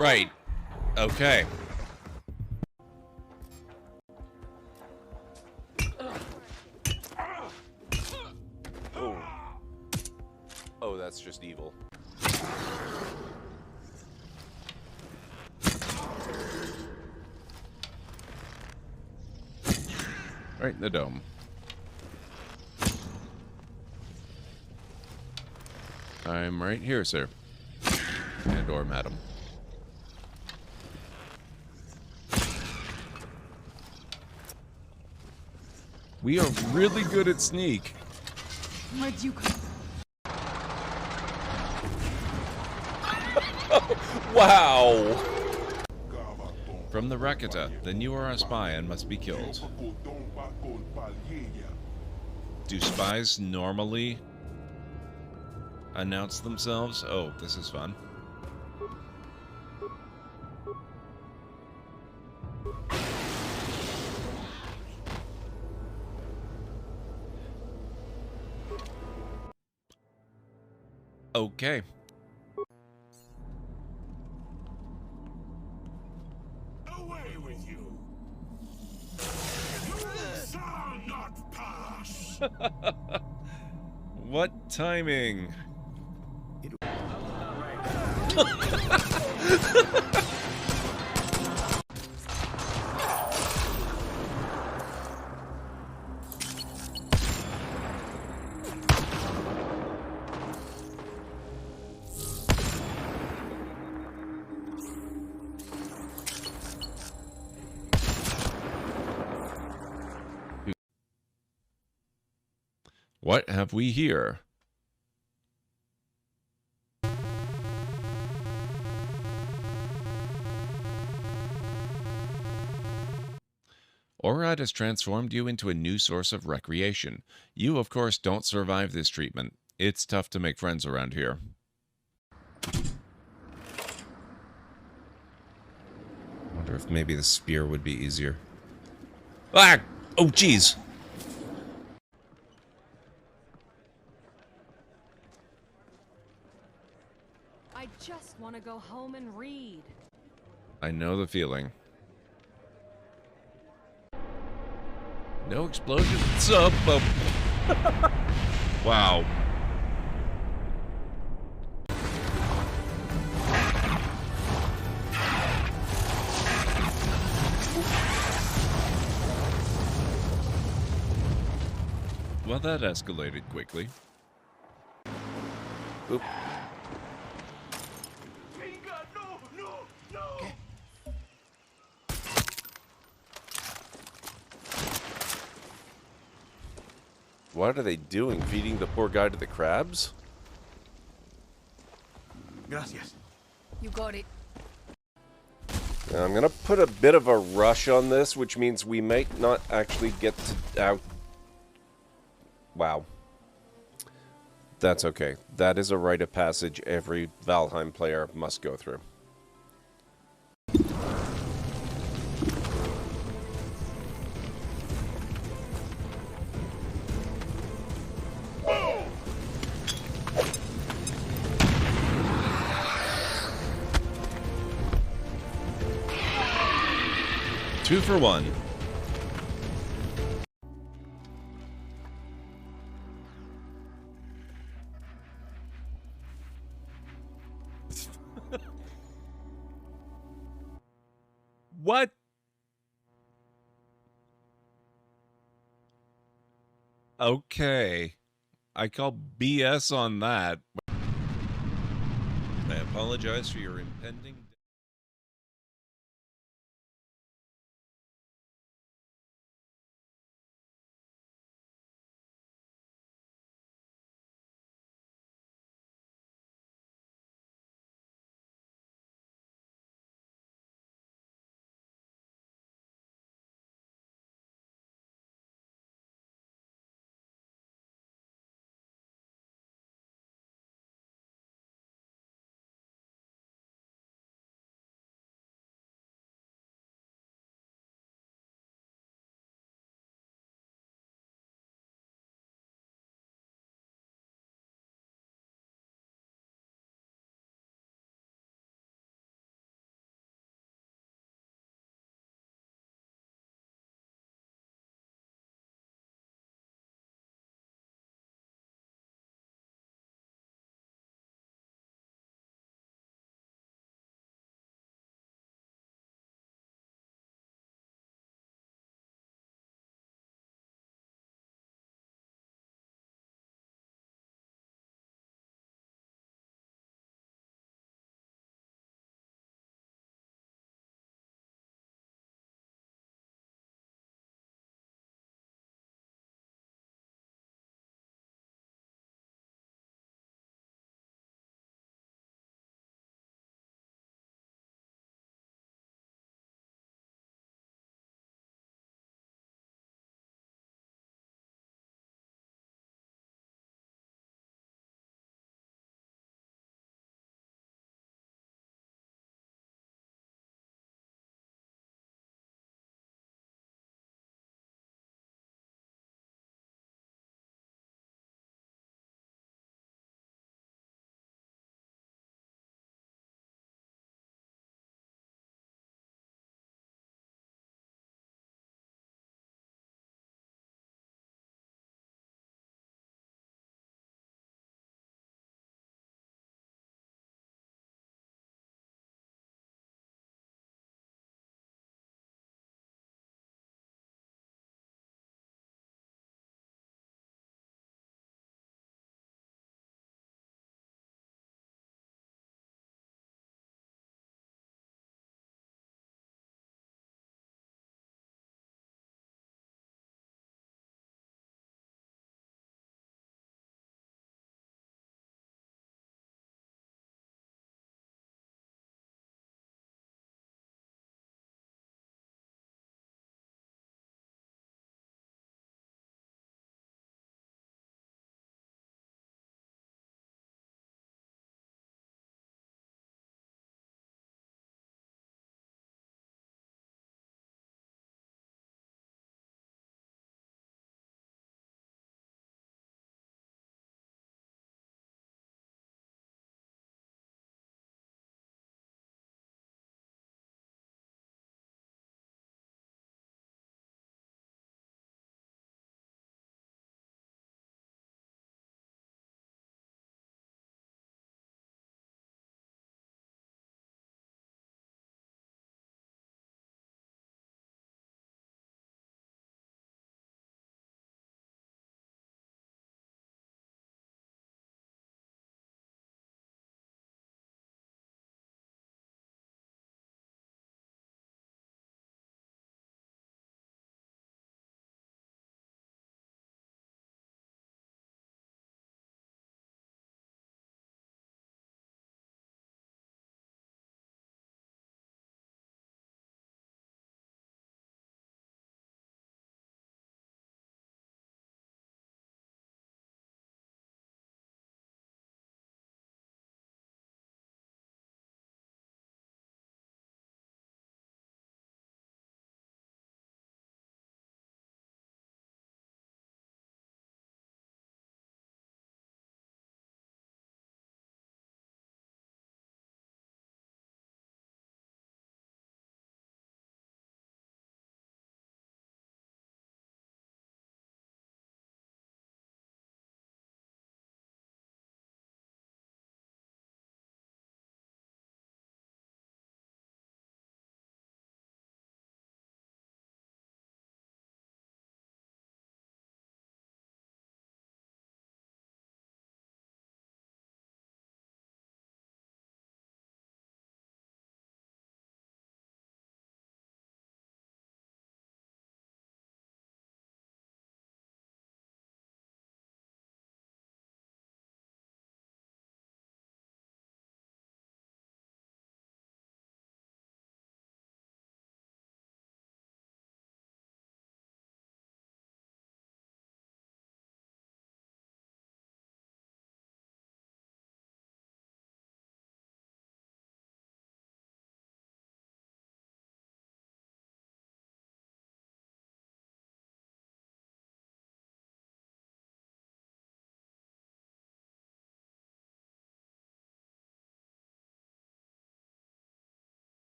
Right. Okay. Oh. Oh, that's just evil. Right in the dome. I'm right here, sir. And or madam. We are really good at sneak. Where'd you come? Wow! From the Rakata, then you are a spy and must be killed. Do spies normally announce themselves? Oh, this is fun. Okay. Away with you! You shall not pass! What timing? What have we here? Orad has transformed you into a new source of recreation. You, of course, don't survive this treatment. It's tough to make friends around here. Wonder if maybe the spear would be easier. Ah! Oh, jeez! I just want to go home and read. I know the feeling. No explosions up. Wow. Well, that escalated quickly. Oop. What are they doing? Feeding the poor guy to the crabs? Gracias. You got it. Now, I'm gonna put a bit of a rush on this, which means we might not actually get to out. Wow. That's okay. That is a rite of passage every Valheim player must go through. Two for one. What? Okay. I call BS on that. I apologize for your impending...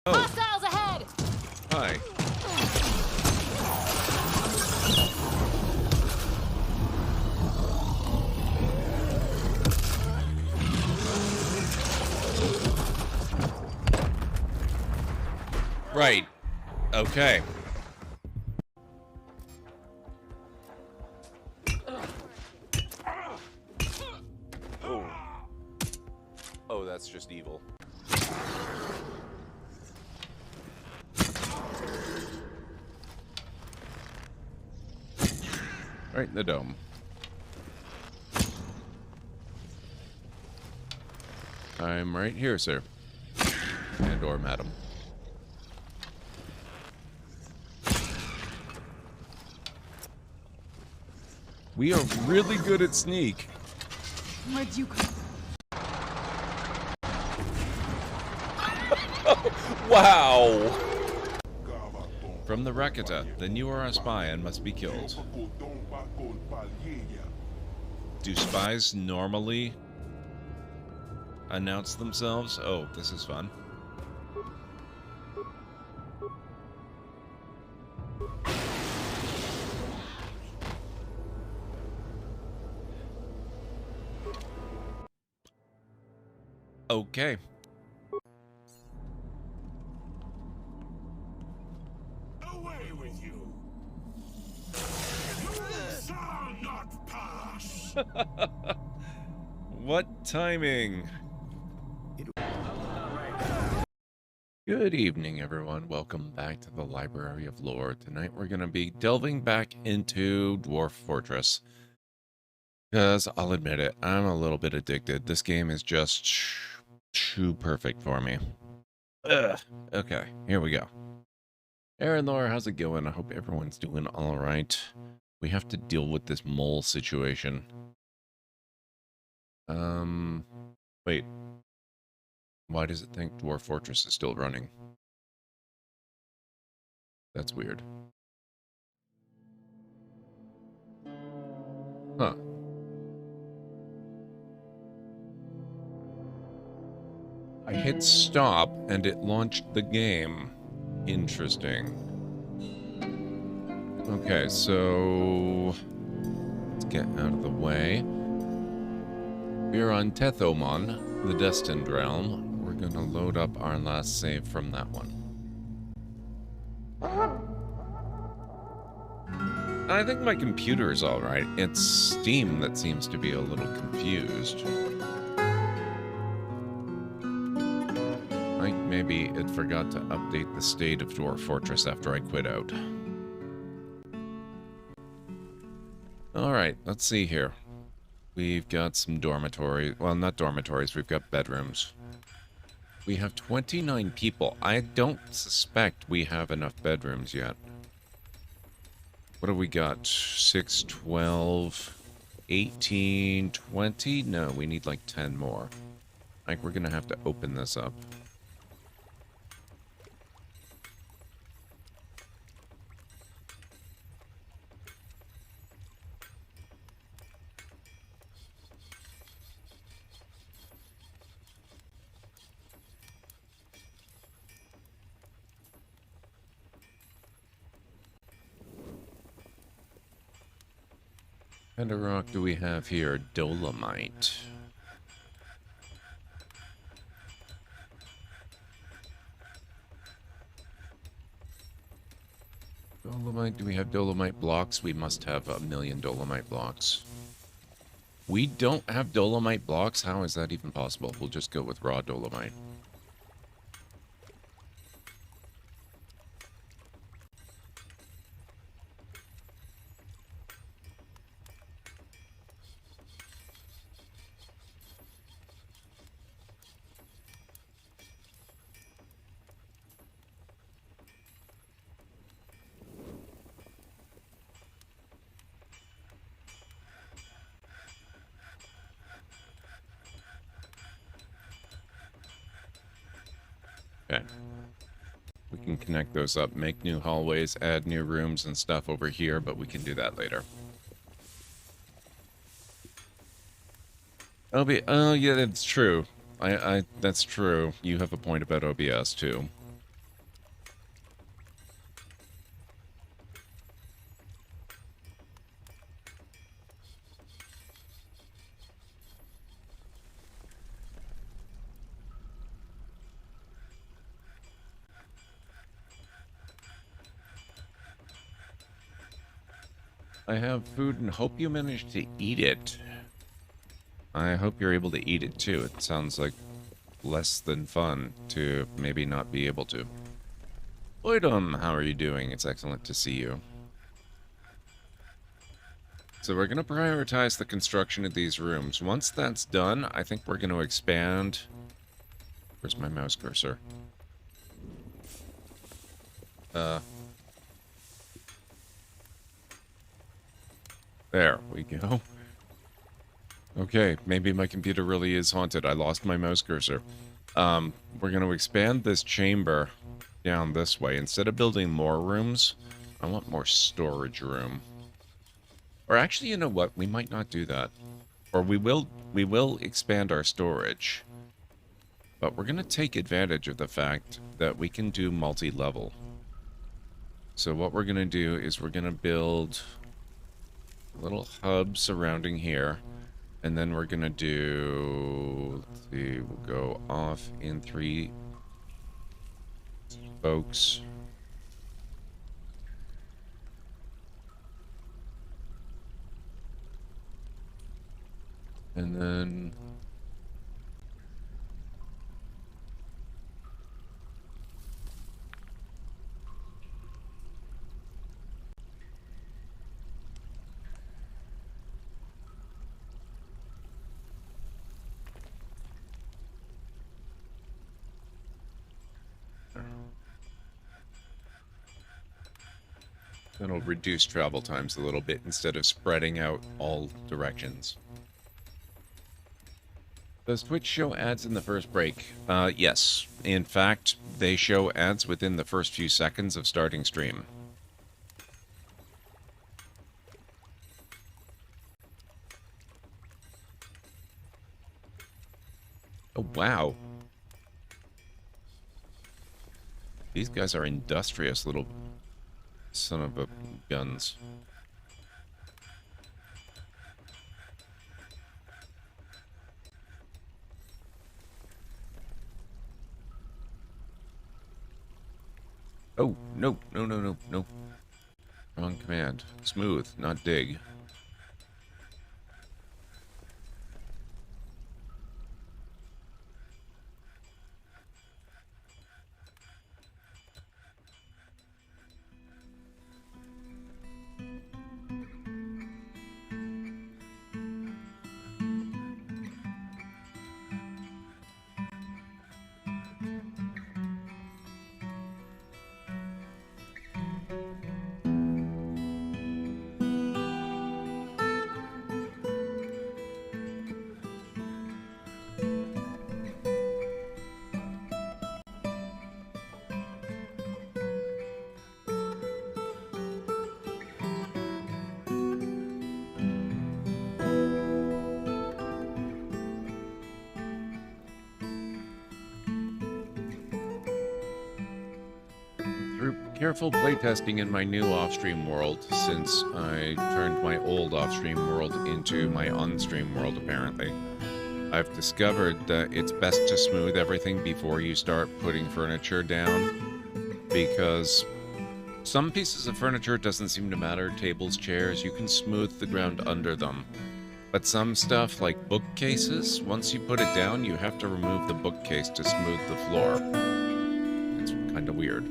Oh, Hostiles ahead! hi. Right. Okay. Oh. Oh, that's just evil. Right in the dome. I'm right here, sir. And or madam. We are really good at sneak. Where'd you come? Wow! From the Rakata, then you are a spy and must be killed. Do spies normally announce themselves? Oh, this is fun. Okay. Away with you. You shall not pass. What timing? Good evening, everyone. Welcome back to the Library of Lore. Tonight we're going to be delving back into Dwarf Fortress. Because, I'll admit it, I'm a little bit addicted. This game is just too perfect for me. Ugh. Okay, here we go. Aaron, Laura, how's it going? I hope everyone's doing alright. We have to deal with this mole situation. Wait. Why does it think Dwarf Fortress is still running? That's weird. Huh. I hit stop and it launched the game. Interesting. Okay, so let's get out of the way. We're on Tethaomon, the Destined realm. We're gonna load up our last save from that one. I think my computer is alright. It's Steam that seems to be a little confused. Like maybe it forgot to update the state of Dwarf Fortress after I quit out. Alright, let's see here. We've got some dormitories. Well, not dormitories, we've got bedrooms. We have 29 people. I don't suspect we have enough bedrooms yet. What have we got? 6, 12, 18, 20? No, we need like 10 more. Like, we're gonna have to open this up. What kind of rock do we have here? Dolomite. Dolomite, do we have dolomite blocks? We must have 1,000,000 dolomite blocks. We don't have dolomite blocks? How is that even possible? We'll just go with raw dolomite. Okay. We can connect those up, make new hallways, add new rooms and stuff over here, but we can do that later. Oh yeah, that's true. That's true. You have a point about OBS too. I have food and hope you managed to eat it. I hope you're able to eat it too. It sounds like less than fun to maybe not be able to. Oidum, how are you doing? It's excellent to see you. So we're going to prioritize the construction of these rooms. Once that's done, I think we're going to expand. Where's my mouse cursor? There we go. Okay, maybe my computer really is haunted. I lost my mouse cursor. We're going to expand this chamber down this way. Instead of building more rooms, I want more storage room. Or actually, you know what? We might not do that. Or we will expand our storage. But we're going to take advantage of the fact that we can do multi-level. So what we're going to do is we're going to build a little hub surrounding here. And then we're going to do... Let's see, we'll go off in 3 spokes. And then... That'll reduce travel times a little bit instead of spreading out all directions. Does Twitch show ads in the first break? Yes. In fact, they show ads within the first few seconds of starting stream. Oh, wow. These guys are industrious little son of a guns. Oh, no, no, no, no, no. Wrong command. Smooth, not dig. Careful playtesting in my new off-stream world, since I turned my old off-stream world into my on-stream world, apparently. I've discovered that it's best to smooth everything before you start putting furniture down, because some pieces of furniture doesn't seem to matter, tables, chairs, you can smooth the ground under them. But some stuff, like bookcases, once you put it down, you have to remove the bookcase to smooth the floor. It's kind of weird.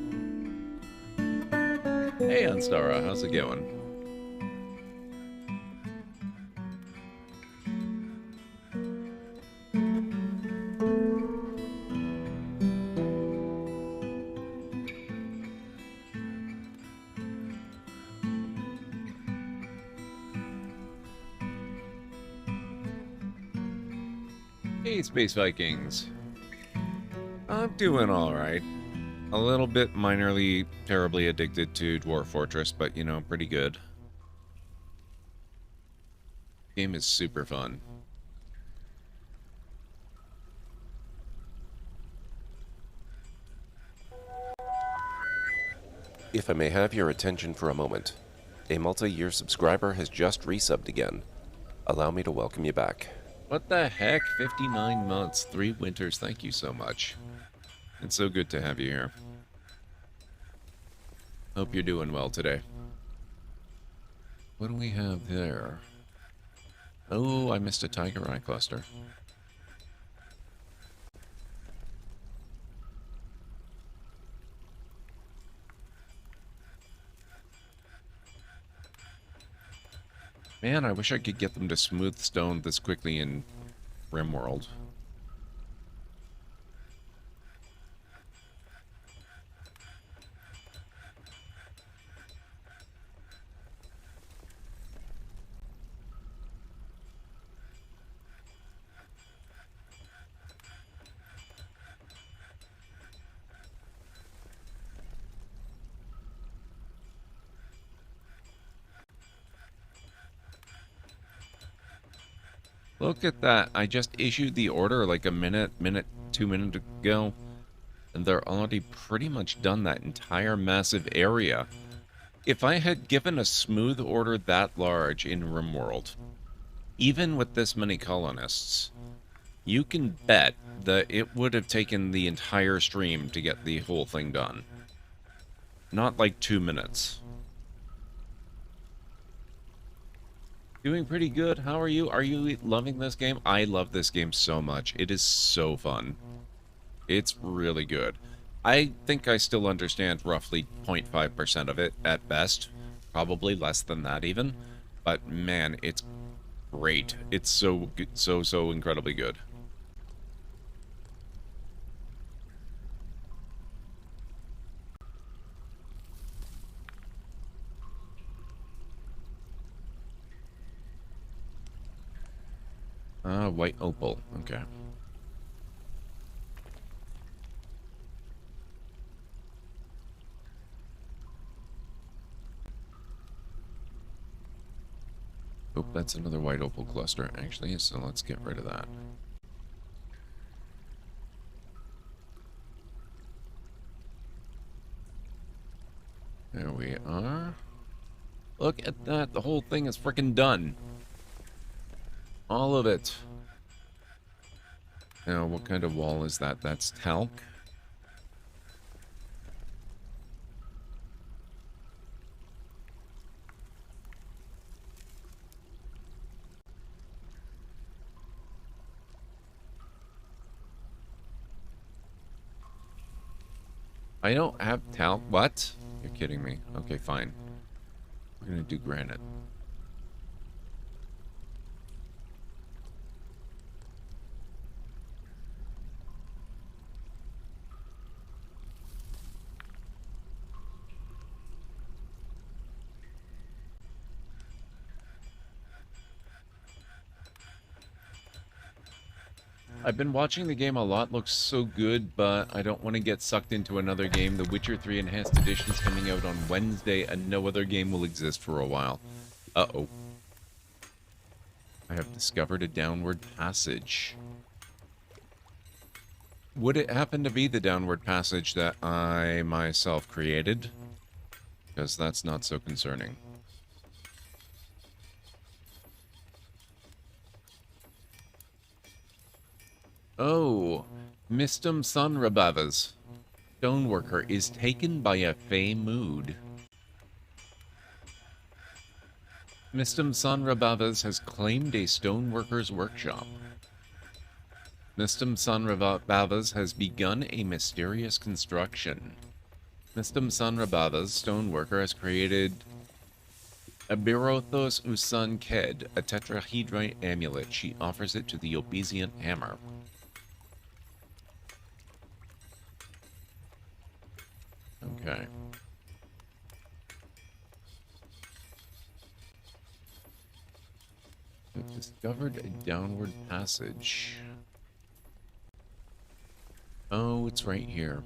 Hey, Anstara, how's it going? Hey, Space Vikings. I'm doing alright. A little bit minorly, terribly addicted to Dwarf Fortress, but, you know, pretty good. Game is super fun. If I may have your attention for a moment, a multi-year subscriber has just resubbed again. Allow me to welcome you back. What the heck? 59 months, 3 winters, thank you so much. It's so good to have you here. Hope you're doing well today. What do we have there? Oh, I missed a tiger eye cluster. Man, I wish I could get them to smooth stone this quickly in RimWorld. Look at that. I just issued the order like a minute, 2 minutes ago. And they're already pretty much done that entire massive area. If I had given a smooth order that large in RimWorld, even with this many colonists, you can bet that it would have taken the entire stream to get the whole thing done. Not like 2 minutes. Doing pretty good. How are you? Are you loving this game? I love this game so much. It is so fun. It's really good. I think I still understand roughly 0.5% of it at best. Probably less than that even. But man, it's great. It's so incredibly good. White opal. Okay. Oh, that's another white opal cluster, actually, so let's get rid of that. There we are. Look at that. The whole thing is freaking done. All of it. Now, what kind of wall is that? That's talc. I don't have talc. What? You're kidding me. Okay, fine. We're gonna do granite. I've been watching the game a lot, looks so good, but I don't want to get sucked into another game. The Witcher 3 Enhanced Edition is coming out on Wednesday, and no other game will exist for a while. Uh-oh. I have discovered a downward passage. Would it happen to be the downward passage that I myself created? Because that's not so concerning. Oh, Mistum Sunrabava's stoneworker is taken by a fey mood. Mistum Sunrabava's has claimed a stoneworker's workshop. Mistum Sunrabava's has begun a mysterious construction. Mistum Sunrabava's stoneworker has created a Birothos Usan Ked, a tetrahedrite amulet. She offers it to the Obesiant Hammer. Okay. I've discovered a downward passage. Oh, it's right here.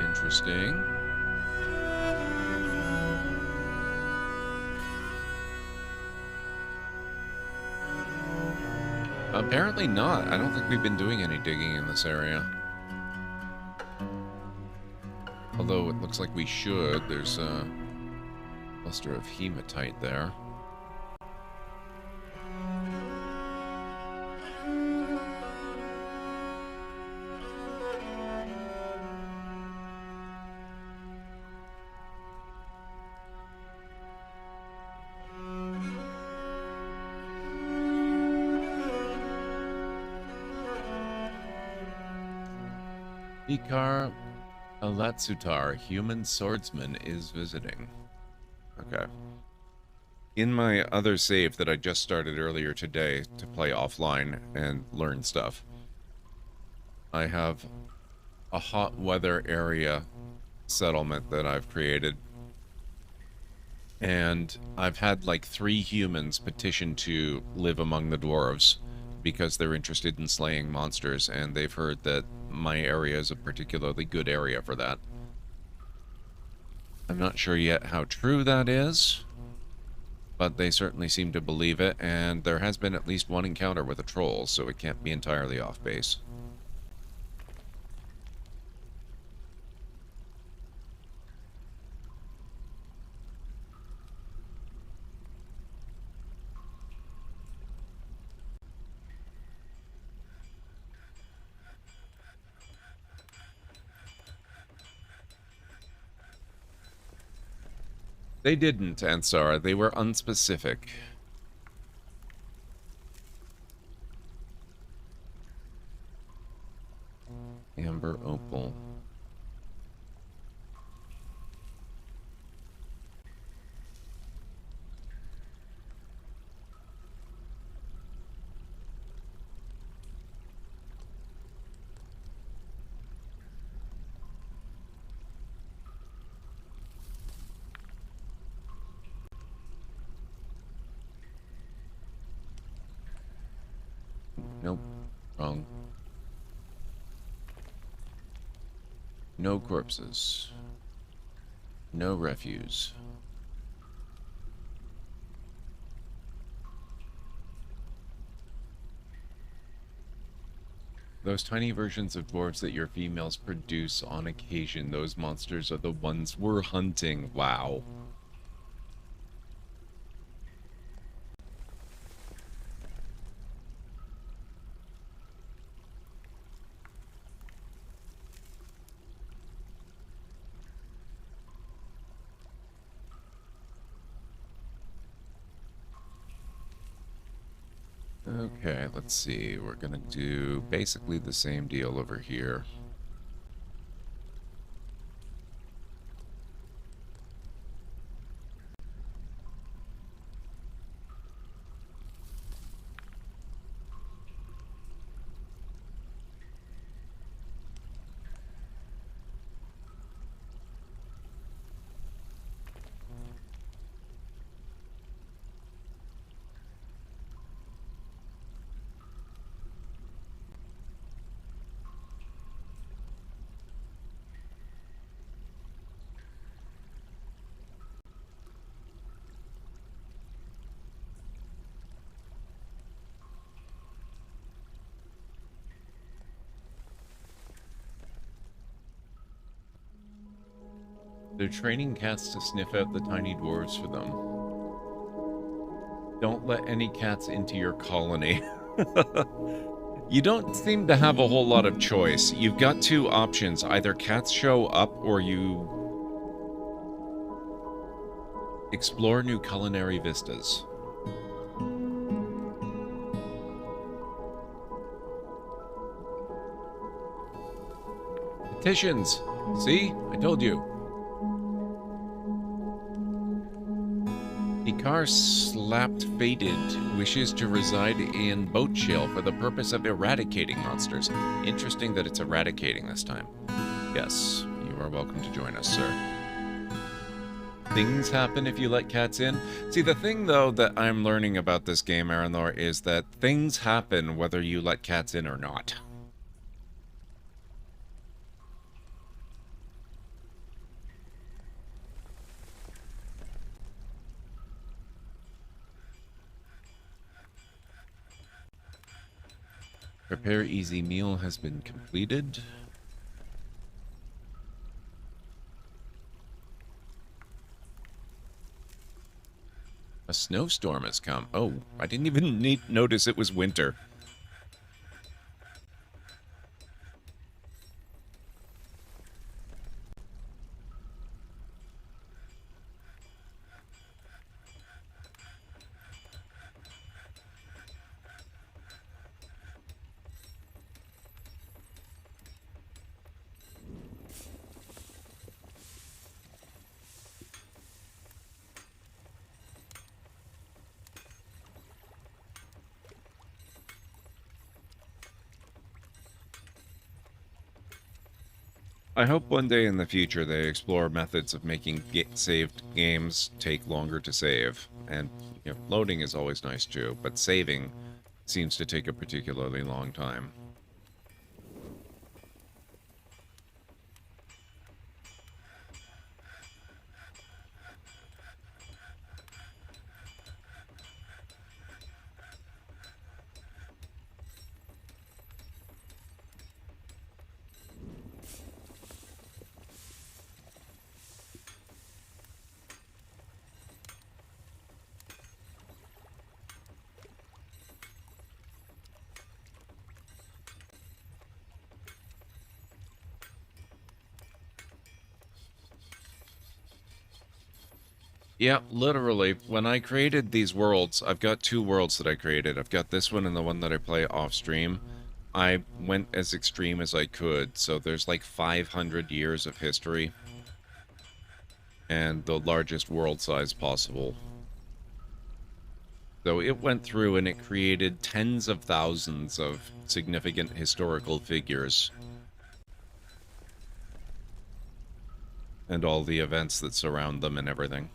Interesting. Apparently not. I don't think we've been doing any digging in this area. Although it looks like we should. There's a Cluster of hematite there. Ikar Alatsutar, human swordsman, is visiting. Okay. In my other save that I just started earlier today to play offline and learn stuff, I have a hot weather area settlement that I've created. And I've had like 3 humans petition to live among the dwarves because they're interested in slaying monsters, and they've heard that my area is a particularly good area for that. I'm not sure yet how true that is, but they certainly seem to believe it, and there has been at least one encounter with a troll, so it can't be entirely off base. They didn't, Ansar. They were unspecific. Amber opal. Nope. Wrong. No corpses. No refuse. Those tiny versions of dwarves that your females produce on occasion, those monsters are the ones we're hunting. Wow. Okay, let's see. We're gonna do basically the same deal over here. They're training cats to sniff out the tiny dwarves for them. Don't let any cats into your colony. You don't seem to have a whole lot of choice. You've got 2 options. Either cats show up or you explore new culinary vistas. Petitions! See? I told you. Ikar slapped fated wishes to reside in Boat Shale for the purpose of eradicating monsters. Interesting that it's eradicating this time. Yes, you are welcome to join us, sir. Things happen if you let cats in. See, the thing, though, that I'm learning about this game, Aranor, is that things happen whether you let cats in or not. Prepare easy meal has been completed. A snowstorm has come. Oh, I didn't even notice it was winter. I hope one day in the future they explore methods of making saved games take longer to save. And loading is always nice too, but saving seems to take a particularly long time. Yeah, literally, when I created these worlds, I've got two worlds that I created. I've got this one and the one that I play off stream. I went as extreme as I could, so there's like 500 years of history and the largest world size possible. So it went through and it created tens of thousands of significant historical figures and all the events that surround them and everything.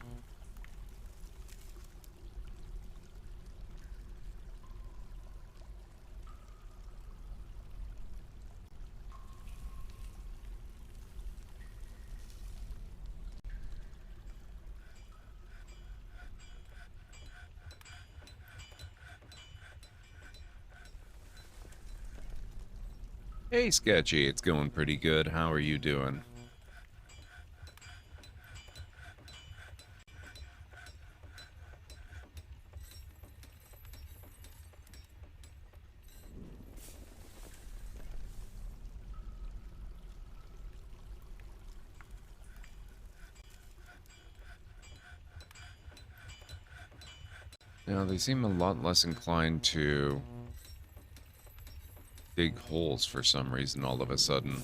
Hey, Sketchy, it's going pretty good. How are you doing? Now, they seem a lot less inclined to dig holes for some reason all of a sudden.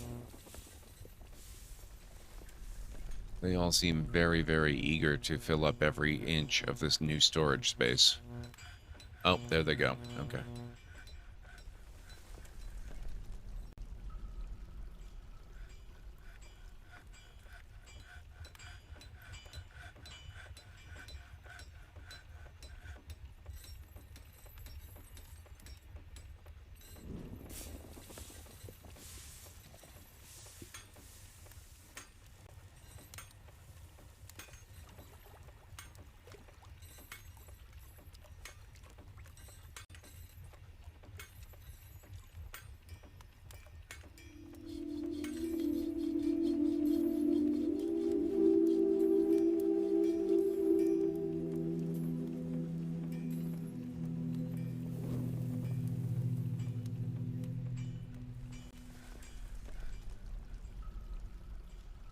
They all seem very, very eager to fill up every inch of this new storage space. Oh, there they go. Okay.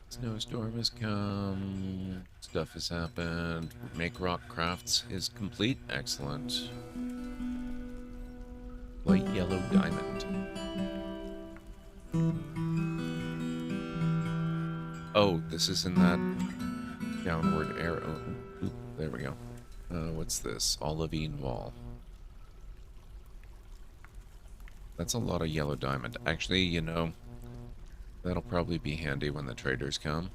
Snowstorm has come. Stuff has happened. Make rock crafts is complete. Excellent. Light yellow diamond. Oh, this is in that downward arrow. Oop, there we go. What's this? Olivine wall. That's a lot of yellow diamond. Actually, that'll probably be handy when the traders come.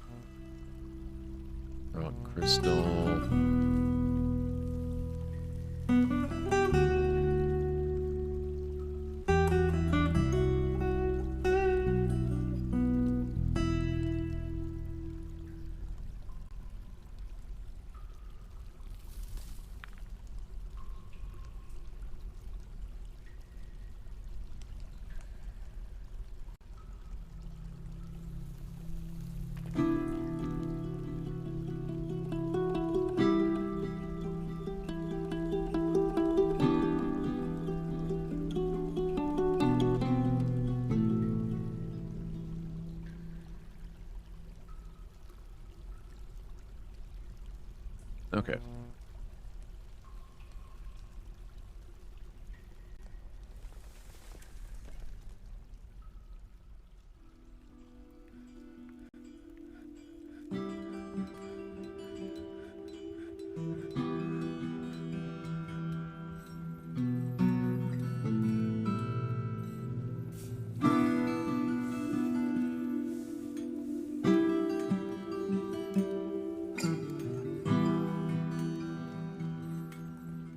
Rock crystal.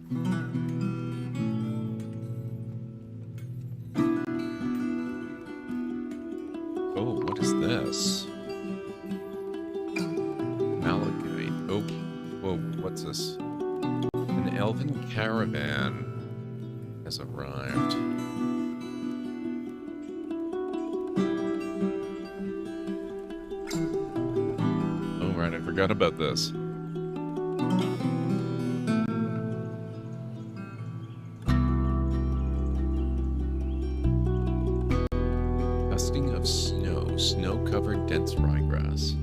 Oh, what is this? Malachite. Oh, whoa, what's this? An elven caravan has arrived. Oh, right, I forgot about this. Dusting of snow. Snow-covered dense ryegrass.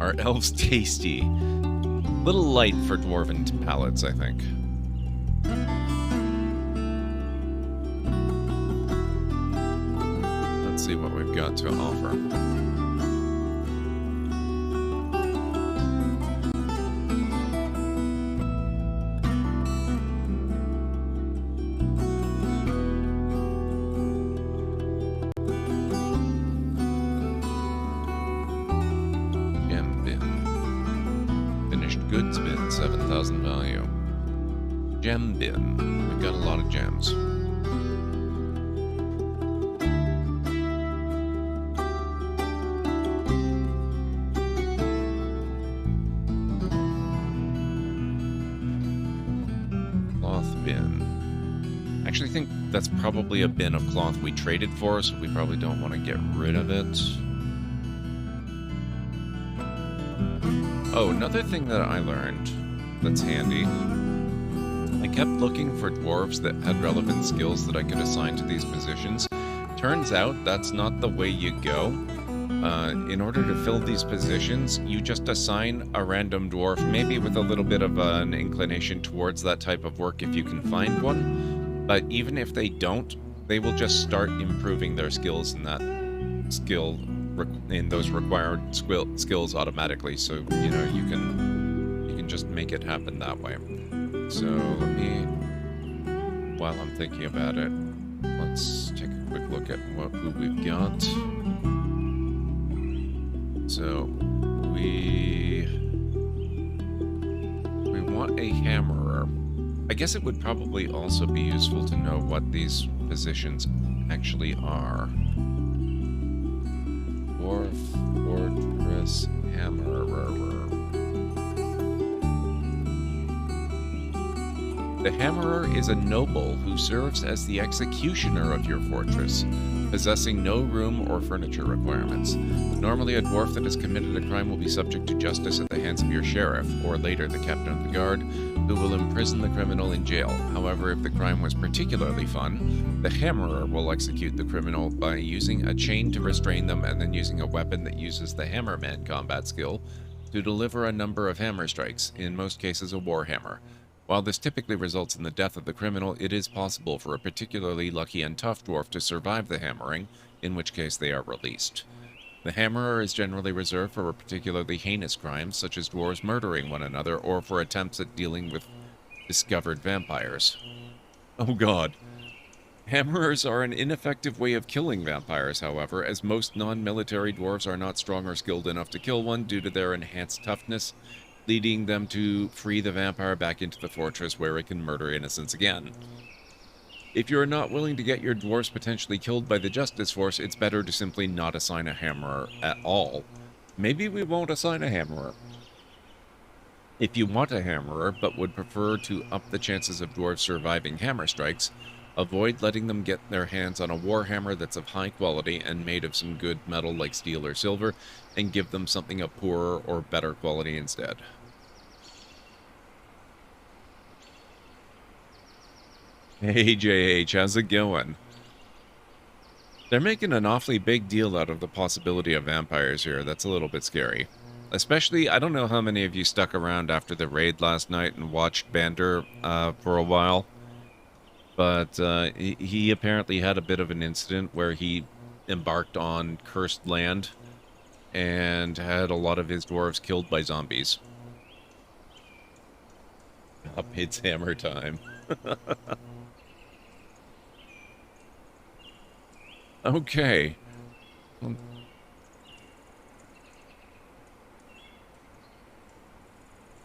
Are elves tasty? Little light for dwarven palates, I think. Let's see what we've got to offer. Gem bin. Finished goods bin, 7,000 value. Gem bin. We've got a lot of gems. Bin. I actually think that's probably a bin of cloth we traded for, so we probably don't want to get rid of it. Oh, another thing that I learned that's handy. I kept looking for dwarves that had relevant skills that I could assign to these positions. Turns out that's not the way you go. In order to fill these positions, you just assign a random dwarf, maybe with a little bit of an inclination towards that type of work if you can find one. But even if they don't, they will just start improving their skills in that skill, in those required skills automatically. So you know you can just make it happen that way. So let me, while I'm thinking about it, let's take a quick look at who we've got. So, we want a hammerer. I guess it would probably also be useful to know what these positions actually are. Dwarf Fortress Hammerer. The Hammerer is a noble who serves as the executioner of your fortress, possessing no room or furniture requirements. Normally, a dwarf that has committed a crime will be subject to justice at the hands of your sheriff, or later the captain of the guard, who will imprison the criminal in jail. However, if the crime was particularly fun, the Hammerer will execute the criminal by using a chain to restrain them and then using a weapon that uses the Hammerman combat skill to deliver a number of hammer strikes, in most cases a warhammer. While this typically results in the death of the criminal, it is possible for a particularly lucky and tough dwarf to survive the hammering, in which case they are released. The Hammerer is generally reserved for particularly heinous crimes, such as dwarves murdering one another, or for attempts at dealing with discovered vampires. Oh god. Hammerers are an ineffective way of killing vampires, however, as most non-military dwarves are not strong or skilled enough to kill one due to their enhanced toughness, leading them to free the vampire back into the fortress where it can murder innocents again. If you are not willing to get your dwarves potentially killed by the justice force, it's better to simply not assign a hammerer at all. Maybe we won't assign a hammerer. If you want a hammerer, but would prefer to up the chances of dwarves surviving hammer strikes, avoid letting them get their hands on a warhammer that's of high quality and made of some good metal like steel or silver, and give them something of poorer or better quality instead. Hey JH, how's it going? They're making an awfully big deal out of the possibility of vampires here. That's a little bit scary. Especially, I don't know how many of you stuck around after the raid last night and watched Bander for a while. But he apparently had a bit of an incident where he embarked on cursed land and had a lot of his dwarves killed by zombies. Up, it's hammer time. Okay.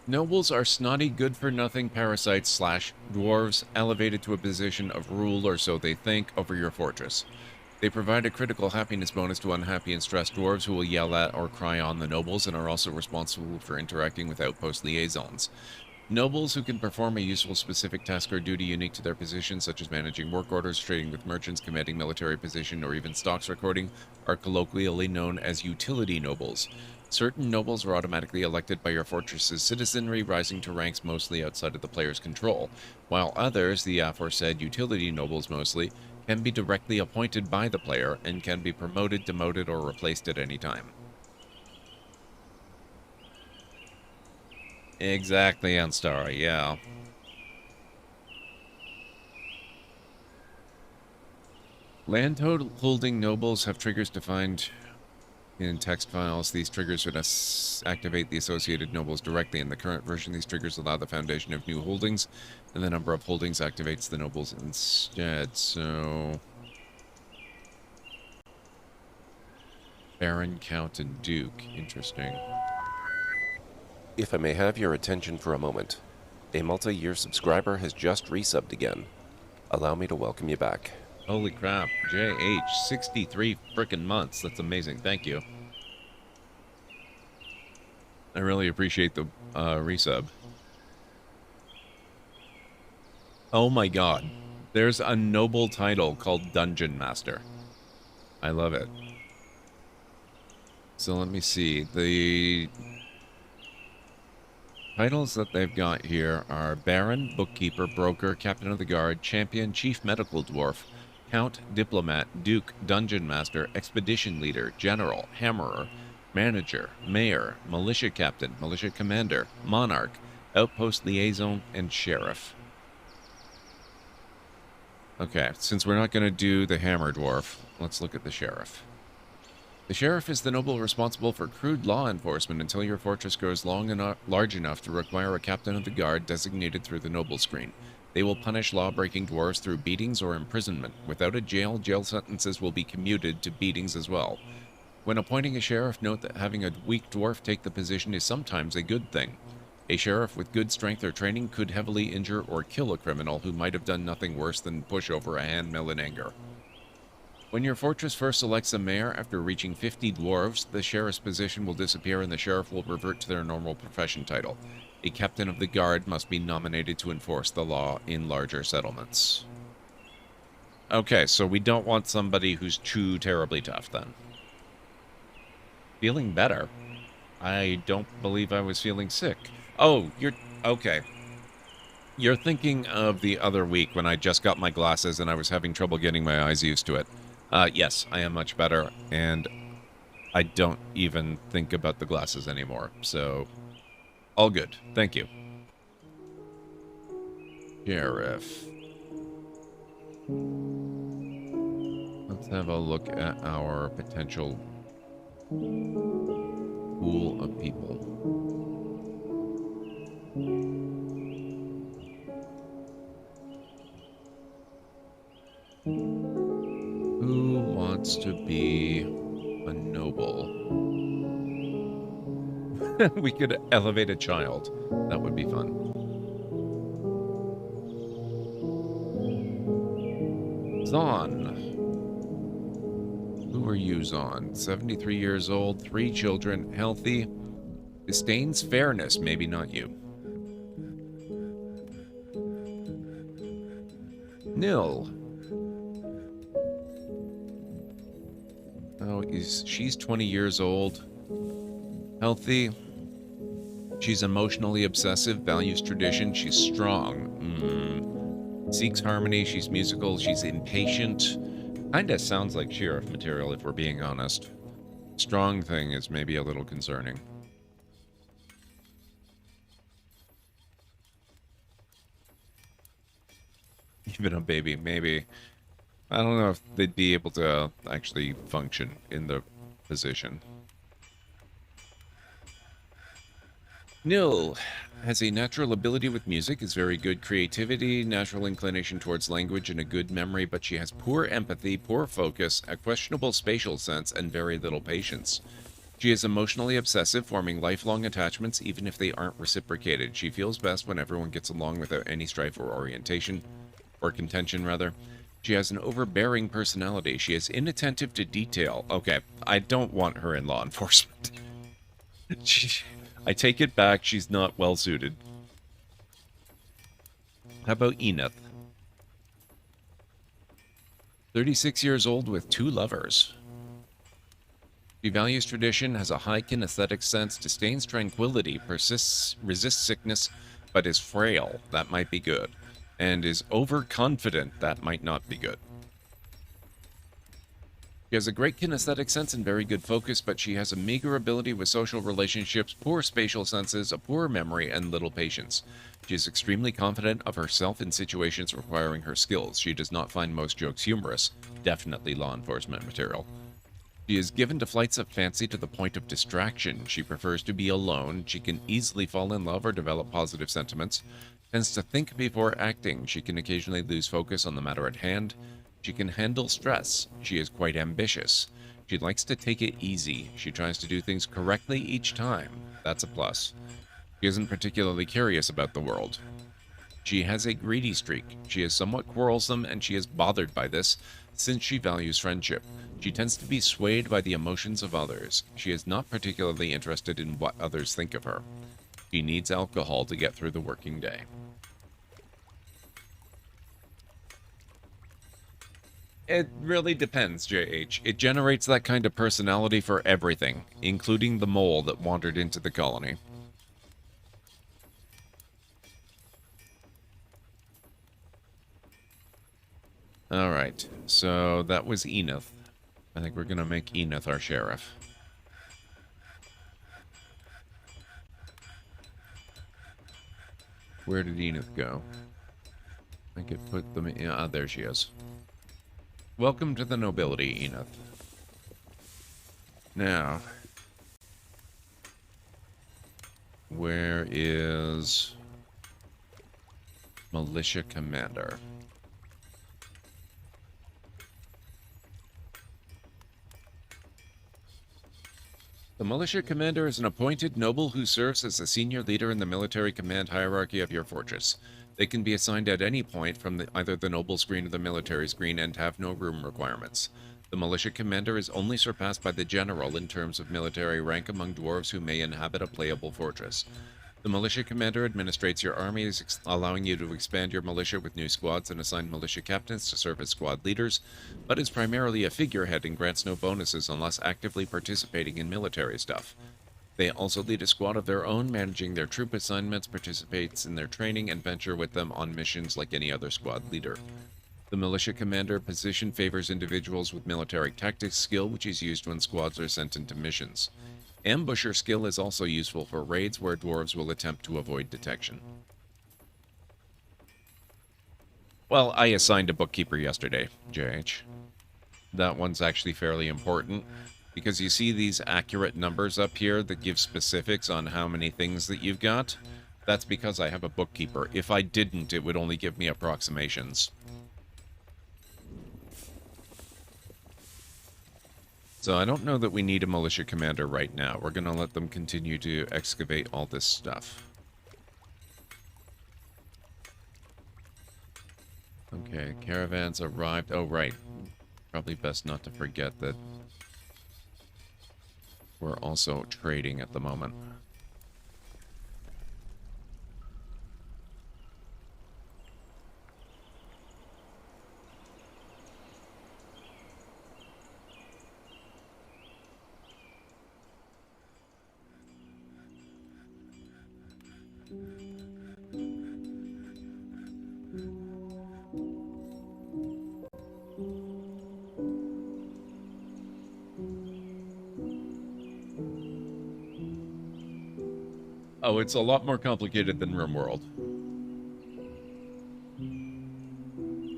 Nobles are snotty, good-for-nothing parasites slash dwarves elevated to a position of rule, or so they think, over your fortress. They provide a critical happiness bonus to unhappy and stressed dwarves who will yell at or cry on the nobles and are also responsible for interacting with outpost liaisons. Nobles who can perform a useful specific task or duty unique to their position, such as managing work orders, trading with merchants, commanding military position, or even stocks recording, are colloquially known as utility nobles. Certain nobles are automatically elected by your fortress's citizenry, rising to ranks mostly outside of the player's control, while others, the aforesaid utility nobles mostly, can be directly appointed by the player and can be promoted, demoted, or replaced at any time. Exactly, Anstara, yeah. Land-holding nobles have triggers defined in text files. These triggers would activate the associated nobles directly. In the current version, these triggers allow the foundation of new holdings, and the number of holdings activates the nobles instead, so... Baron, Count, and Duke. Interesting. If I may have your attention for a moment, a multi-year subscriber has just resubbed again. Allow me to welcome you back. Holy crap. JH, 63 frickin' months. That's amazing. Thank you. I really appreciate the resub. Oh my god. There's a noble title called Dungeon Master. I love it. So let me see. The titles that they've got here are Baron, Bookkeeper, Broker, Captain of the Guard, Champion, Chief Medical Dwarf, Count, Diplomat, Duke, Dungeon Master, Expedition Leader, General, Hammerer, Manager, Mayor, Militia Captain, Militia Commander, Monarch, Outpost Liaison, and Sheriff. Okay, since we're not going to do the Hammer Dwarf, let's look at the Sheriff. The Sheriff is the noble responsible for crude law enforcement until your fortress grows large enough to require a captain of the guard designated through the noble screen. They will punish law-breaking dwarves through beatings or imprisonment. Without a jail sentences will be commuted to beatings as well. When appointing a sheriff, note that having a weak dwarf take the position is sometimes a good thing. A sheriff with good strength or training could heavily injure or kill a criminal who might have done nothing worse than push over a handmill in anger. When your fortress first selects a mayor after reaching 50 dwarves, the sheriff's position will disappear and the sheriff will revert to their normal profession title. A captain of the guard must be nominated to enforce the law in larger settlements. Okay, so we don't want somebody who's too terribly tough, then. Feeling better. I don't believe I was feeling sick. Oh, you're... okay. You're thinking of the other week when I just got my glasses and I was having trouble getting my eyes used to it. Yes, I am much better, and I don't even think about the glasses anymore, so all good. Thank you. Sheriff. Let's have a look at our potential pool of people. Who wants to be a noble? We could elevate a child. That would be fun. Zon. Who are you, Zon? 73 years old, 3 children, healthy. Disdains fairness, maybe not you. Nil. Oh, she's 20 years old. Healthy. She's emotionally obsessive, values tradition, she's strong. Seeks harmony, she's musical, she's impatient. Kinda sounds like sheriff material, if we're being honest. Strong thing is maybe a little concerning. Even a baby, maybe. I don't know if they'd be able to actually function in the position. Nil has a natural ability with music, is very good creativity, natural inclination towards language, and a good memory, but she has poor empathy, poor focus, a questionable spatial sense, and very little patience. She is emotionally obsessive, forming lifelong attachments even if they aren't reciprocated. She feels best when everyone gets along without any strife or orientation, or contention, rather. She has an overbearing personality. She is inattentive to detail. Okay, I don't want her in law enforcement. I take it back. She's not well suited. How about Enith? 36 years old with 2 lovers. She values tradition, has a high kinesthetic sense, disdains tranquility, resists sickness, but is frail. That might be good. And is overconfident. That might not be good. She has a great kinesthetic sense and very good focus, but she has a meager ability with social relationships, poor spatial senses, a poor memory, and little patience. She is extremely confident of herself in situations requiring her skills. She does not find most jokes humorous. Definitely law enforcement material. She is given to flights of fancy to the point of distraction. She prefers to be alone. She can easily fall in love or develop positive sentiments. Tends to think before acting. She can occasionally lose focus on the matter at hand. She can handle stress. She is quite ambitious. She likes to take it easy. She tries to do things correctly each time. That's a plus. She isn't particularly curious about the world. She has a greedy streak. She is somewhat quarrelsome, and she is bothered by this, since she values friendship. She tends to be swayed by the emotions of others. She is not particularly interested in what others think of her. She needs alcohol to get through the working day. It really depends, JH. It generates that kind of personality for everything, including the mole that wandered into the colony. Alright, so that was Enith. I think we're going to make Enith our sheriff. Where did Enith go? I could put them in... Ah, there she is. Welcome to the nobility, Enith. Now, where is Militia Commander? The Militia Commander is an appointed noble who serves as the senior leader in the military command hierarchy of your fortress. They can be assigned at any point from either the noble screen or the military screen and have no room requirements. The Militia Commander is only surpassed by the General in terms of military rank among dwarves who may inhabit a playable fortress. The Militia Commander administrates your armies, allowing you to expand your militia with new squads and assign militia captains to serve as squad leaders, but is primarily a figurehead and grants no bonuses unless actively participating in military stuff. They also lead a squad of their own, managing their troop assignments, participates in their training, and venture with them on missions like any other squad leader. The Militia Commander position favors individuals with military tactics skill, which is used when squads are sent into missions. Ambusher skill is also useful for raids where dwarves will attempt to avoid detection. Well, I assigned a bookkeeper yesterday, JH. That one's actually fairly important, because you see these accurate numbers up here that give specifics on how many things that you've got? That's because I have a bookkeeper. If I didn't, it would only give me approximations. So I don't know that we need a militia commander right now. We're going to let them continue to excavate all this stuff. Okay, caravans arrived. Oh, right. Probably best not to forget that we're also trading at the moment. Oh, it's a lot more complicated than RimWorld.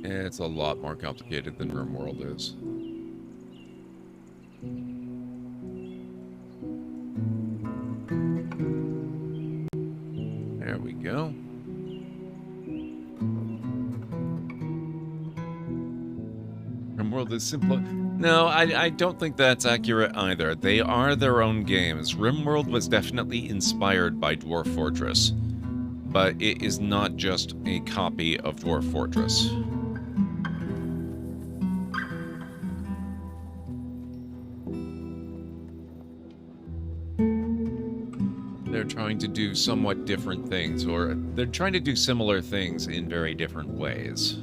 It's a lot more complicated than RimWorld is. There we go. RimWorld is simpler. No, I don't think that's accurate either. They are their own games. RimWorld was definitely inspired by Dwarf Fortress, but it is not just a copy of Dwarf Fortress. They're trying to do somewhat different things, or they're trying to do similar things in very different ways.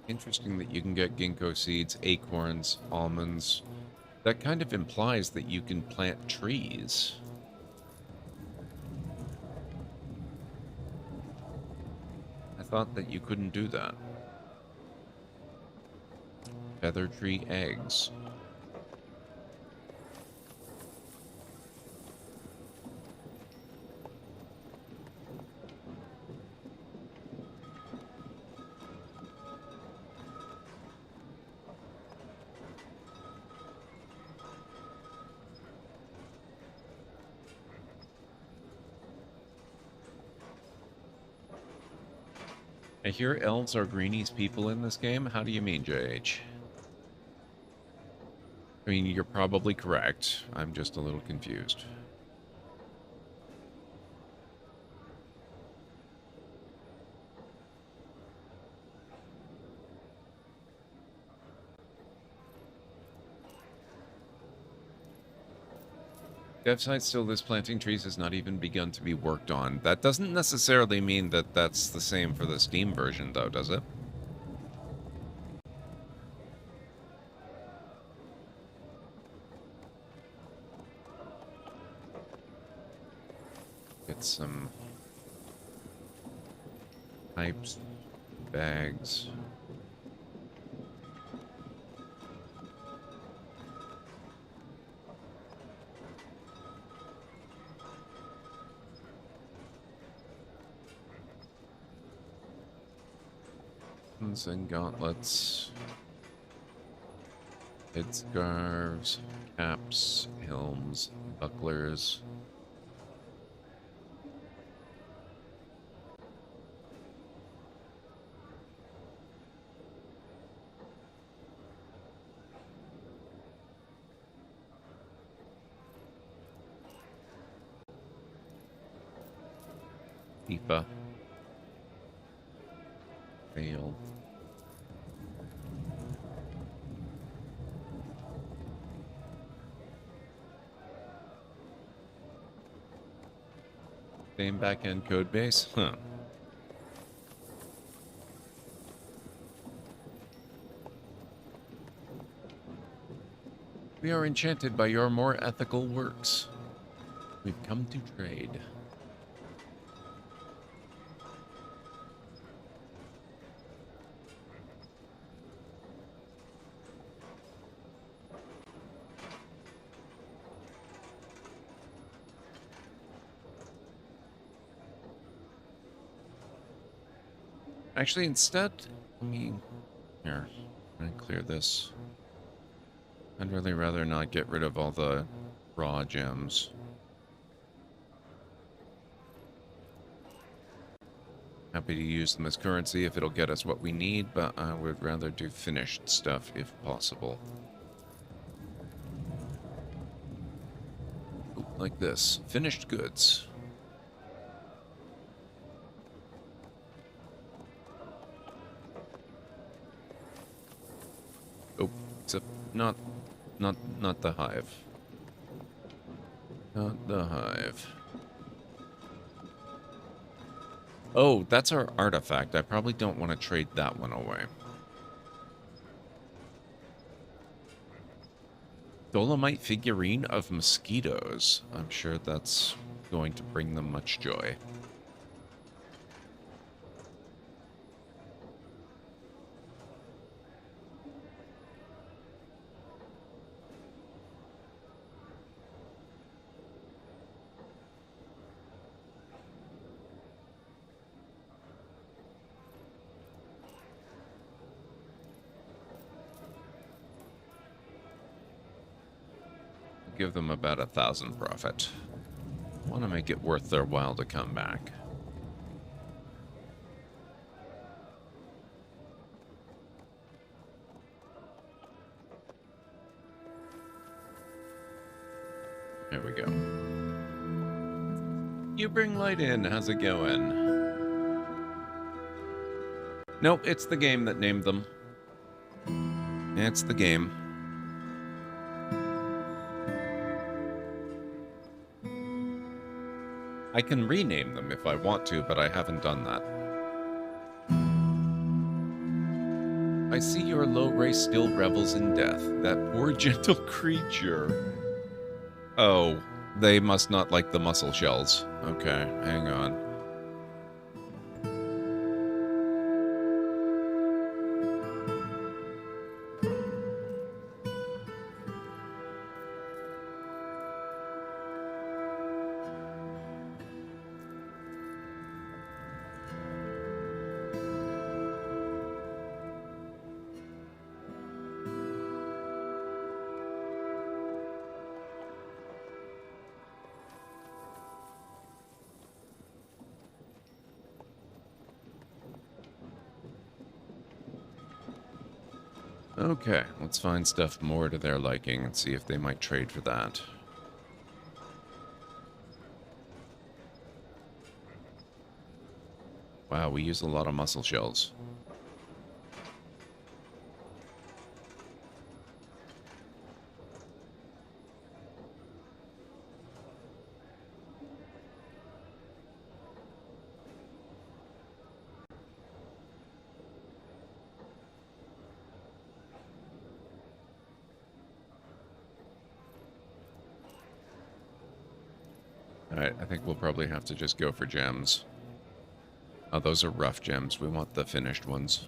Interesting that you can get ginkgo seeds, acorns, almonds. That kind of implies that you can plant trees. I thought that you couldn't do that. Feather tree eggs. I hear elves are greenies people in this game. How do you mean, JH? I mean, you're probably correct. I'm just a little confused. Dev site still lists planting trees has not even begun to be worked on. That doesn't necessarily mean that that's the same for the Steam version, though, does it? Get some pipes, bags. And gauntlets, headscarves, caps, helms, bucklers. Tifa. Fail. Same backend code base? Huh. We are enchanted by your more ethical works. We've come to trade. Actually, instead, let me... Here, I'm gonna clear this. I'd really rather not get rid of all the raw gems. Happy to use them as currency if it'll get us what we need, but I would rather do finished stuff if possible. Ooh, like this. Finished goods. Oh, except not the hive. Not the hive. Oh, that's our artifact. I probably don't want to trade that one away. Dolomite figurine of mosquitoes. I'm sure that's going to bring them much joy. give them about 1,000 profit. Want to make it worth their while to come back. There we go. You bring light in. How's it going? Nope, it's the game that named them. It's the game. I can rename them if I want to, but I haven't done that. I see your low race still revels in death. That poor gentle creature. Oh, they must not like the mussel shells. Okay, hang on. Okay, let's find stuff more to their liking and see if they might trade for that. Wow, we use a lot of mussel shells. Alright, I think we'll probably have to just go for gems. Oh, those are rough gems. We want the finished ones.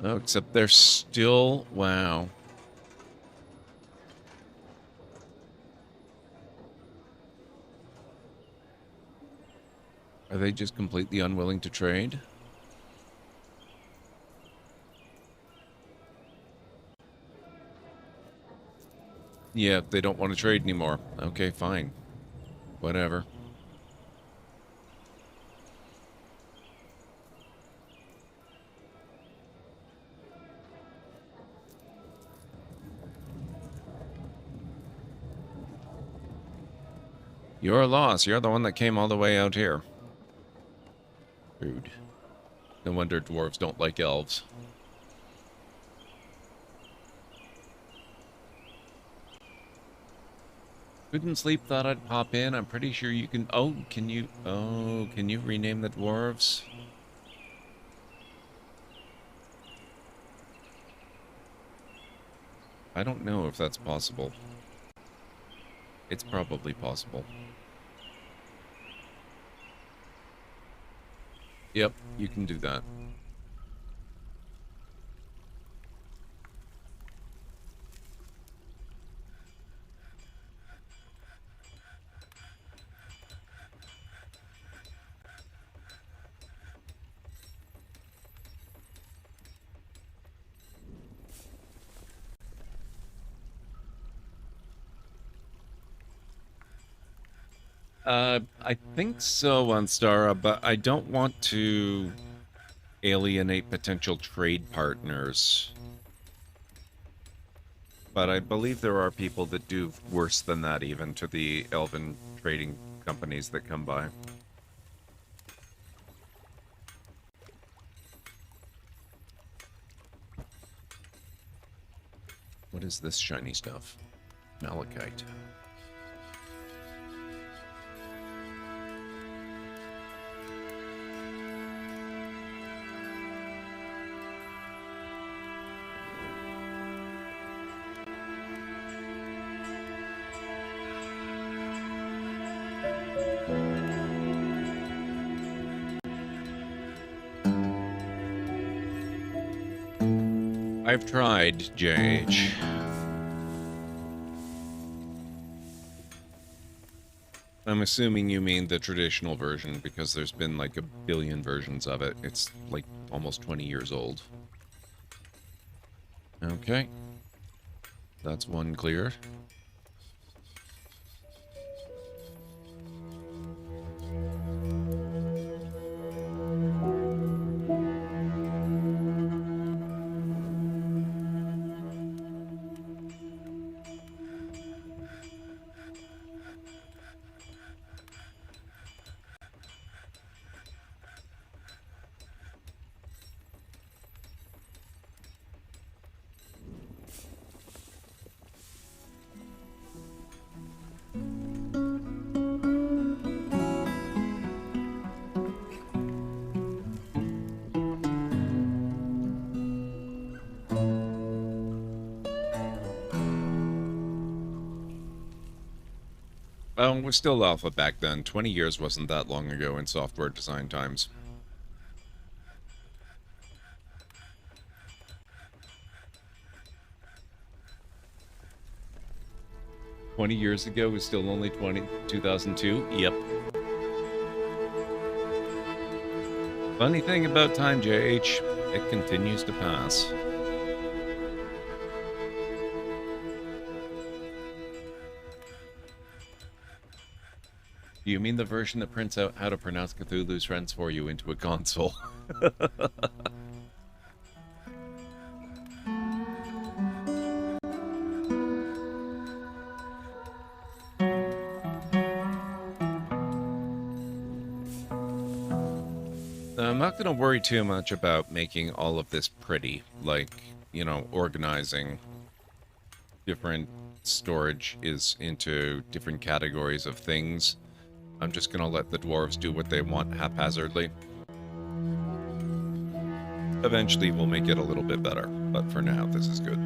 Oh, except they're still... Wow. Are they just completely unwilling to trade? Yeah, they don't want to trade anymore. Okay, fine. Whatever. Your loss. You're the one that came all the way out here. Rude. No wonder dwarves don't like elves. Couldn't sleep, thought I'd pop in. I'm pretty sure you can... Oh, can you... Oh, can you rename the dwarves? I don't know if that's possible. It's probably possible. Yep, you can do that. I think so on Stara, but I don't want to alienate potential trade partners. But I believe there are people that do worse than that even to the elven trading companies that come by. What is this shiny stuff? Malachite. I've tried, JH. I'm assuming you mean the traditional version, because there's been like a billion versions of it. It's like almost 20 years old. Okay. That's one cleared. Well, we're still alpha back then. 20 years wasn't that long ago in software design times. "20 years ago was still only 2002? Yep. Funny thing about time, JH, it continues to pass. Do you mean the version that prints out how to pronounce Cthulhu's friends for you into a console? I'm not going to worry too much about making all of this pretty, like, you know, organizing different storage is into different categories of things. I'm just going to let the dwarves do what they want haphazardly. Eventually we'll make it a little bit better, but for now this is good.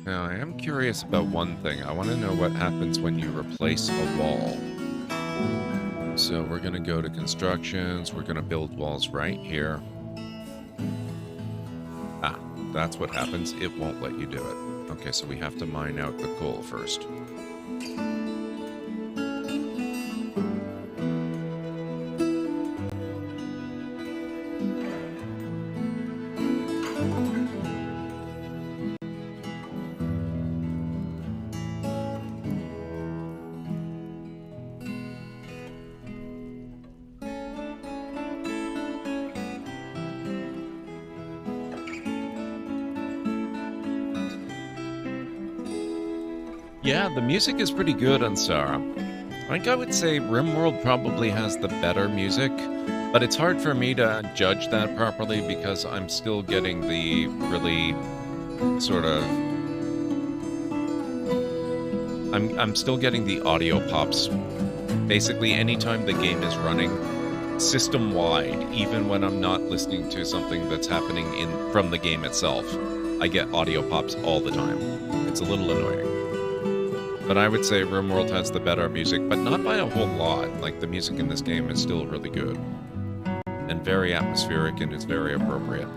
Now, I am curious about one thing. I want to know what happens when you replace a wall. So we're going to go to constructions. We're going to build walls right here. Ah, that's what happens. It won't let you do it. Okay, so we have to mine out the coal first. Yeah, the music is pretty good on Sarah. I think I would say RimWorld probably has the better music, but it's hard for me to judge that properly because I'm still getting the really sort of... I'm still getting the audio pops. Basically, anytime the game is running, system-wide, even when I'm not listening to something that's happening from the game itself, I get audio pops all the time. It's a little annoying. But I would say RimWorld has the better music, but not by a whole lot. Like, the music in this game is still really good. And very atmospheric, and it's very appropriate.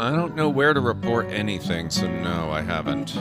I don't know where to report anything, so no, I haven't.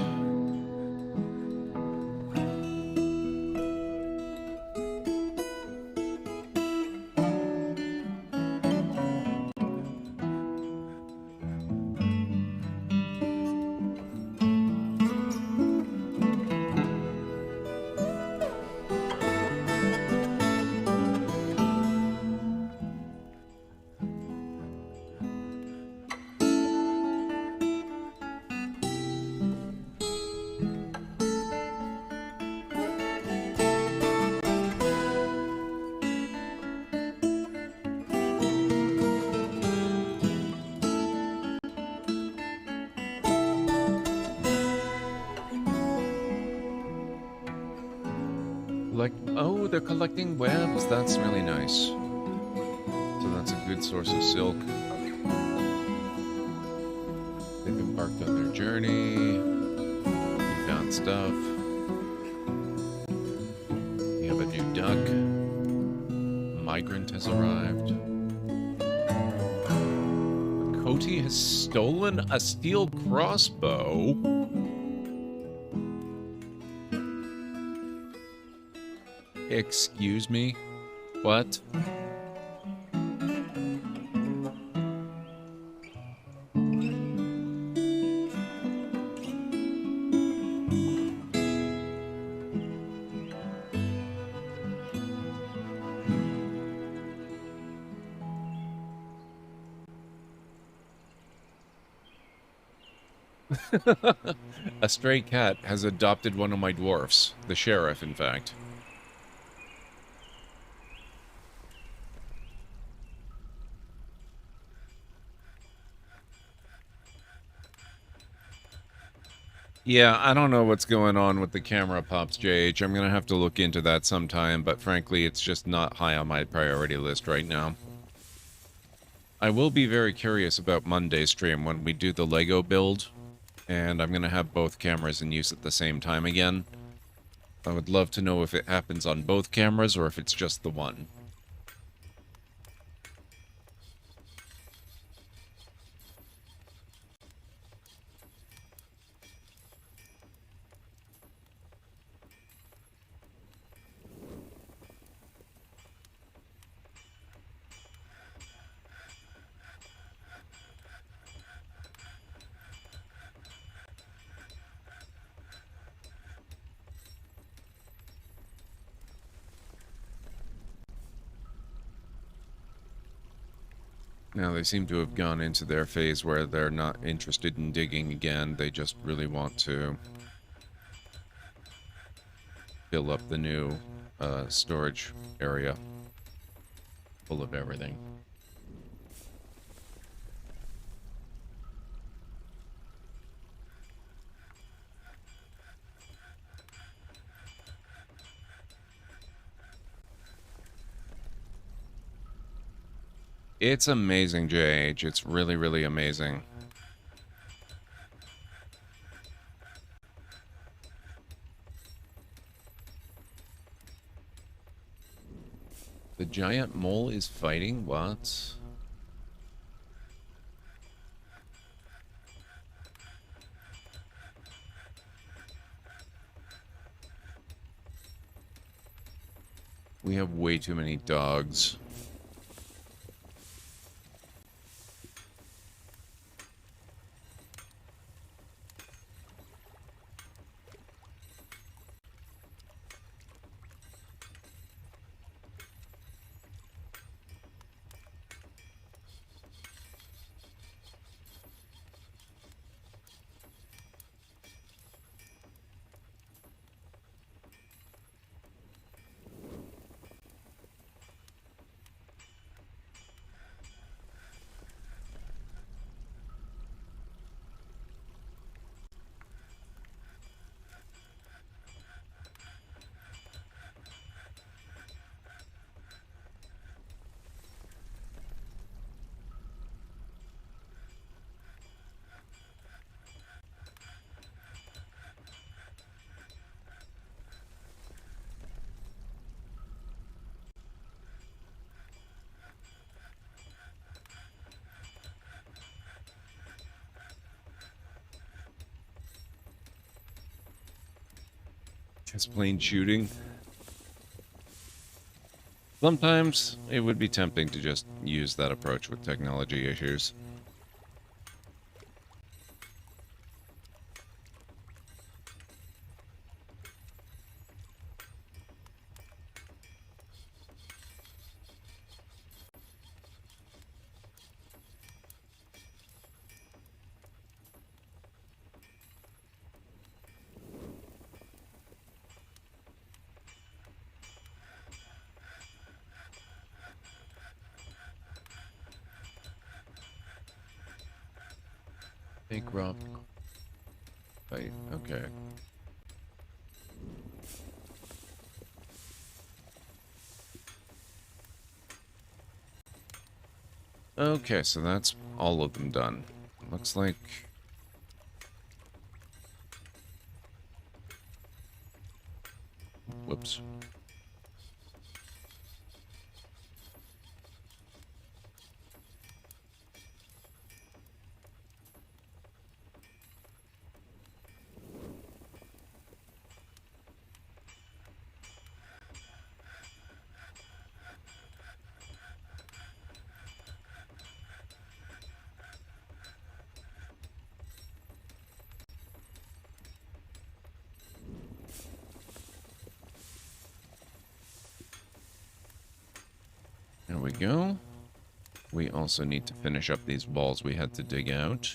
collect... Oh, they're collecting webs. That's really nice. So that's a good source of silk. They've embarked on their journey. We found stuff. We have a new duck. A migrant has arrived. Cody has stolen a steel crossbow. Excuse me? What? A stray cat has adopted one of my dwarfs. The sheriff, in fact. Yeah, I don't know what's going on with the camera pops, JH. I'm gonna have to look into that sometime, but frankly, it's just not high on my priority list right now. I will be very curious about Monday's stream when we do the Lego build, and I'm gonna have both cameras in use at the same time again. I would love to know if it happens on both cameras or if it's just the one. Now, they seem to have gone into their phase where they're not interested in digging again. They just really want to fill up the new storage area full of everything. It's amazing, JH. It's really, really amazing. The giant mole is fighting? What? We have way too many dogs. Just plain shooting. Sometimes it would be tempting to just use that approach with technology issues. Bankrupt. Right, okay. Okay, so that's all of them done. Looks like... Whoops. There we go. We also need to finish up these walls we had to dig out.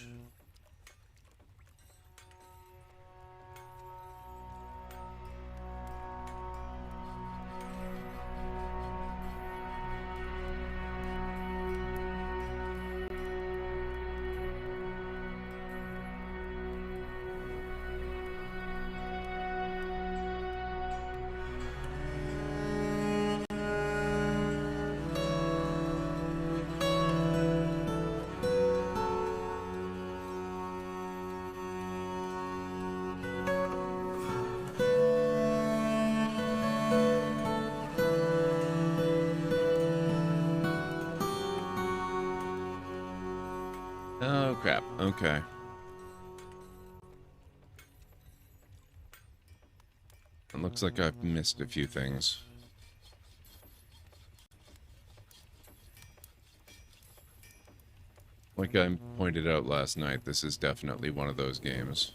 Oh, crap. Okay. It looks like I've missed a few things. Like I pointed out last night, this is definitely one of those games.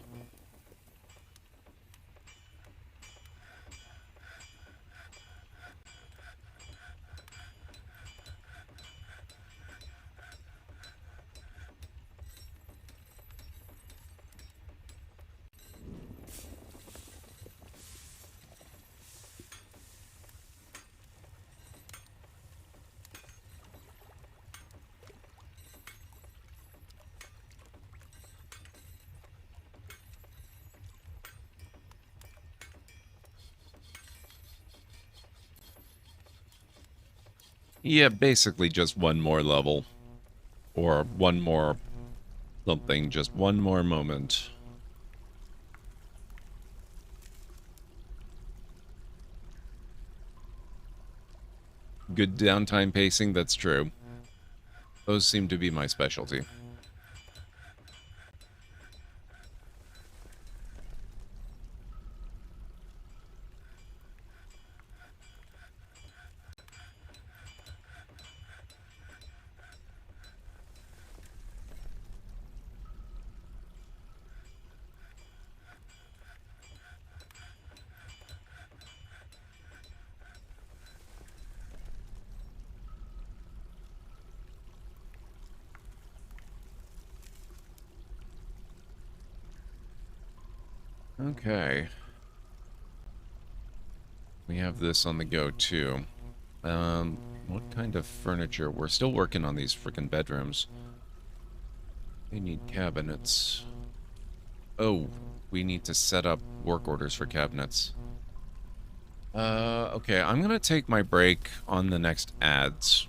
Yeah, basically just one more level. Or one more something, just one more moment. Good downtime pacing, that's true. Those seem to be my specialty. Okay. We have this on the go, too. What kind of furniture? We're still working on these freaking bedrooms. They need cabinets. Oh, we need to set up work orders for cabinets. Okay, I'm gonna take my break on the next ads.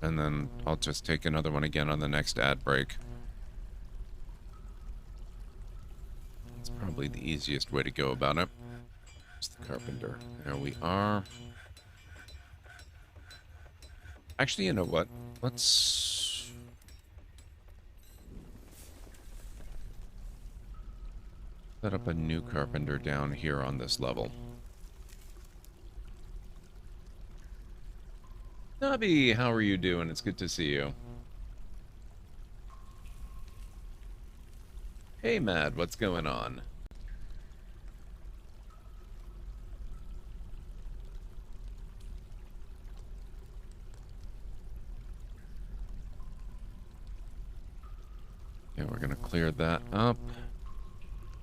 And then I'll just take another one again on the next ad break. It's probably the easiest way to go about it. It's the carpenter. There we are. Actually, you know what? Let's... set up a new carpenter down here on this level. Nubby, how are you doing? It's good to see you. Hey, Mad, what's going on? Okay, we're gonna clear that up.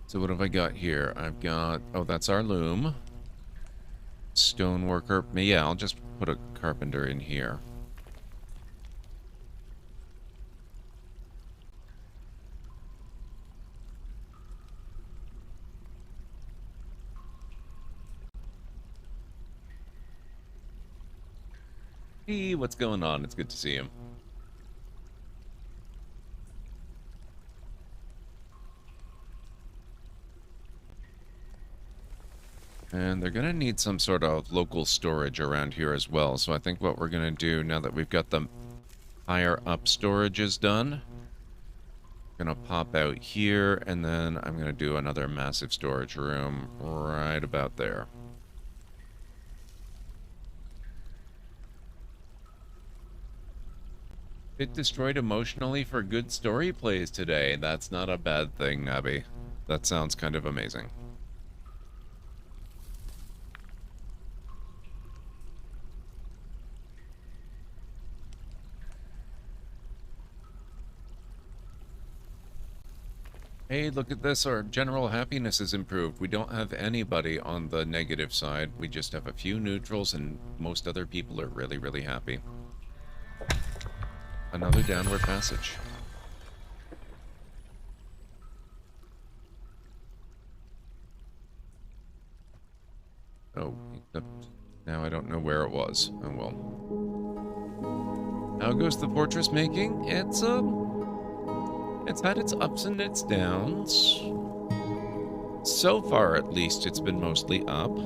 So what have I got here? I've got... oh, that's our loom. Stoneworker. Yeah, I'll just put a carpenter in here. Hey, what's going on? It's good to see you. And they're going to need some sort of local storage around here as well. So I think what we're going to do now that we've got the higher up storages done, I'm going to pop out here, and then I'm going to do another massive storage room right about there. It destroyed emotionally for good story plays today. That's not a bad thing, Abby. That sounds kind of amazing. Hey, look at this. Our general happiness is improved. We don't have anybody on the negative side. We just have a few neutrals, and most other people are really, really happy. Another downward passage. Oh, except now I don't know where it was. Oh well. How goes the fortress making? It's had its ups and its downs. So far, at least, it's been mostly up.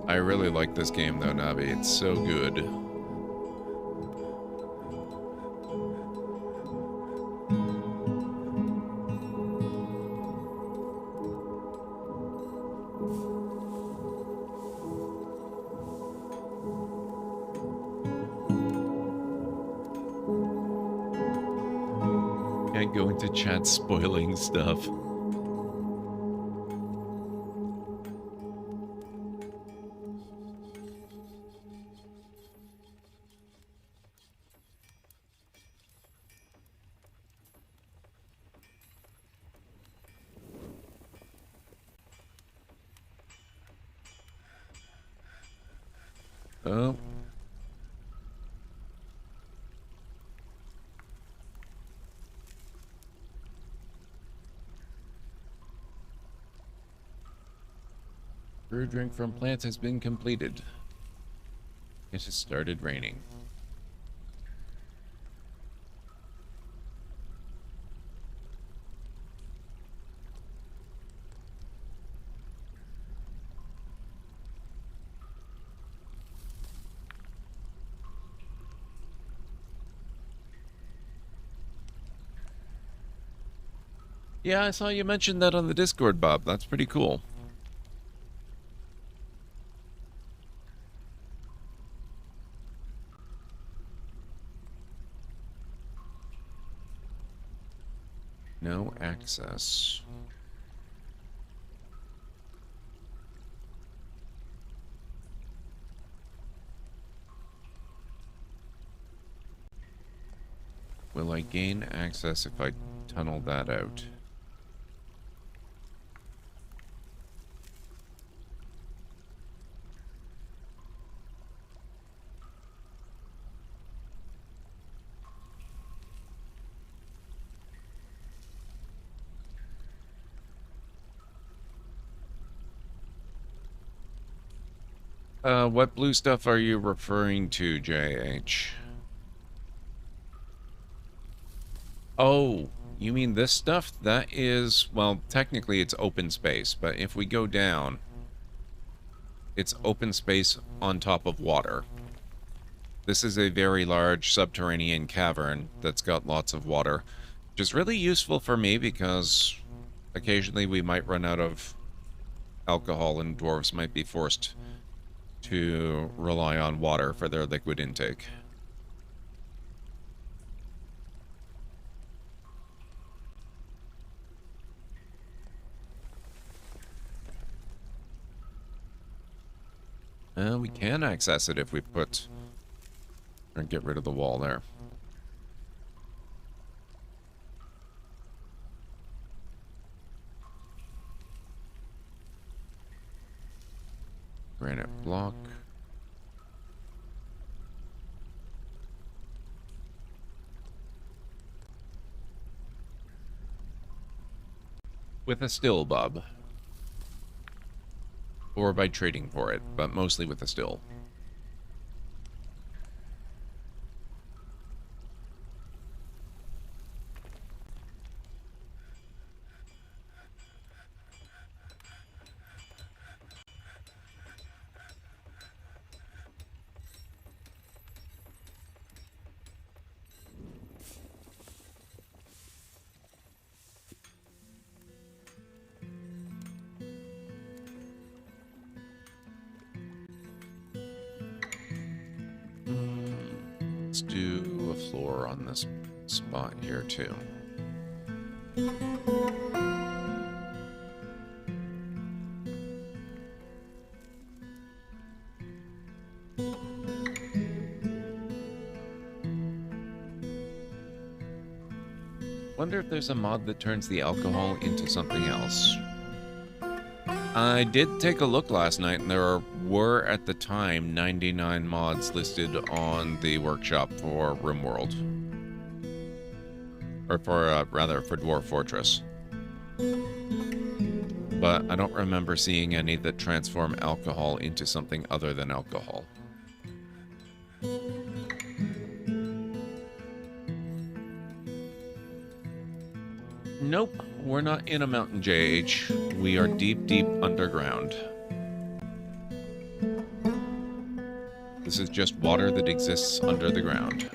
I really like this game, though, Navi. It's so good. Can't go into chat spoiling stuff. Oh. Brew drink from plants has been completed. It has started raining. Yeah, I saw you mention that on the Discord, Bob. That's pretty cool. No access. Will I gain access if I tunnel that out? What blue stuff are you referring to, JH? Oh, you mean this stuff? That is, well, technically it's open space, but if we go down, it's open space on top of water. This is a very large subterranean cavern that's got lots of water, which is really useful for me because occasionally we might run out of alcohol and dwarves might be forced to rely on water for their liquid intake. We can access it if we put... or get rid of the wall there. Granite block. With a still, Bob. or by trading for it, but mostly with the still. Let's do a floor on this spot here too. Wonder if there's a mod that turns the alcohol into something else. I did take a look last night, and there were, at the time, 99 mods listed on the workshop for RimWorld. Or for, rather, for Dwarf Fortress. But I don't remember seeing any that transform alcohol into something other than alcohol. Nope, we're not in a mountain, JH. We are deep, deep underground. This is just water that exists under the ground.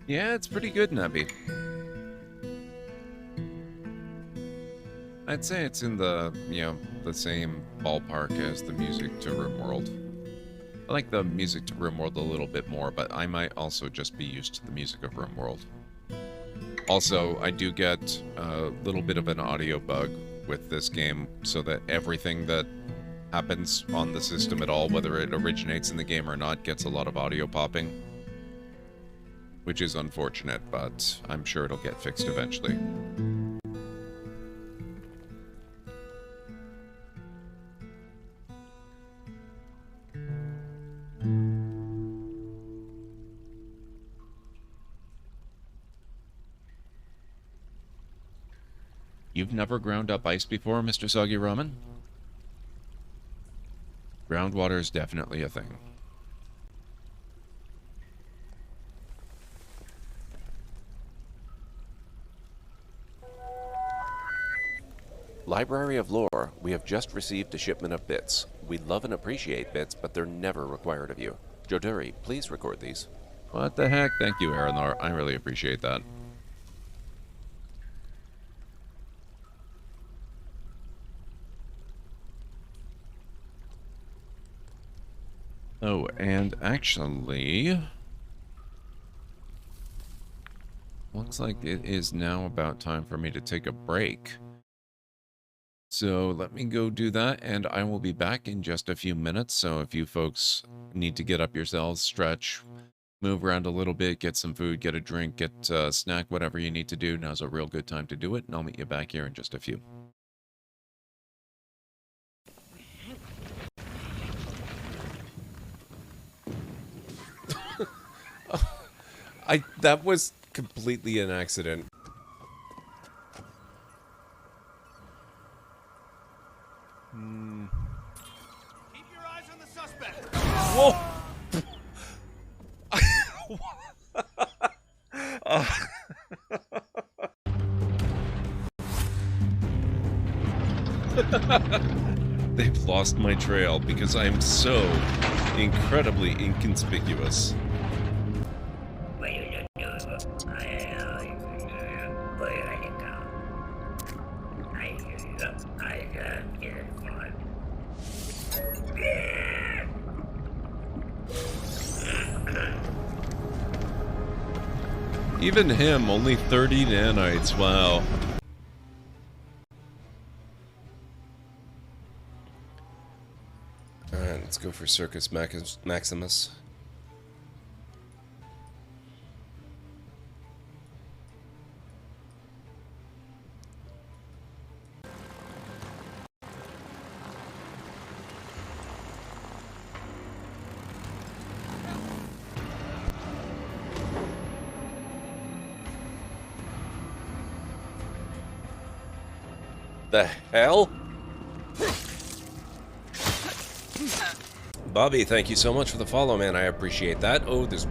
Yeah, it's pretty good, Nebby. I'd say it's in the, the same ballpark as the music to RimWorld. I like the music to RimWorld a little bit more, but I might also just be used to the music of RimWorld. Also, I do get a little bit of an audio bug with this game, so that everything that happens on the system at all, whether it originates in the game or not, gets a lot of audio popping. Which is unfortunate, but I'm sure it'll get fixed eventually. You've never ground up ice before, Mr. Soggy Ramen? Groundwater is definitely a thing. Library of Lore, we have just received a shipment of bits. We love and appreciate bits, but they're never required of you. Joduri, please record these. What the heck? Thank you, Aranor. I really appreciate that. Oh, and actually, looks like it is now about time for me to take a break. So let me go do that, and I will be back in just a few minutes. So if you folks need to get up yourselves, stretch, move around a little bit, get some food, get a drink, get a snack, whatever you need to do, now's a real good time to do it, and I'll meet you back here in just a few. That was completely an accident. Keep your eyes on the suspect. Whoa! They've lost my trail because I am so incredibly inconspicuous. Even him, only 30 nanites, wow. Alright, let's go for Circus Maximus. The hell? Bobby, thank you so much for the follow, man. I appreciate that. Oh, there's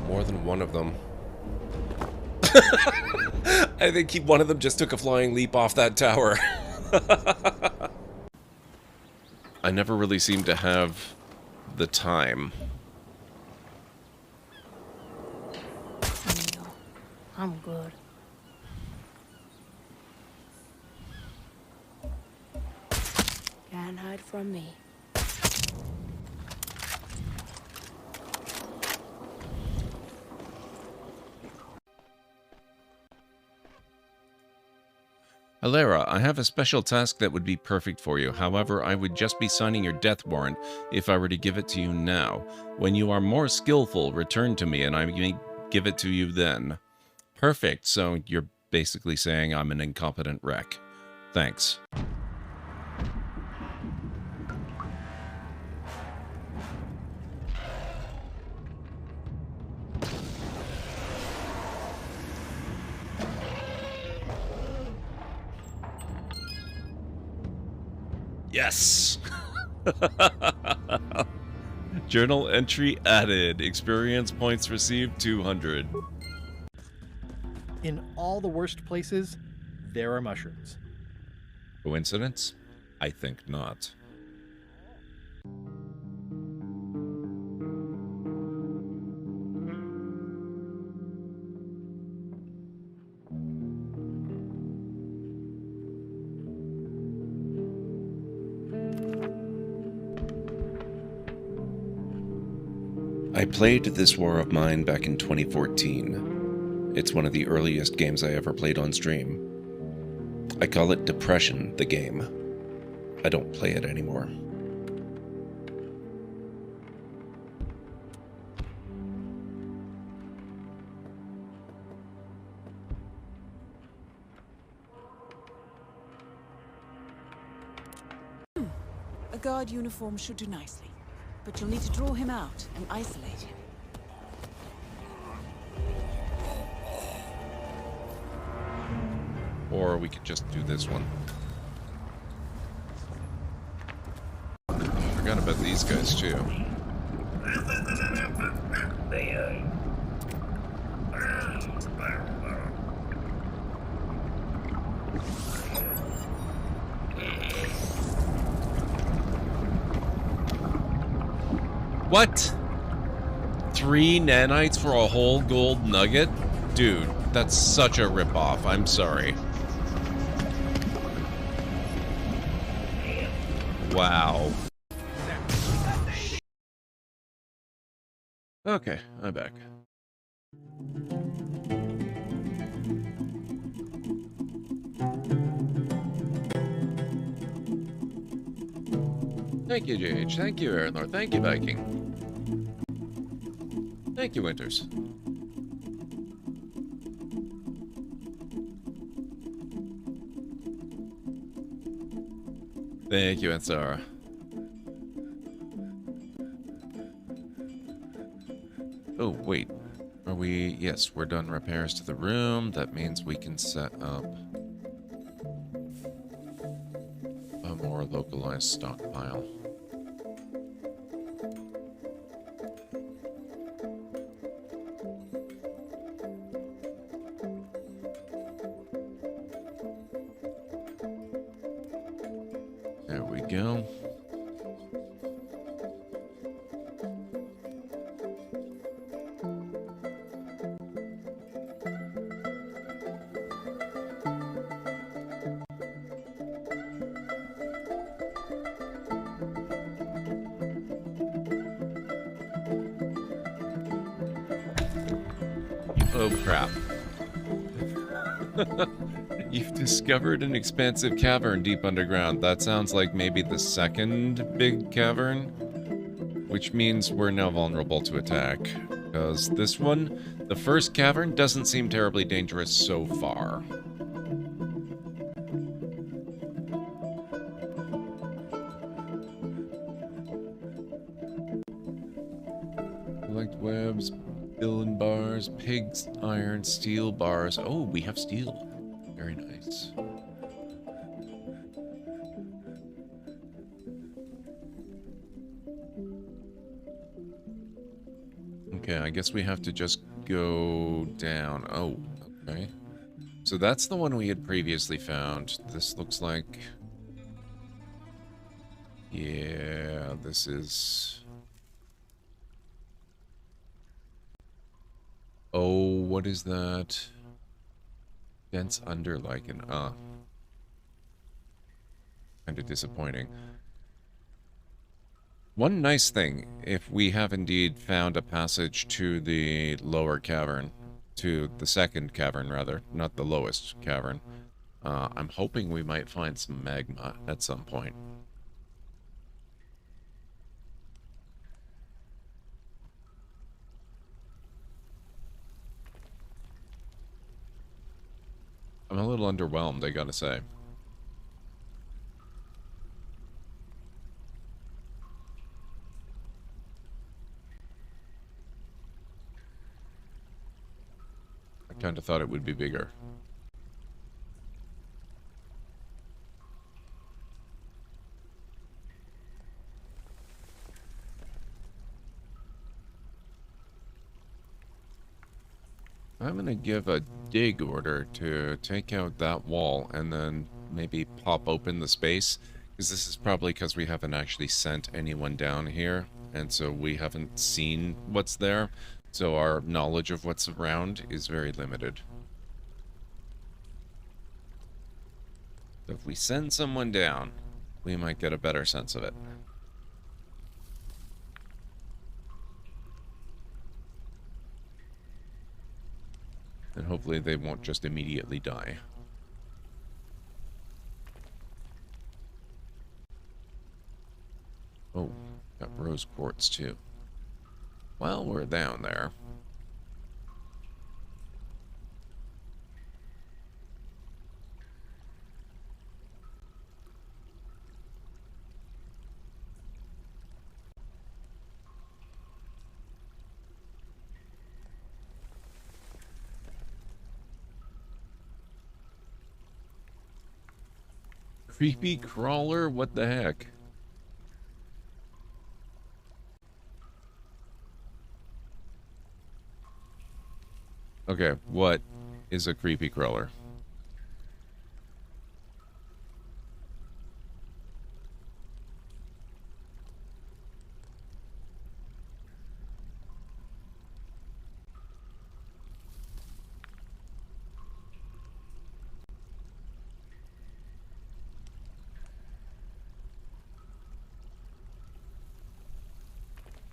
more than one of them. I think one of them just took a flying leap off that tower. I never really seem to have the time. No, I'm good. Can't hide from me. Alera, I have a special task that would be perfect for you. However, I would just be signing your death warrant if I were to give it to you now. When you are more skillful, return to me and I may give it to you then. Perfect. So you're basically saying I'm an incompetent wreck. Thanks. Yes! Journal entry added. Experience points received 200. In all the worst places, there are mushrooms. Coincidence? I think not. I played This War of Mine back in 2014. It's one of the earliest games I ever played on stream. I call it Depression, the game. I don't play it anymore. A guard uniform should do nicely, but you'll need to draw him out and isolate him. Or we could just do this one. Forgot about these guys too. What? 3 nanites for a whole gold nugget? Dude, that's such a ripoff. I'm sorry. Wow. Okay, I'm back. Thank you, JH. Thank you, Aranor. Thank you, Viking. Thank you, Winters. Thank you, Ansara. Oh, wait. Are we... Yes, we're done repairs to the room. That means we can set up a more localized stockpile. There we go. Oh, crap. You've discovered an expansive cavern deep underground. That sounds like maybe the second big cavern, which means we're now vulnerable to attack. Because this one, the first cavern, doesn't seem terribly dangerous so far. Collect webs, billion bars, pigs, iron, steel bars. Oh, we have steel. Very nice. Okay, I guess we have to just go down. Oh, okay. So that's the one we had previously found. This looks like... Yeah, this is... Oh, what is that? Dense underlichen. Ah. Kind of disappointing. One nice thing, if we have indeed found a passage to the lower cavern, to the second cavern, rather, not the lowest cavern, I'm hoping we might find some magma at some point. I'm a little underwhelmed, I gotta say. I kind of thought it would be bigger. I'm going to give a dig order to take out that wall and then maybe pop open the space, because this is probably because we haven't actually sent anyone down here, and so we haven't seen what's there, so our knowledge of what's around is very limited. So if we send someone down, we might get a better sense of it. And hopefully they won't just immediately die. Oh, got rose quartz too. Well, we're down there. Creepy crawler? What the heck? Okay, what is a creepy crawler?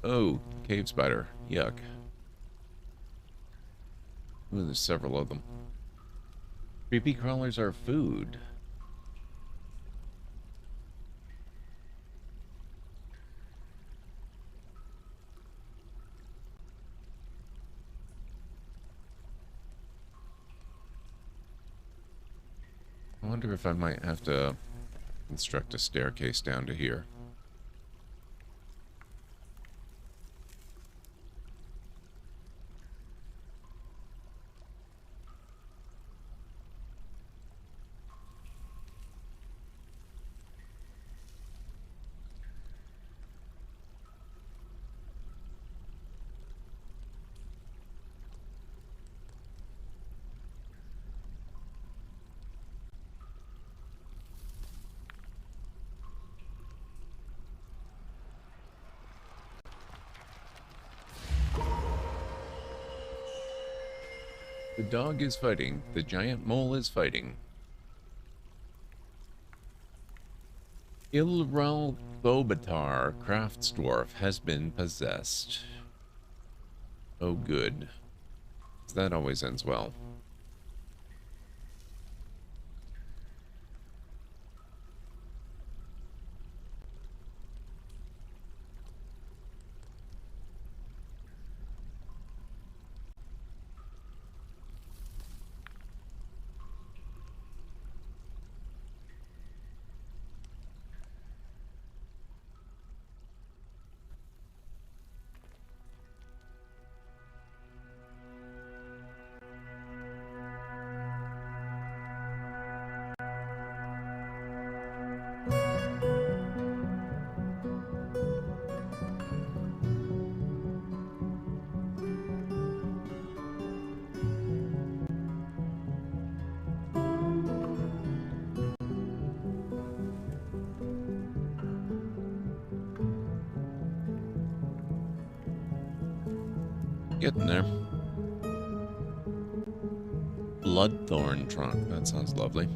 Oh, cave spider. Yuck. Ooh, there's several of them. Creepy crawlers are food. I wonder if I might have to construct a staircase down to here. The dog is fighting. The giant mole is fighting. Ilral Thobatar, crafts dwarf, has been possessed. Oh, good. That always ends well. Getting there. Bloodthorn trunk. That sounds lovely.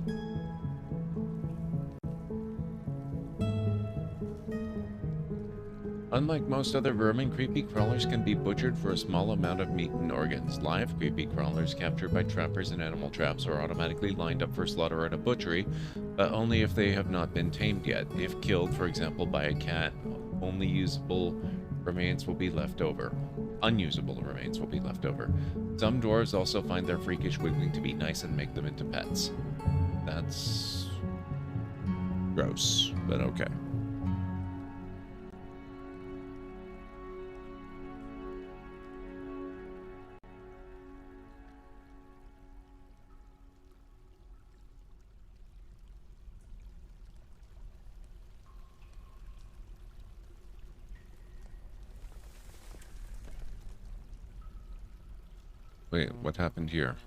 Unlike most other vermin, creepy crawlers can be butchered for a small amount of meat and organs. Live creepy crawlers captured by trappers in animal traps are automatically lined up for slaughter at a butchery, but only if they have not been tamed yet. If killed, for example, by a cat, only usable remains will be left over. Unusable remains will be left over. Some dwarves also find their freakish wiggling to be nice and make them into pets. That's gross, but okay. Wait, what happened here?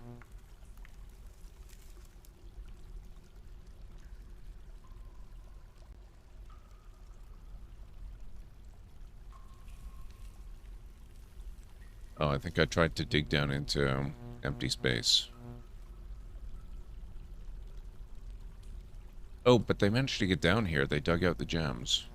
Oh, I think I tried to dig down into empty space. Oh, but they managed to get down here. They dug out the gems.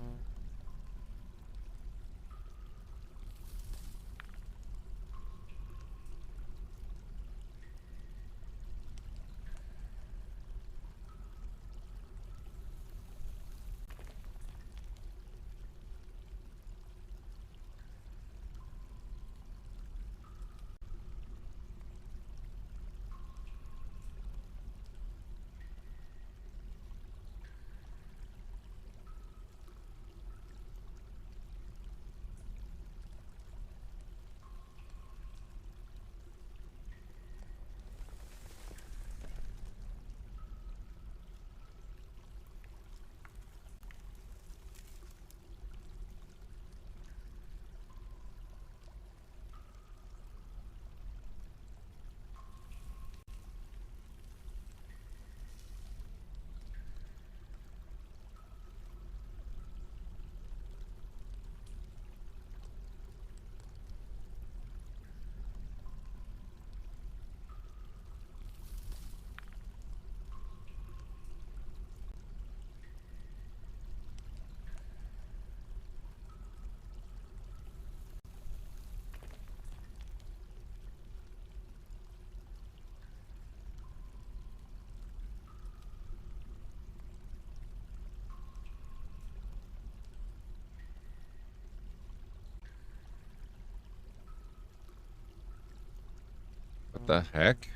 What the heck?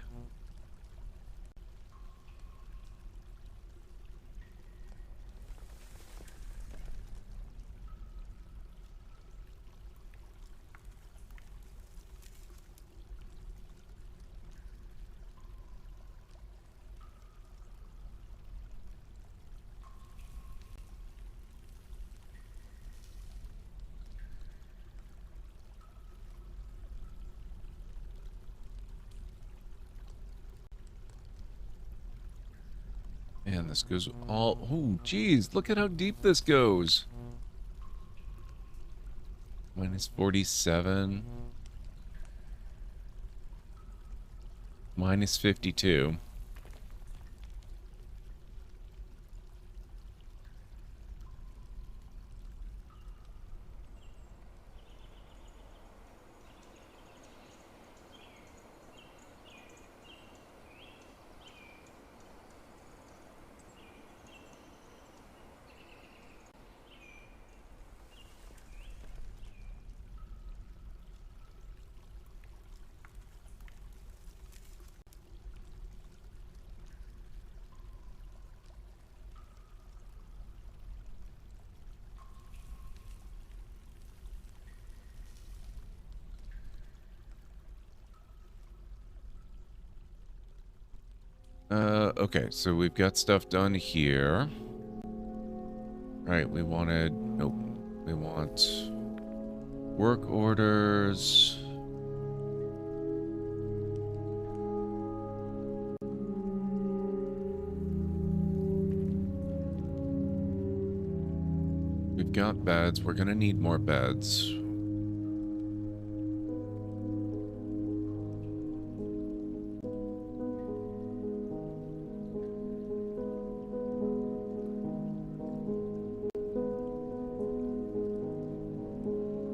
Man, this goes all... Oh, geez, look at how deep this goes. Minus 47. Minus 52. Okay, so we've got stuff done here. Right, we wanted... Nope. We want... work orders... We've got beds. We're gonna need more beds.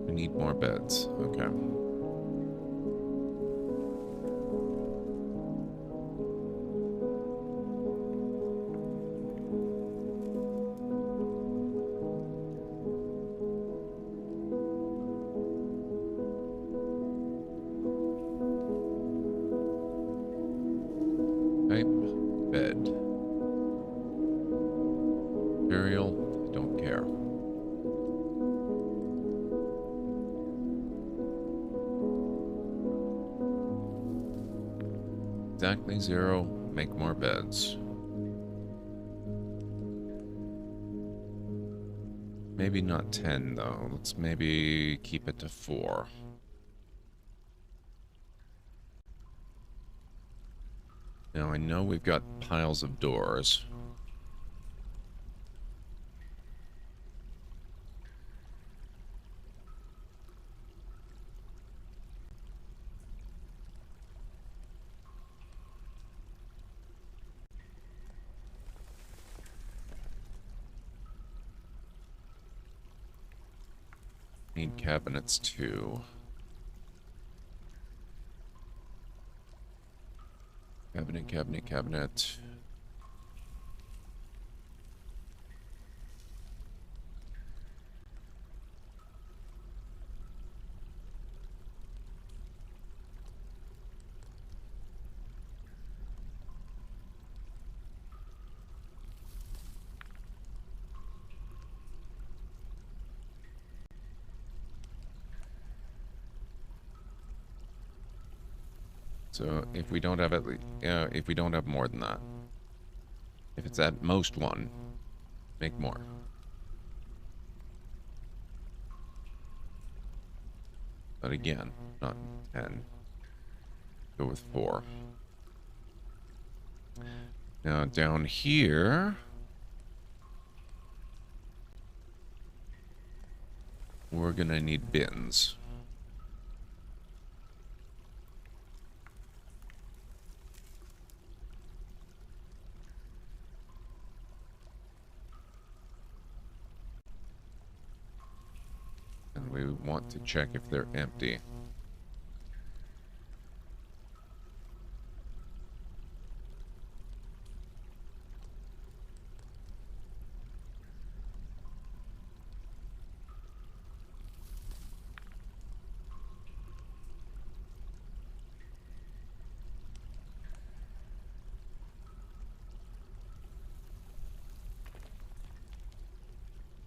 We need more beds. Okay. Type bed. Burial, I don't care. Exactly 0, make more beds. Maybe not 10 though, let's maybe keep it to 4. Now I know we've got piles of doors. Need cabinets too. Cabinet, cabinet, cabinet. So if we don't have if we don't have more than that, if it's at most 1, make more. But again, not 10. Go with 4. Now down here, we're gonna need bins. And we want to check if they're empty.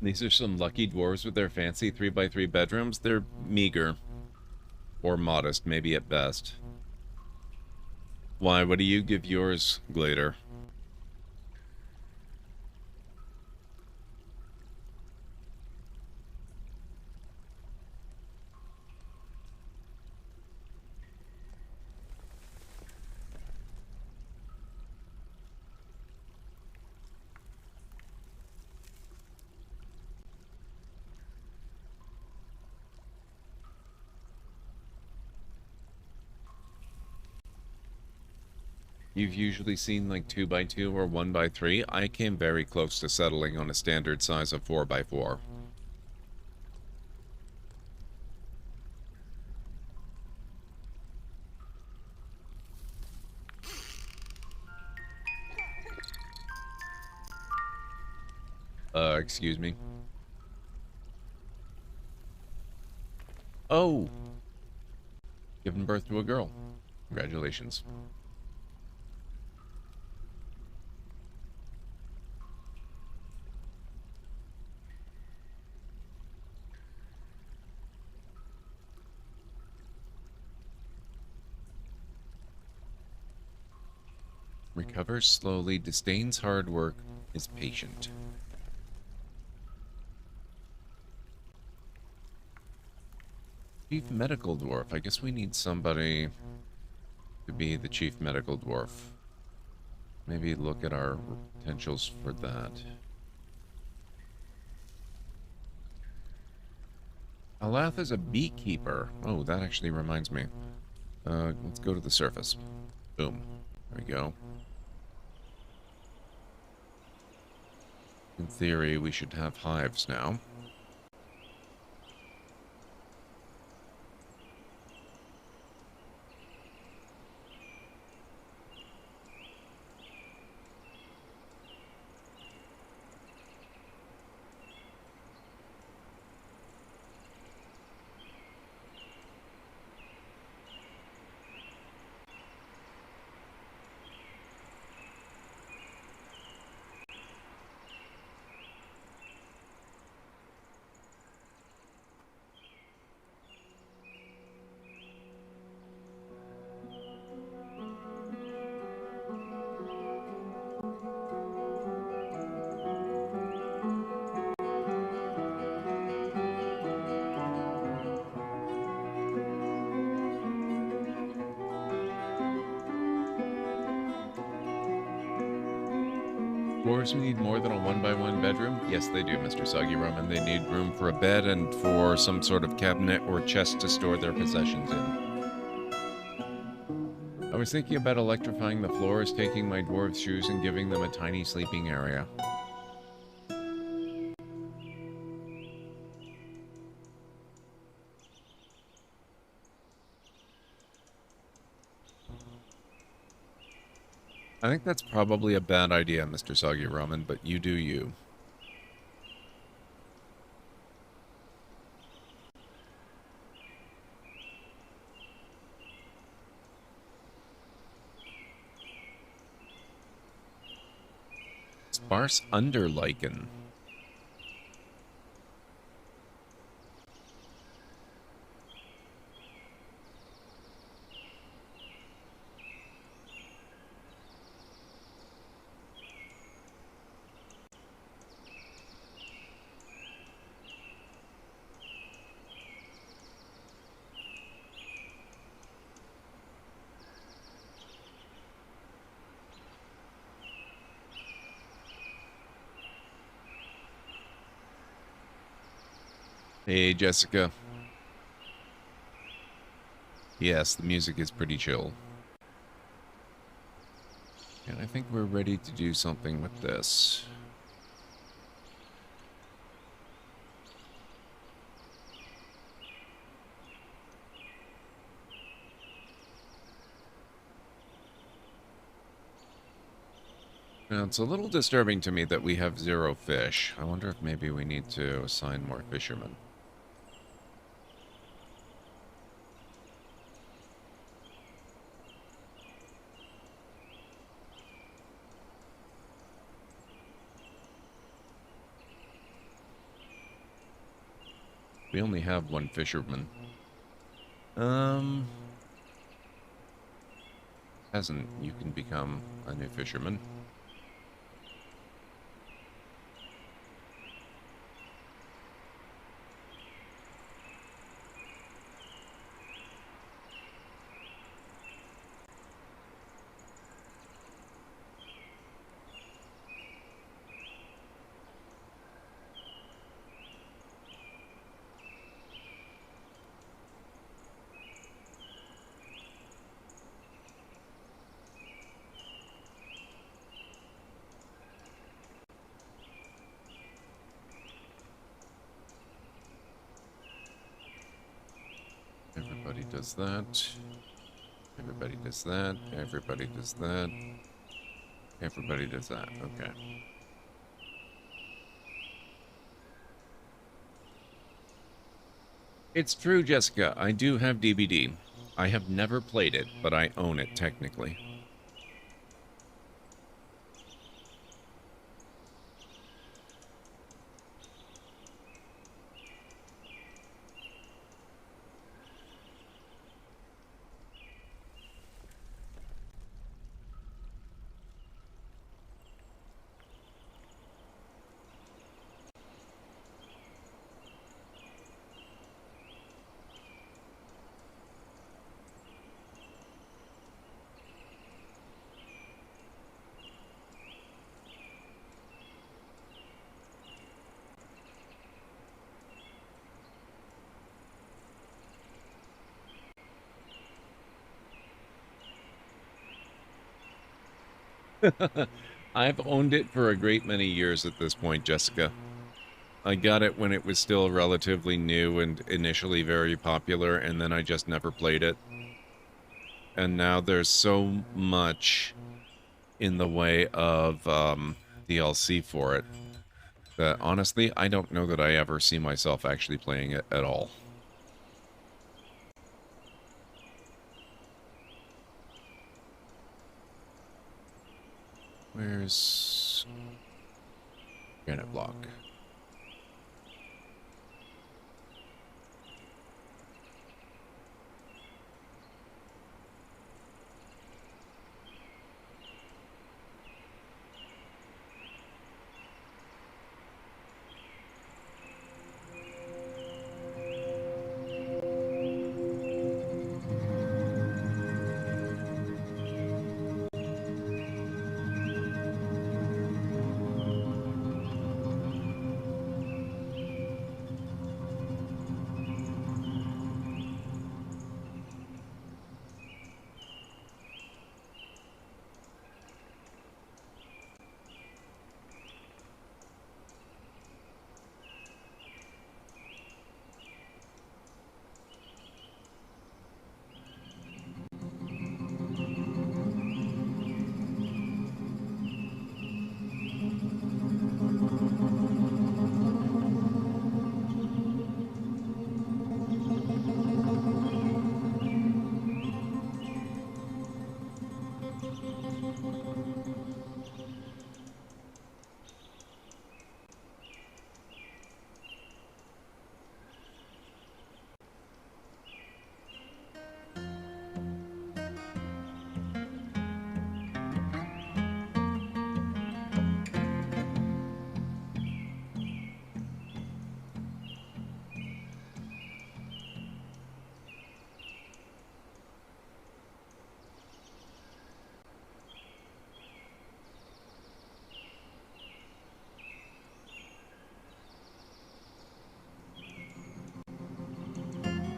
These are some lucky dwarves with their fancy 3x3 bedrooms. They're meager. Or modest, maybe at best. Why, what do you give yours, Glader? You've usually seen like 2x2 or 1x3. I came very close to settling on a standard size of 4x4. Excuse me. Oh! Given birth to a girl. Congratulations. Recovers slowly, disdains hard work, is patient. Chief Medical Dwarf. I guess we need somebody to be the Chief Medical Dwarf. Maybe look at our potentials for that. Alath is a beekeeper. Oh, that actually reminds me. Let's go to the surface. Boom. There we go. In theory, we should have hives now. Dwarves need more than a one-by-one bedroom? Yes, they do, Mr. Soggy Roman. They need room for a bed and for some sort of cabinet or chest to store their possessions in. I was thinking about electrifying the floors, taking my dwarves' shoes and giving them a tiny sleeping area. I think that's probably a bad idea, Mr. Soggy Roman, but you do you. Sparse underlichen. Hey, Jessica. Yes, the music is pretty chill. And I think we're ready to do something with this. Now, it's a little disturbing to me that we have 0 fish. I wonder if maybe we need to assign more fishermen. We only have 1 fisherman. Peasant, you can become a new fisherman. Everybody does that. Everybody does that. Everybody does that. Everybody does that. Okay. It's true, Jessica. I do have DVD. I have never played it, but I own it technically. I've owned it for a great many years at this point, Jessica. I got it when it was still relatively new and initially very popular, and then I just never played it. And now there's so much in the way of DLC for it that honestly, I don't know that I ever see myself actually playing it at all. Where's granite block?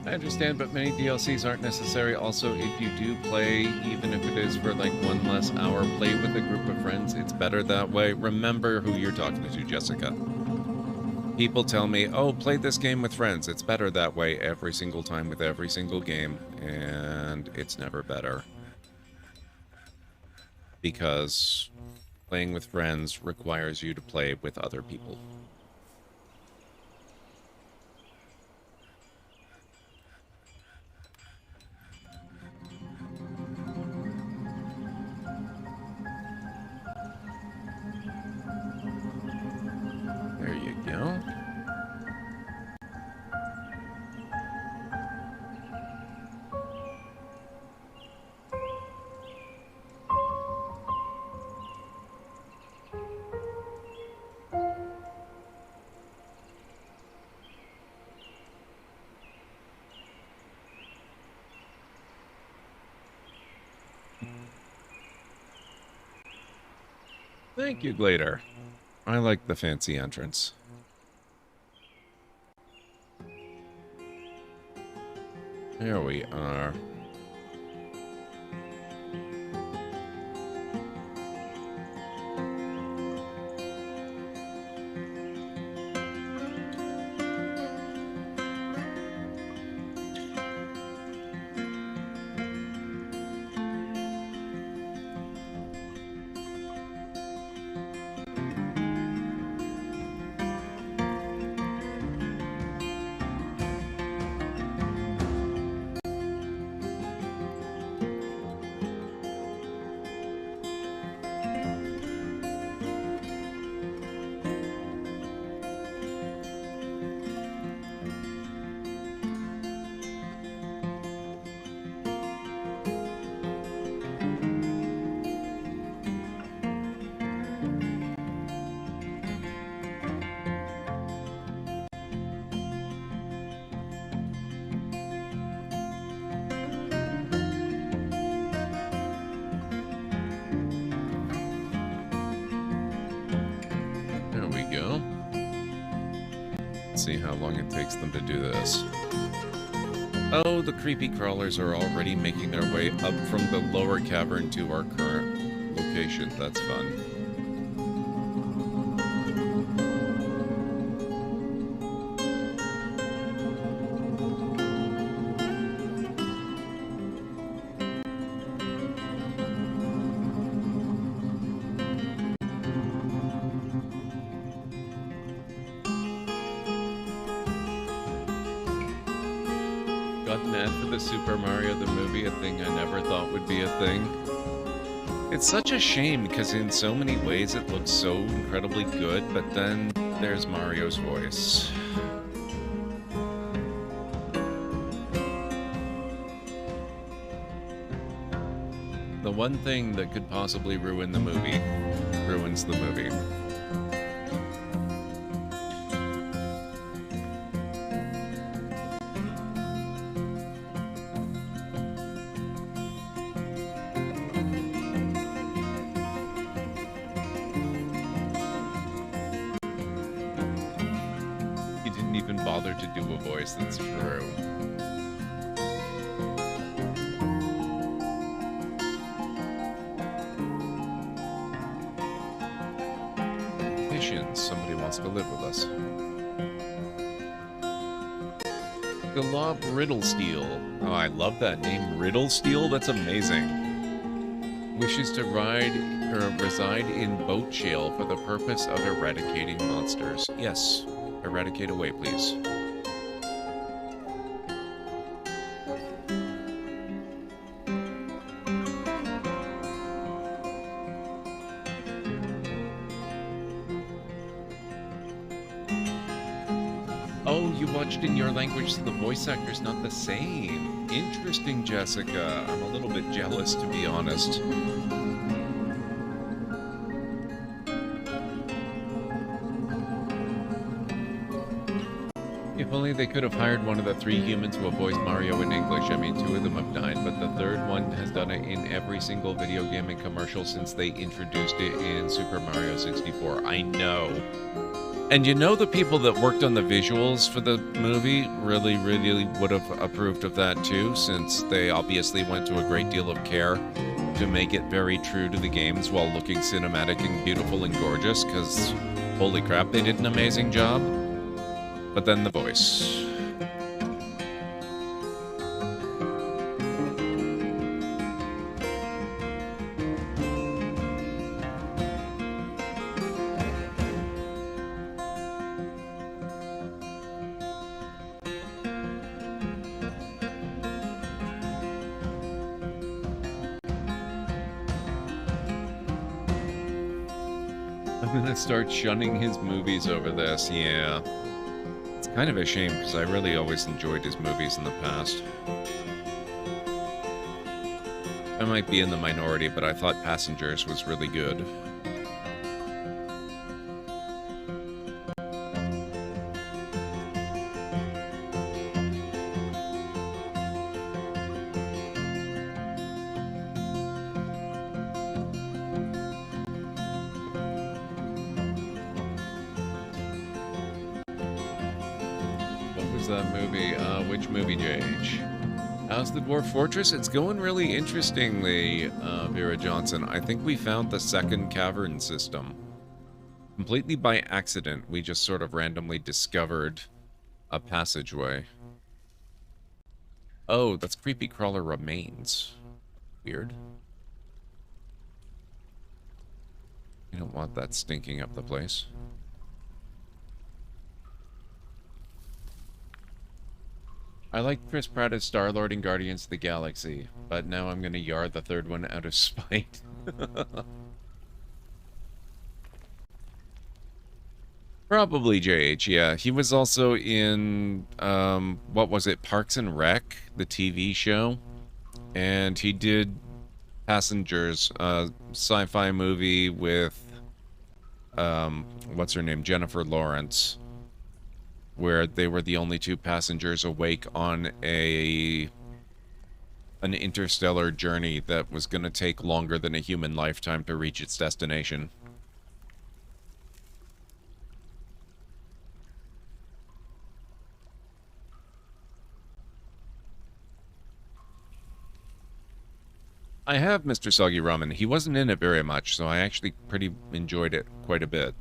I understand, but many DLCs aren't necessary. Also, if you do play, even if it is for like one less hour, play with a group of friends. It's better that way. Remember who you're talking to, Jessica. People tell me, oh, play this game with friends. It's better that way every single time with every single game, and it's never better. Because playing with friends requires you to play with other people. There you go. Thank you, Glader. I like the fancy entrance. There we are. Go. Let's see how long it takes them to do this. Oh, the creepy crawlers are already making their way up from the lower cavern to our current location. patient. That's fun. Got mad for the Super Mario the movie, a thing I never thought would be a thing. It's such a shame because in so many ways it looks so incredibly good, but then there's Mario's voice. The one thing that could possibly ruin the movie ruins the movie. He didn't even bother to do a voice, that's true. Somebody wants to live with us. Galob Riddlesteel. Oh, I love that name, Riddlesteel. That's amazing. Wishes to reside in Boat Shale for the purpose of eradicating monsters. Yes, eradicate away, please. Oh, you watched in your language, so the voice actor's not the same. Interesting, Jessica. I'm a little bit jealous, to be honest. If only they could have hired one of the 3 humans who will voice Mario in English. I mean, 2 of them have died, but the 3rd one has done it in every single video game and commercial since they introduced it in Super Mario 64. I know. And you know the people that worked on the visuals for the movie really would have approved of that too, since they obviously went to a great deal of care to make it very true to the games while looking cinematic and beautiful and gorgeous, because holy crap, they did an amazing job. But then the voice. I'm gonna start shunning his movies over this, yeah. It's kind of a shame, because I really always enjoyed his movies in the past. I might be in the minority, but I thought Passengers was really good. That movie? Which movie, JH? How's the Dwarf Fortress? It's going really interestingly, Vera Johnson. I think we found the 2nd cavern system. Completely by accident, we just sort of randomly discovered a passageway. Oh, that's Creepy Crawler Remains. Weird. You don't want that stinking up the place. I like Chris Pratt as Star-Lord in Guardians of the Galaxy, but now I'm gonna yard the 3rd one out of spite. Probably JH, yeah. He was also in, what was it, Parks and Rec, the TV show? And he did Passengers, a sci-fi movie with, what's her name, Jennifer Lawrence, where they were the only 2 passengers awake on an interstellar journey that was going to take longer than a human lifetime to reach its destination. I have Mr. Soggy Ramen. He wasn't in it very much, so I actually pretty enjoyed it quite a bit.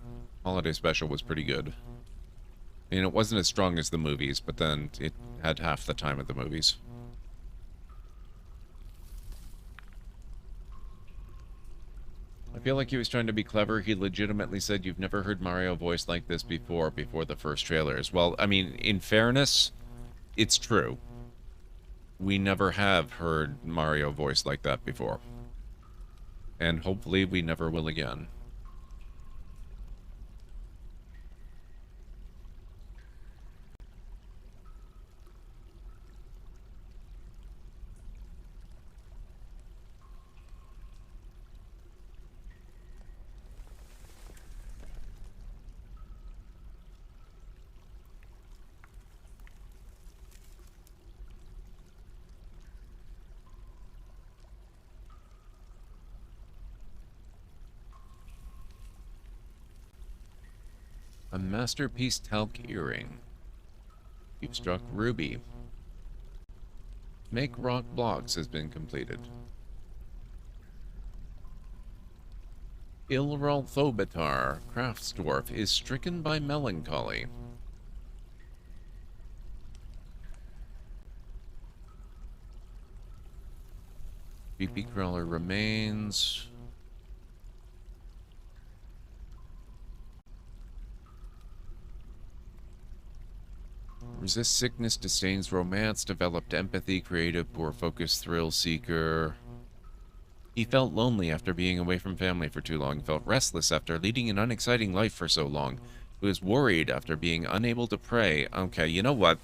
Holiday Special was pretty good. I mean, it wasn't as strong as the movies, but then it had half the time of the movies. I feel like he was trying to be clever. He legitimately said, "You've never heard Mario voiced like this before the first trailers." Well, I mean, in fairness, it's true. We never have heard Mario voiced like that before. And hopefully we never will again. A masterpiece talc earring. You've struck ruby. Make rock blocks has been completed. Ilralthobatar, crafts dwarf, is stricken by melancholy. Creepy crawler remains. Resist sickness, disdains romance, developed empathy, creative, poor focus, thrill seeker. He felt lonely after being away from family for too long, felt restless after leading an unexciting life for so long, was worried after being unable to pray. Okay, you know what?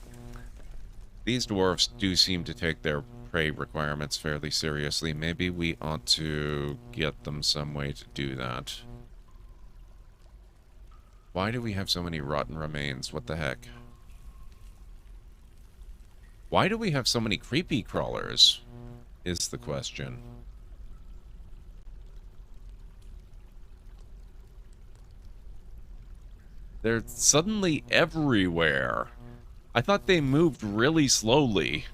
These dwarves do seem to take their prey requirements fairly seriously. Maybe we ought to get them some way to do that. Why do we have so many rotten remains? What the heck? Why do we have so many creepy crawlers? Is the question. They're suddenly everywhere. I thought they moved really slowly.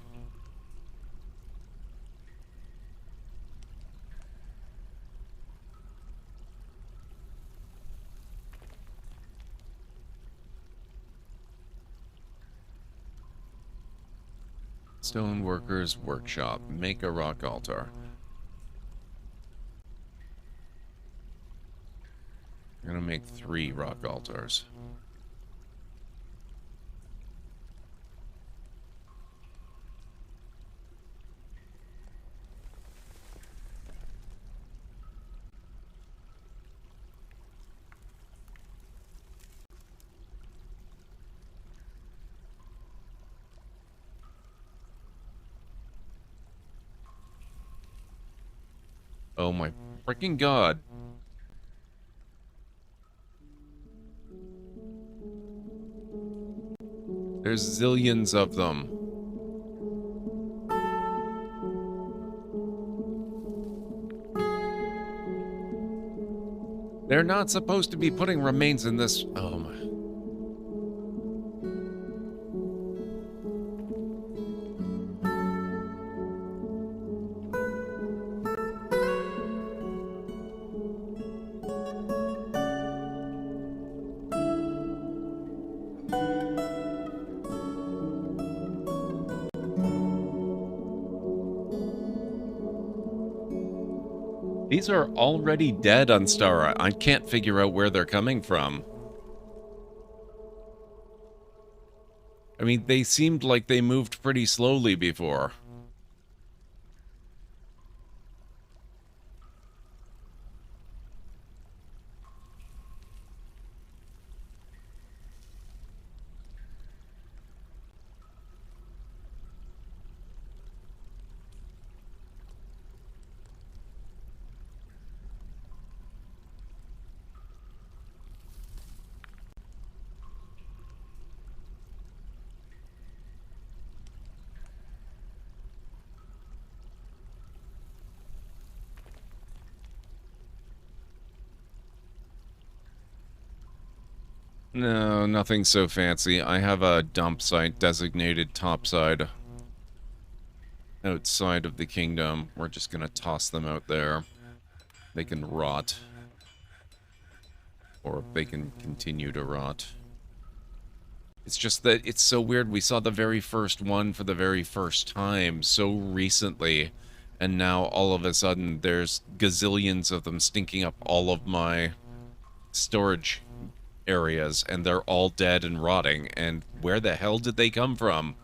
Stoneworkers Workshop. Make a rock altar. I'm gonna make 3 rock altars. Oh my freaking god. There's zillions of them. They're not supposed to be putting remains in this. Oh my. These are already dead on Stara. I can't figure out where they're coming from. I mean, they seemed like they moved pretty slowly before. No, nothing so fancy. I have a dump site designated topside. outside of the kingdom. We're just gonna toss them out there. They can rot. Or they can continue to rot. It's just that it's so weird. We saw the very first one for the very first time so recently, and now all of a sudden there's gazillions of them stinking up all of my storage areas, and they're all dead and rotting, and where the hell did they come from?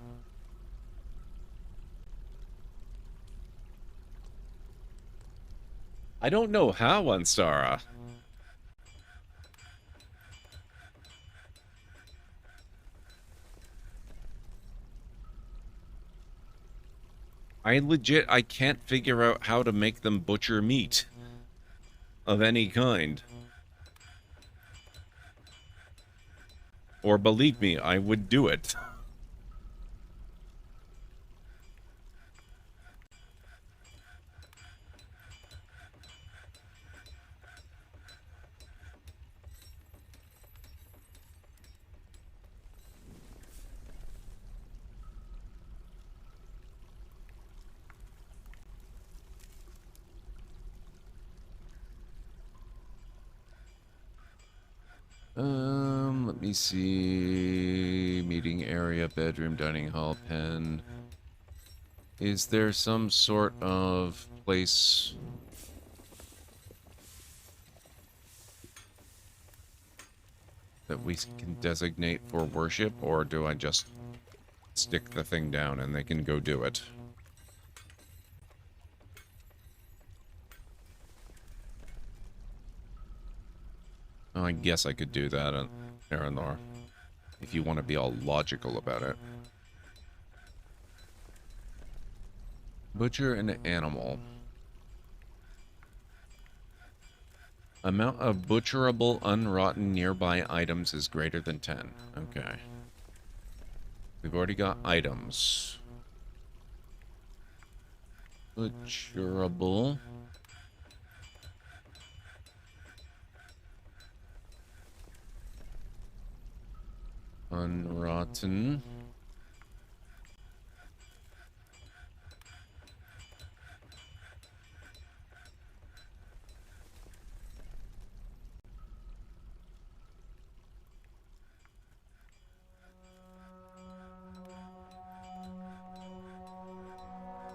I don't know how, Anstara. I can't figure out how to make them butcher meat of any kind. Or believe me, I would do it. Let me see. Meeting area, bedroom, dining hall, pen. Is there some sort of place that we can designate for worship, or do I just stick the thing down and they can go do it? Oh, I guess I could do that, Aranor, if you want to be all logical about it. Butcher an animal. Amount of butcherable, unrotten nearby items is greater than 10. Okay. We've already got items. Butcherable. Unrotten.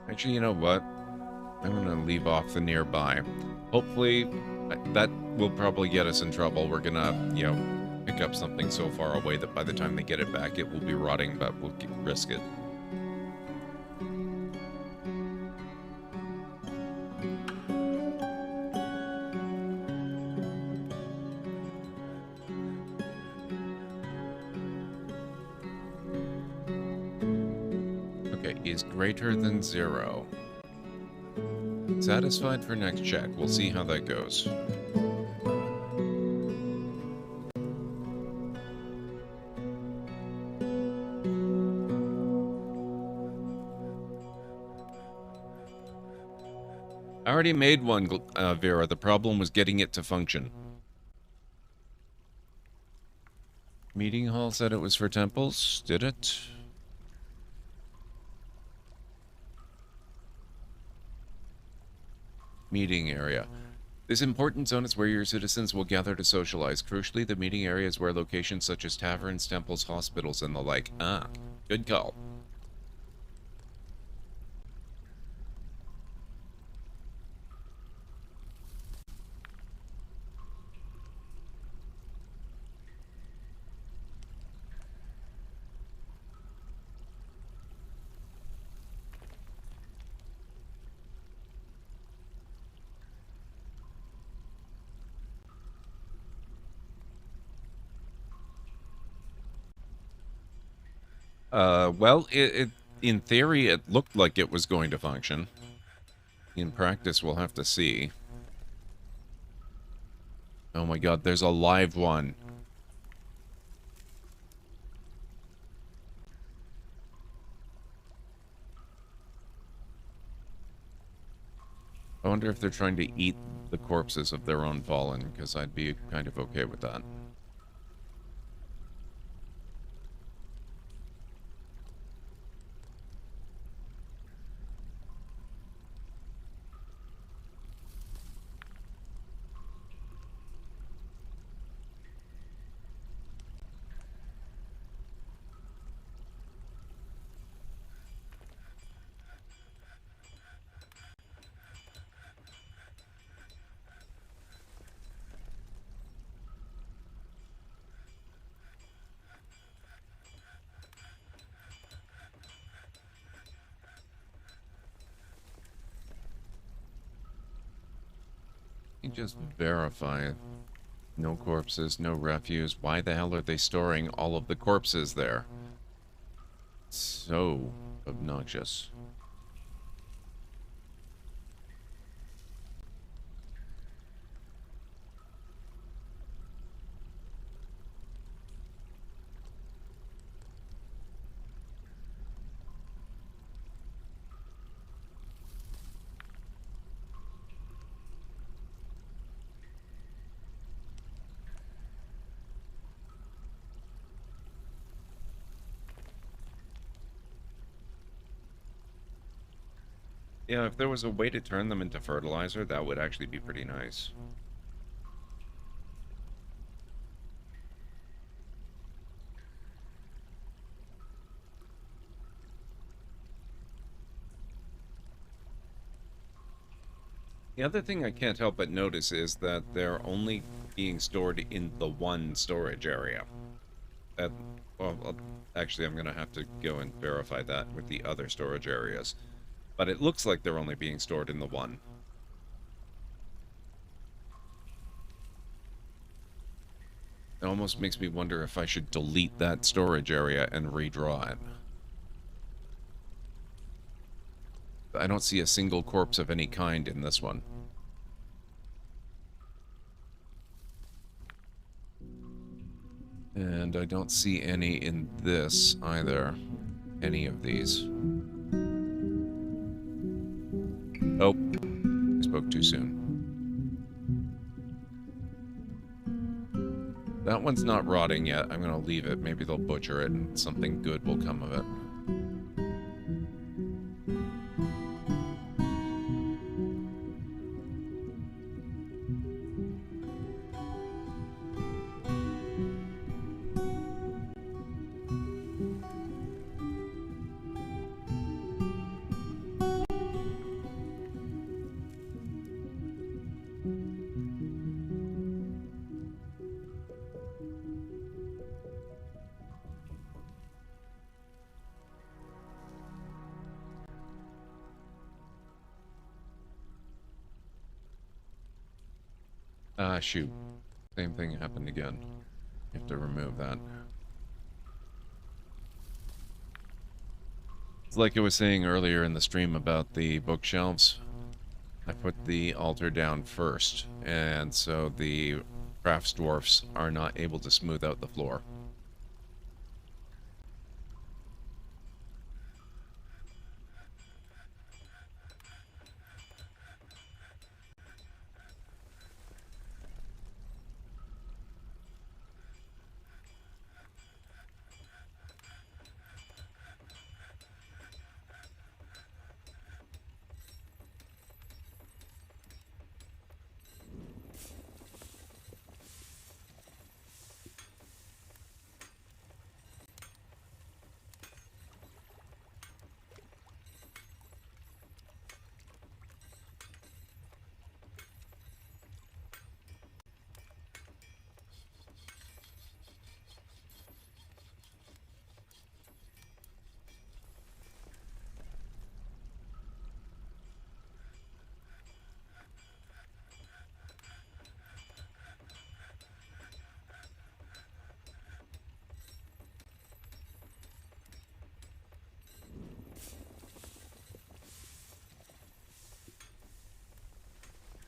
Actually, you know what? I'm gonna leave off the nearby. Hopefully, that will probably get us in trouble. We're gonna, you know, pick up something so far away that by the time they get it back, it will be rotting, but we'll risk it. Okay, is greater than 0. Satisfied for next check. We'll see how that goes. I already made one, Vera. The problem was getting it to function. Meeting hall said it was for temples. Did it? Meeting area. This important zone is where your citizens will gather to socialize. Crucially, the meeting area is where locations such as taverns, temples, hospitals, and the like. Ah, good call. Well, in theory, it looked like it was going to function. In practice, we'll have to see. Oh my god, there's a live one. I wonder if they're trying to eat the corpses of their own fallen, because I'd be kind of okay with that. just verify. No corpses, no refuse. Why the hell are they storing all of the corpses there? So obnoxious. Yeah, if there was a way to turn them into fertilizer, that would actually be pretty nice. The other thing I can't help but notice is that they're only being stored in the one storage area. Well, actually, I'm going to have to go and verify that with the other storage areas. But it looks like they're only being stored in the one. It almost makes me wonder if I should delete that storage area and redraw it. I don't see a single corpse of any kind in this one. And I don't see any in this either. Any of these. Oh, I spoke too soon. That one's not rotting yet. I'm going to leave it. Maybe they'll butcher it and something good will come of it. Ah, shoot. Same thing happened again. You have to remove that. It's like I was saying earlier in the stream about the bookshelves. I put the altar down first, and so the crafts dwarfs are not able to smooth out the floor.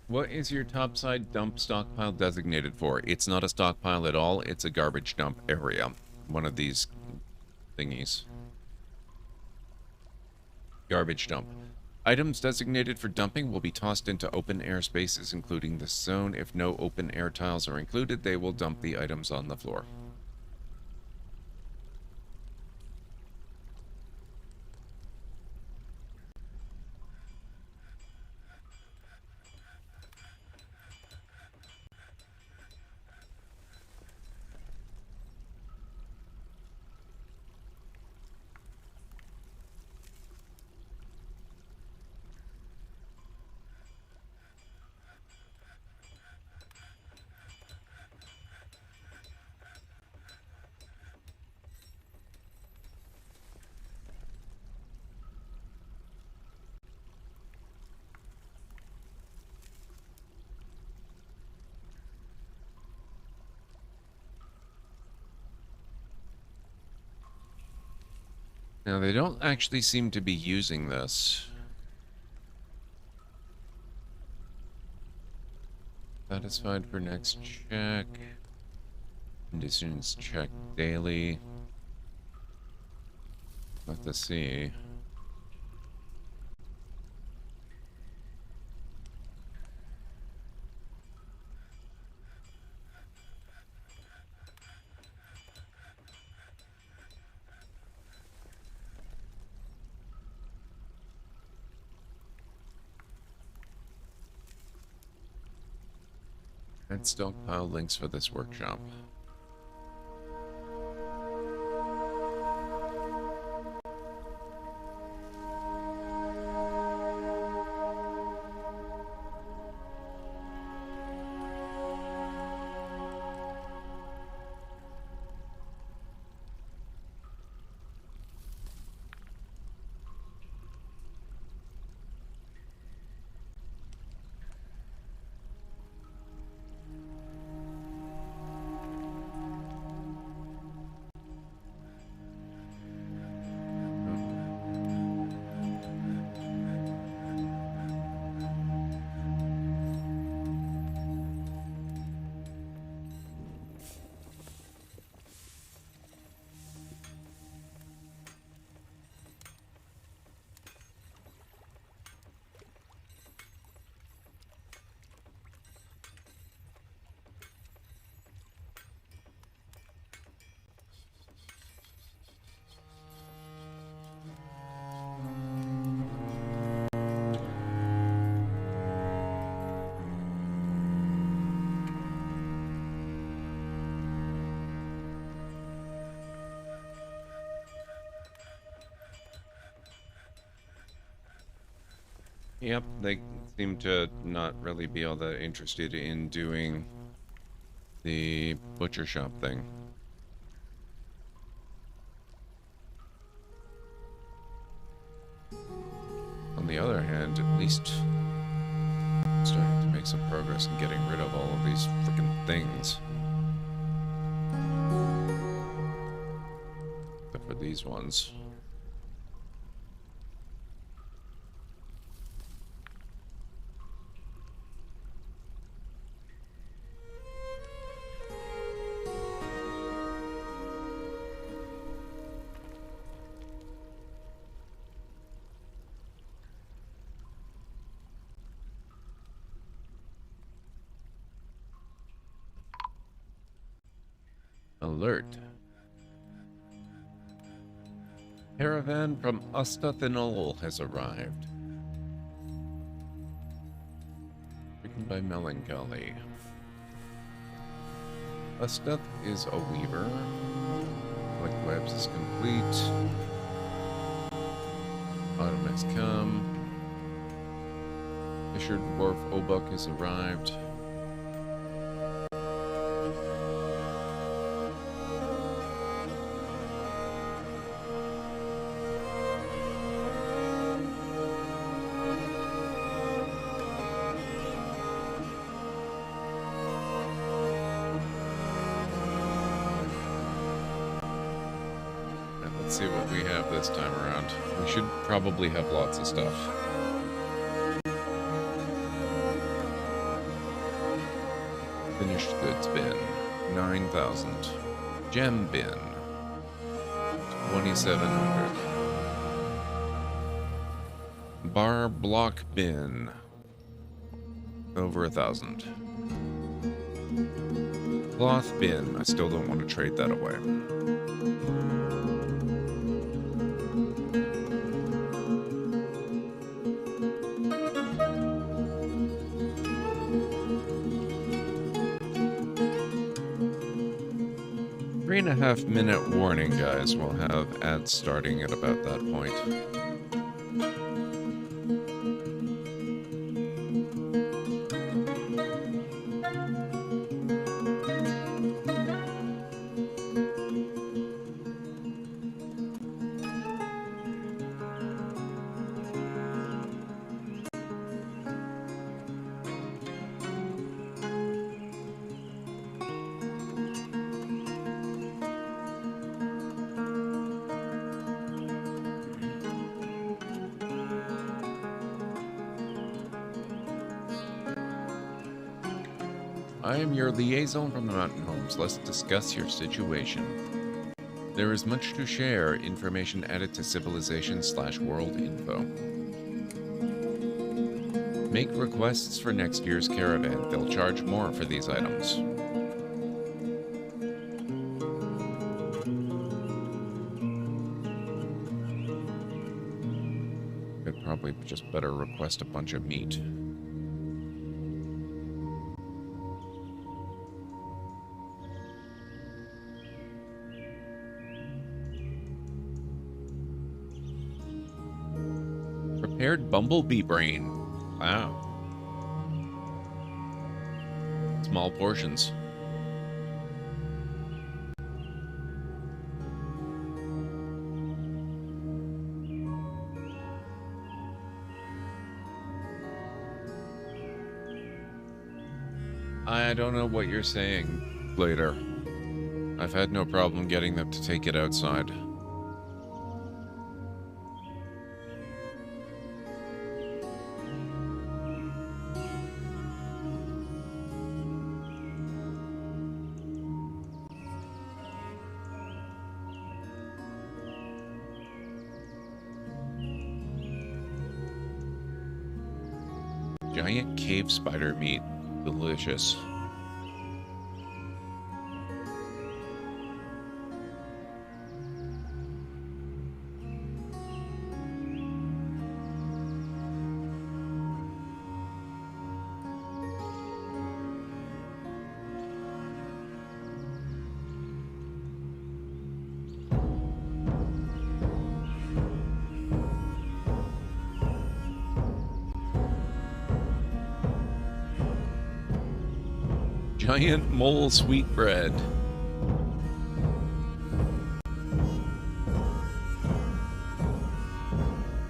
What is your topside dump stockpile designated for? It's not a stockpile at all, it's a garbage dump area. One of these thingies. Garbage dump. Items designated for dumping will be tossed into open air spaces, including this zone. If no open air tiles are included, they will dump the items on the floor. Now, they don't actually seem to be using this. Satisfied for next check. Conditions check daily. Let's see. Add stockpile links for this workshop. Yep, they seem to not really be all that interested in doing the butcher shop thing. On the other hand, at least starting to make some progress in getting rid of all of these freaking things. Except for these ones. Alert. Caravan from Ustathinol has arrived. Written by Melancholy. Ustath is a weaver. Collect webs is complete. Autumn has come. Fisher Dwarf Obuk has arrived. Let's see what we have this time around. We should probably have lots of stuff. Finished goods bin, 9,000. Gem bin, 2,700. Bar block bin, over 1,000. Cloth bin, I still don't want to trade that away. Three-and-a-half-minute warning, guys. We'll have ads starting at about that point. I am your liaison from the mountain homes. Let's discuss your situation. There is much to share. Information added to civilization/world info. Make requests for next year's caravan. They'll charge more for these items. I'd probably just better request a bunch of meat. Prepared bumblebee brain. Wow. Small portions. I don't know what you're saying, Blader. I've had no problem getting them to take it outside. Giant cave spider meat. Delicious. Giant mole sweetbread.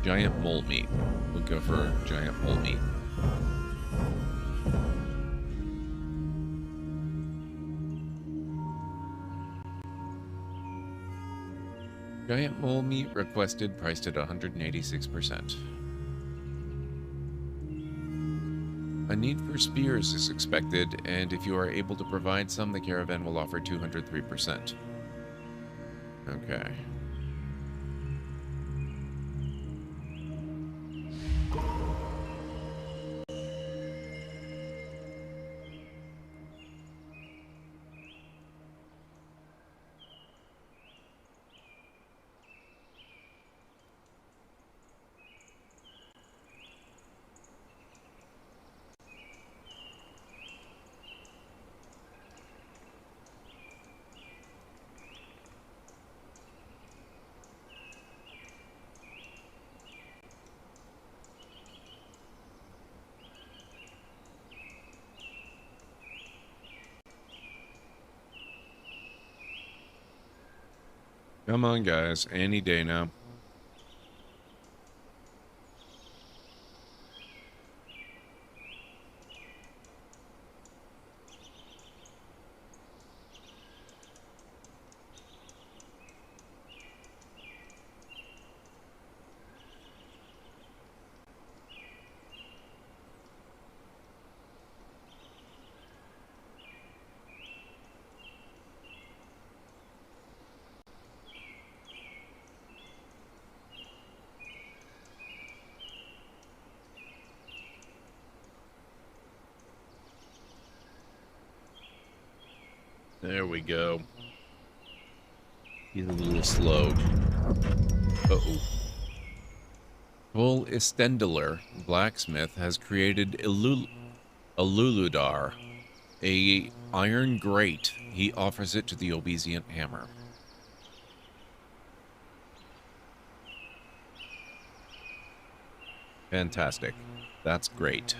Giant mole meat. We'll go for giant mole meat. Giant mole meat requested, priced at 186%. A need for spears is expected, and if you are able to provide some, the caravan will offer 203%. Okay. Come on, guys. Any day now. There we go. He's a little slowed. Uh-oh. Full Estendler blacksmith has created a Luludar, a iron grate. He offers it to the obedient hammer. Fantastic. That's great.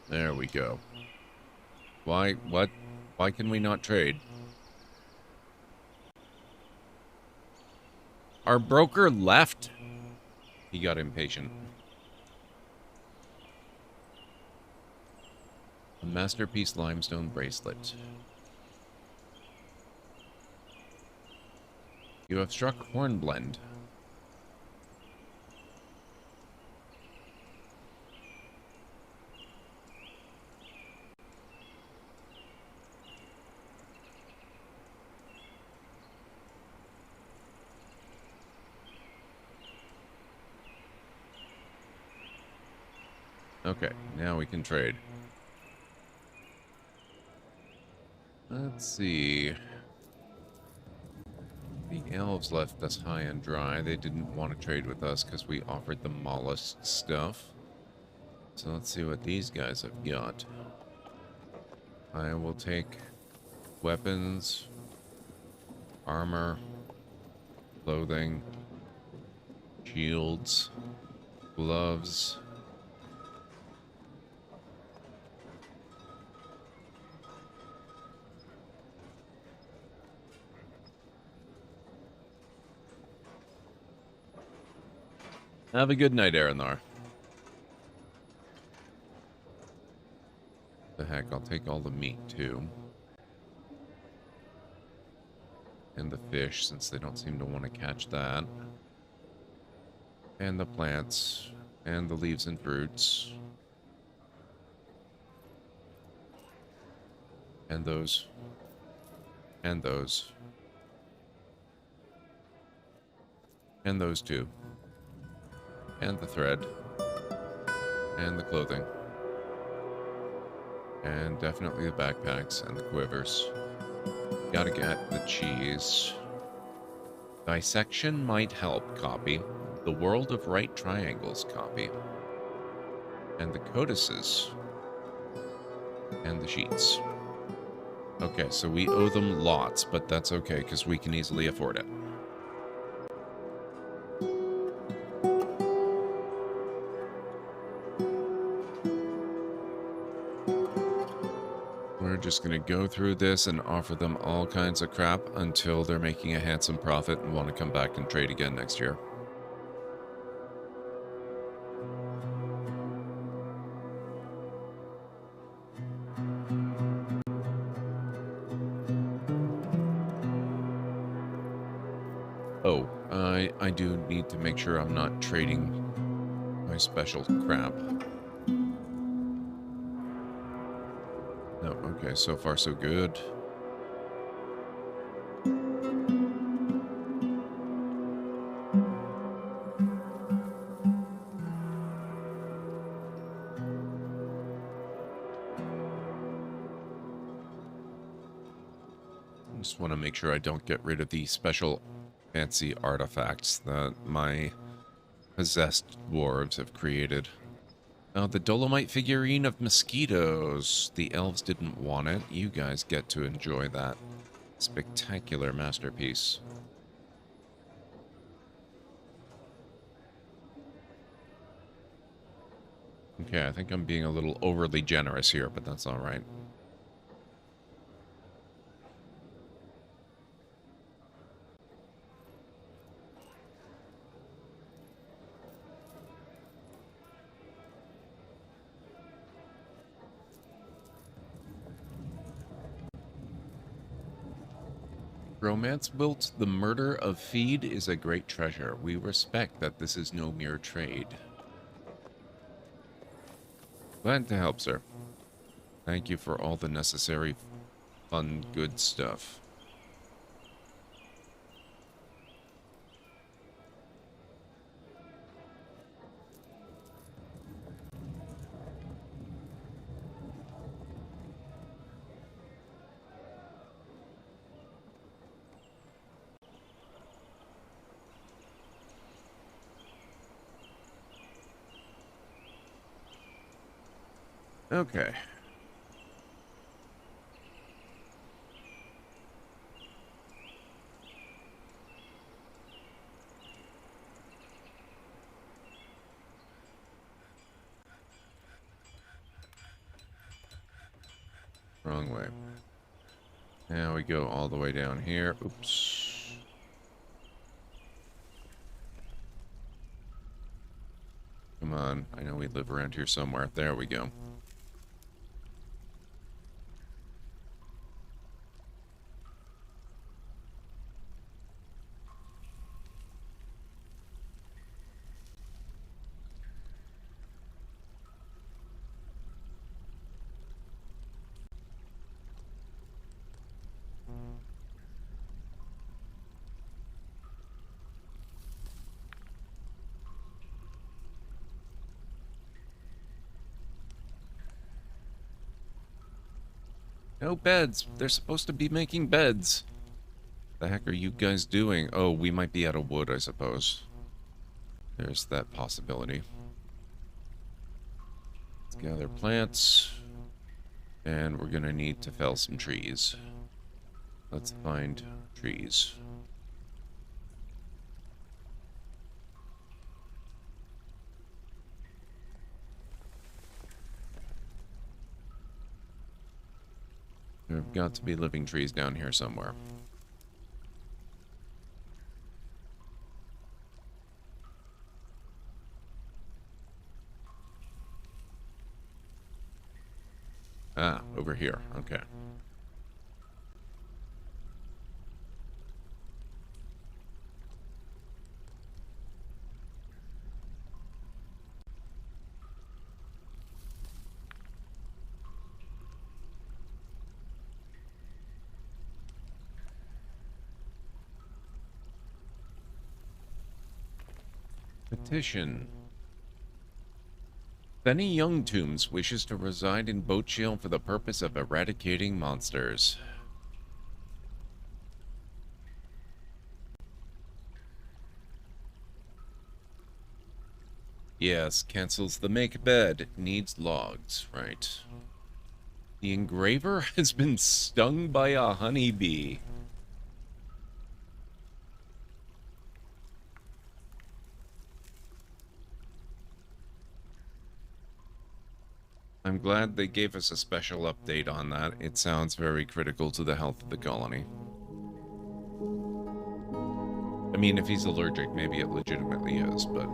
There we go. Why can we not trade? Our broker left. He got impatient. A masterpiece limestone bracelet. You have struck Hornblende. Okay, now we can trade. Let's see. The elves left us high and dry. They didn't want to trade with us because we offered them mollusk stuff. So let's see what these guys have got. I will take weapons, armor, clothing, shields, gloves. Have a good night, Aranthar. The heck, I'll take all the meat, too. And the fish, since they don't seem to want to catch that. And the plants. And the leaves and fruits. And those. And those. And those two. And the thread. And the clothing. And definitely the backpacks and the quivers. Gotta get the cheese. Dissection might help, copy. The world of right triangles, copy. And the codices. And the sheets. Okay, so we owe them lots, but that's okay, because we can easily afford it. We're just going to go through this and offer them all kinds of crap until they're making a handsome profit and want to come back and trade again next year. Oh, I do need to make sure I'm not trading my special crap. No, okay, so far so good. Just want to make sure I don't get rid of the special fancy artifacts that my possessed dwarves have created. Oh, the Dolomite figurine of mosquitoes. The elves didn't want it. You guys get to enjoy that spectacular masterpiece. Okay, I think I'm being a little overly generous here, but that's all right. Romance built the murder of feed is a great treasure. We respect that this is no mere trade. Glad to help, sir. Thank you for all the necessary, fun, good stuff. Okay. Wrong way. Now we go all the way down here. Oops. Come on. I know we live around here somewhere. There we go. No beds. They're supposed to be making beds. The heck are you guys doing? Oh, we might be out of wood, I suppose. There's that possibility. Let's gather plants. And we're gonna need to fell some trees. Let's find trees. There have got to be living trees down here somewhere. Ah, over here. Okay. Petition. Benny Youngtombs wishes to reside in Boatshiel for the purpose of eradicating monsters. Yes, cancels the make bed. Needs logs, right. The engraver has been stung by a honeybee. I'm glad they gave us a special update on that. It sounds very critical to the health of the colony. I mean, if he's allergic, maybe it legitimately is, but...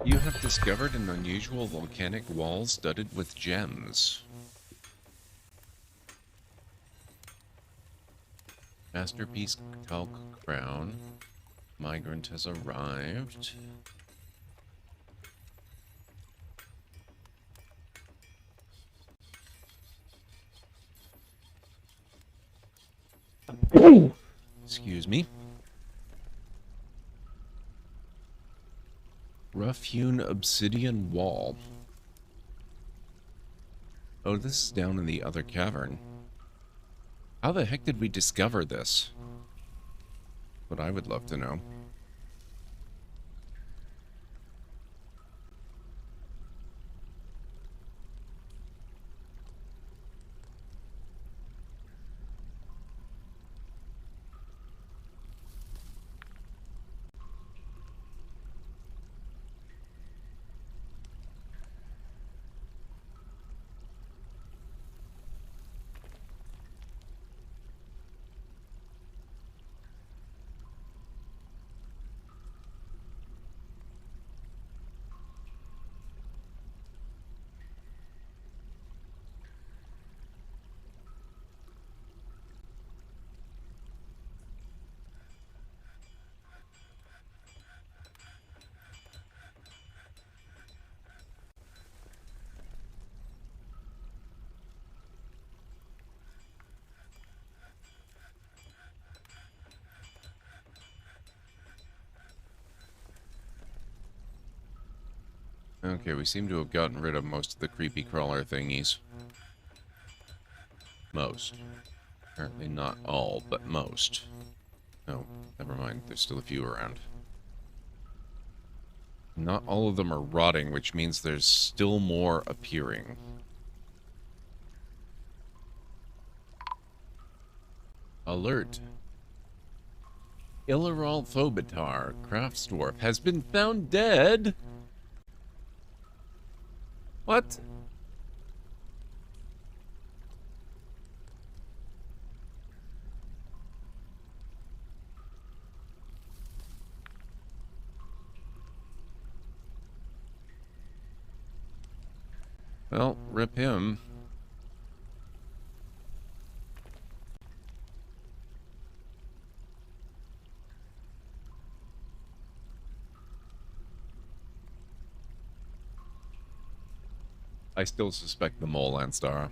You have discovered an unusual volcanic wall studded with gems. Masterpiece talc crown. Migrant has arrived. Excuse me. Rough-hewn obsidian wall. Oh, this is down in the other cavern. How the heck did we discover this? What I would love to know. Okay, we seem to have gotten rid of most of the creepy crawler thingies. Most. Apparently not all, but most. Oh, never mind. There's still a few around. Not all of them are rotting, which means there's still more appearing. Alert. Illiral Thobitar, Crafts Dwarf, has been found dead. What? Well, rip him. I still suspect the mole, Anstar.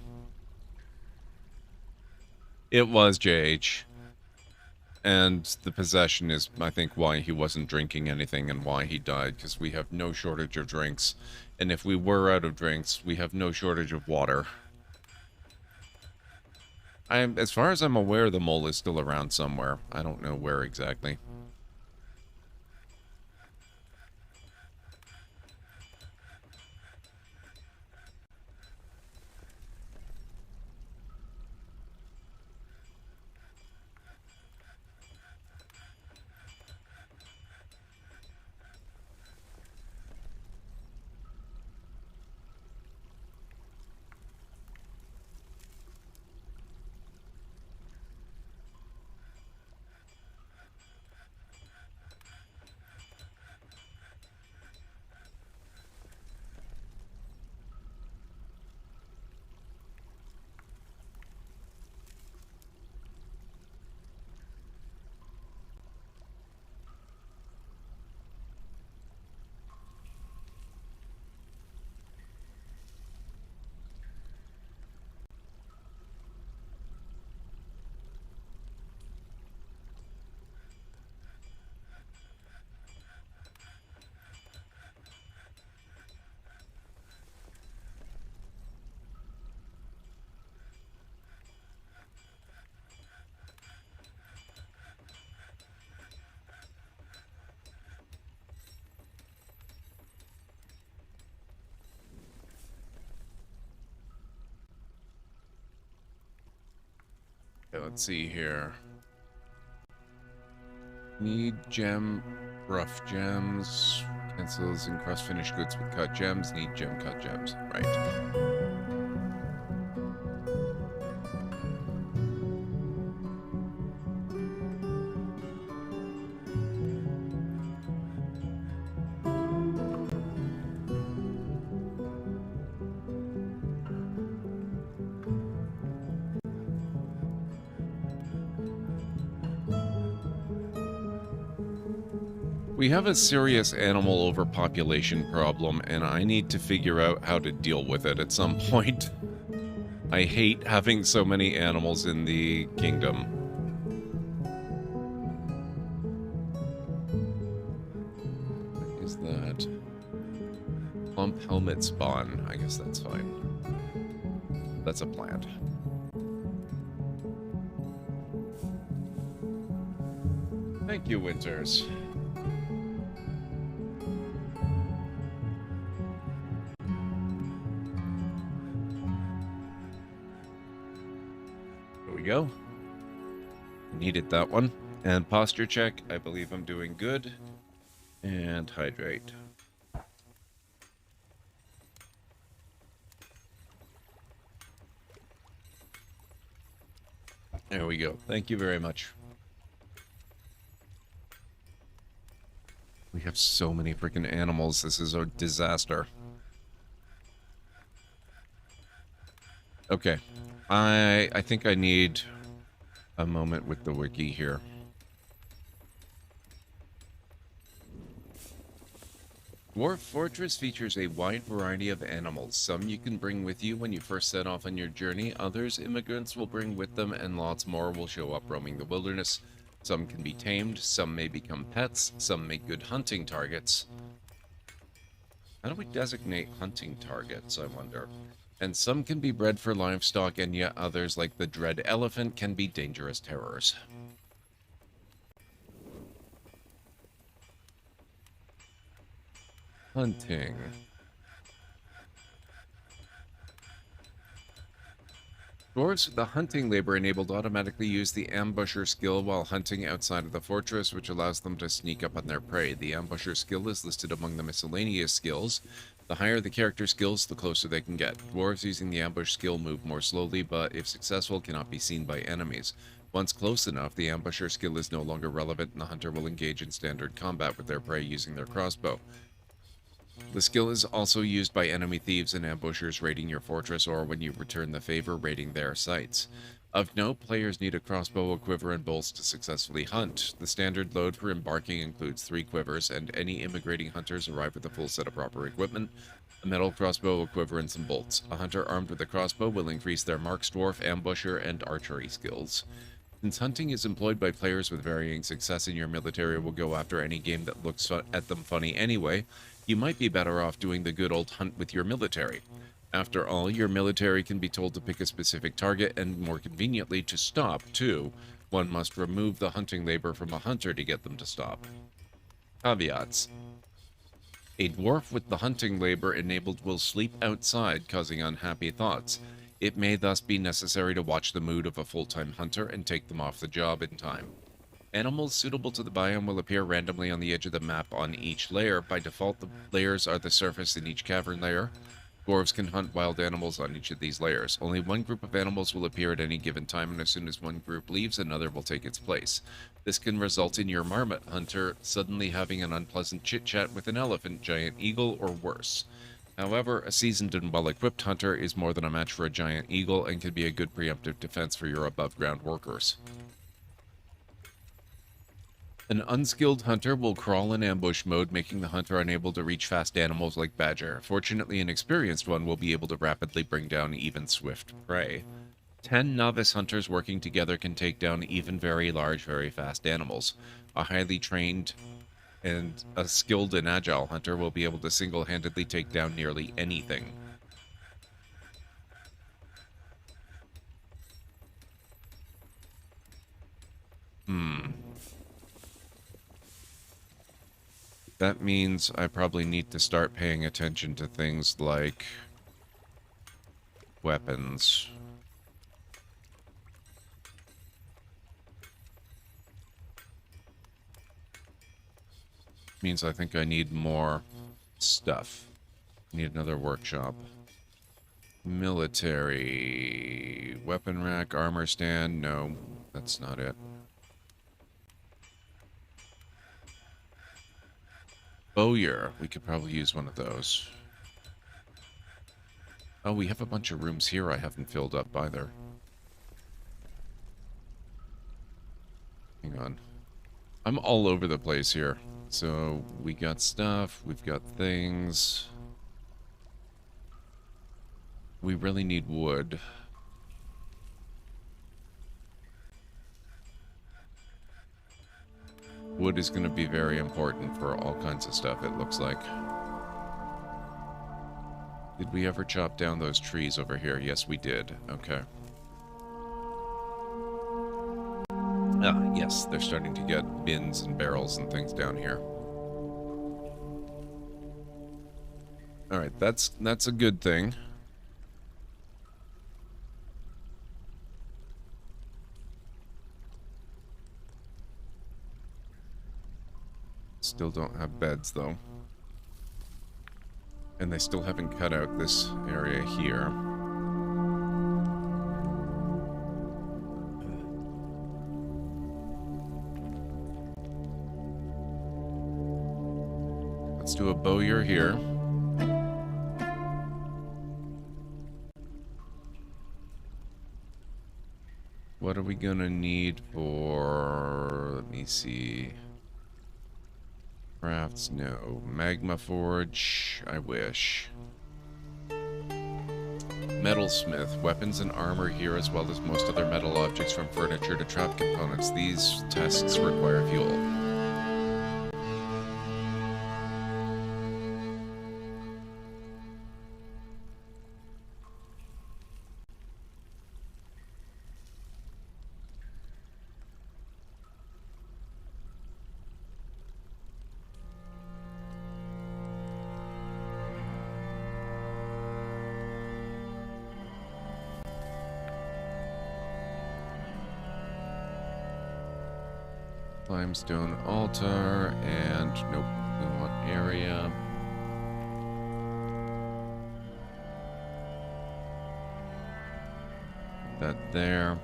It was JH. And the possession is, I think, why he wasn't drinking anything and why he died, because we have no shortage of drinks. And if we were out of drinks, we have no shortage of water. As far as I'm aware, the mole is still around somewhere. I don't know where exactly. Okay, let's see here. Need gem, rough gems, cancels and cross finished goods with cut gems. Need gem cut gems. Right. We have a serious animal overpopulation problem, and I need to figure out how to deal with it at some point. I hate having so many animals in the kingdom. What is that? Plump helmet spawn. I guess that's fine. That's a plant. Thank you, Winters. Go. Needed that one. And posture check. I believe I'm doing good. And hydrate. There we go. Thank you very much. We have so many freaking animals. This is a disaster. Okay. I think I need a moment with the wiki here. Dwarf Fortress features a wide variety of animals. Some you can bring with you when you first set off on your journey. Others immigrants will bring with them, and lots more will show up roaming the wilderness. Some can be tamed, some may become pets, some make good hunting targets. How do we designate hunting targets, I wonder? And some can be bred for livestock, and yet others, like the dread elephant, can be dangerous terrors. Hunting. Dwarves with the hunting labor enabled automatically use the ambusher skill while hunting outside of the fortress, which allows them to sneak up on their prey. The ambusher skill is listed among the miscellaneous skills. The higher the character skills, the closer they can get. Dwarves using the ambush skill move more slowly, but if successful, cannot be seen by enemies. Once close enough, the ambusher skill is no longer relevant, and the hunter will engage in standard combat with their prey using their crossbow. The skill is also used by enemy thieves and ambushers raiding your fortress, or when you return the favor, raiding their sites. Of note, players need a crossbow, a quiver, and bolts to successfully hunt. The standard load for embarking includes 3 quivers, and any immigrating hunters arrive with a full set of proper equipment: a metal crossbow, a quiver, and some bolts. A hunter armed with a crossbow will increase their marks, dwarf, ambusher, and archery skills. Since hunting is employed by players with varying success, and your military will go after any game that looks at them funny anyway, you might be better off doing the good old hunt with your military. After all, your military can be told to pick a specific target, and more conveniently to stop, too. One must remove the hunting labor from a hunter to get them to stop. Caveats. A dwarf with the hunting labor enabled will sleep outside, causing unhappy thoughts. It may thus be necessary to watch the mood of a full-time hunter and take them off the job in time. Animals suitable to the biome will appear randomly on the edge of the map on each layer. By default, the layers are the surface in each cavern layer. Dwarves can hunt wild animals on each of these layers. Only one group of animals will appear at any given time, and as soon as one group leaves, another will take its place. This can result in your marmot hunter suddenly having an unpleasant chit-chat with an elephant, giant eagle, or worse. However, a seasoned and well-equipped hunter is more than a match for a giant eagle and can be a good preemptive defense for your above-ground workers. An unskilled hunter will crawl in ambush mode, making the hunter unable to reach fast animals like badger. Fortunately, an experienced one will be able to rapidly bring down even swift prey. 10 novice hunters working together can take down even very large, very fast animals. A highly trained and a skilled and agile hunter will be able to single-handedly take down nearly anything. That means I probably need to start paying attention to things like weapons. Means I think I need more stuff. Need another workshop. Military. Weapon rack, armor stand. No, that's not it. Bowyer. We could probably use one of those. Oh, we have a bunch of rooms here I haven't filled up either. Hang on. I'm all over the place here. So, we got stuff, we've got things. We really need wood. Wood is going to be very important for all kinds of stuff, it looks like. Did we ever chop down those trees over here? Yes, we did. Okay. Ah, yes, they're starting to get bins and barrels and things down here. Alright, that's a good thing. Still don't have beds, though. And they still haven't cut out this area here. Let's do a bowyer here. What are we gonna need for... Let me see... Crafts, no. Magma forge, I wish. Metalsmith, weapons and armor here, as well as most other metal objects from furniture to trap components. These tests require fuel. Limestone altar, and nope, we want area. That there.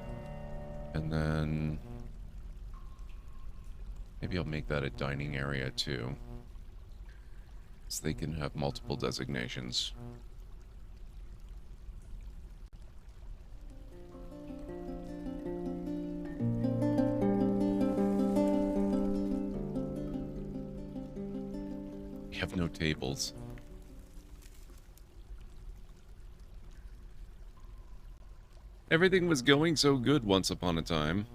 And then maybe I'll make that a dining area too, so they can have multiple designations. We have no tables. Everything was going so good once upon a time.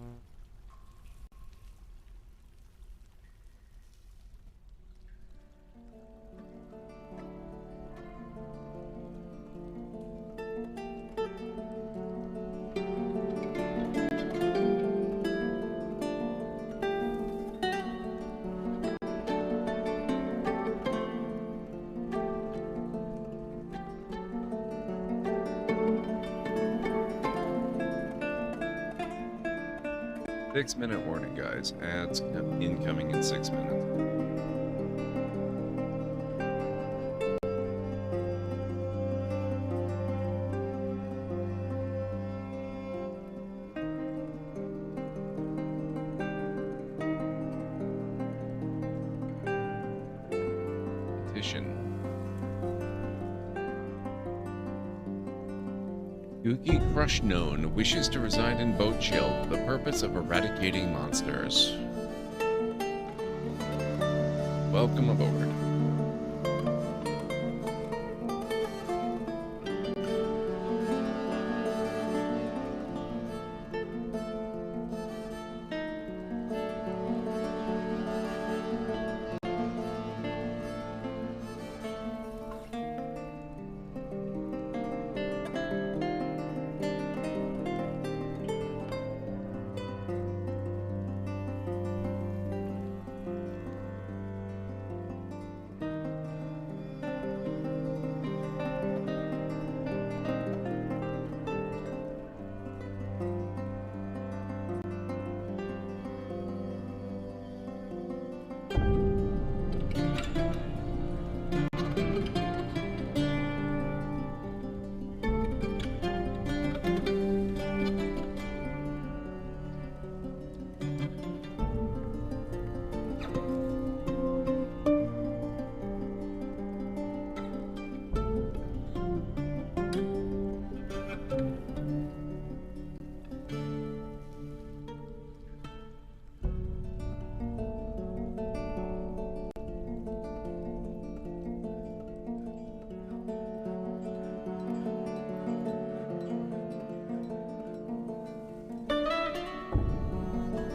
Six-minute warning, guys. Ads incoming in 6 minutes. Petition. Googie Crush Known wishes to reside in Boat Shield for the purpose of eradicating monsters. Welcome aboard.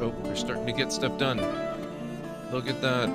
Oh, we're starting to get stuff done. Look at that.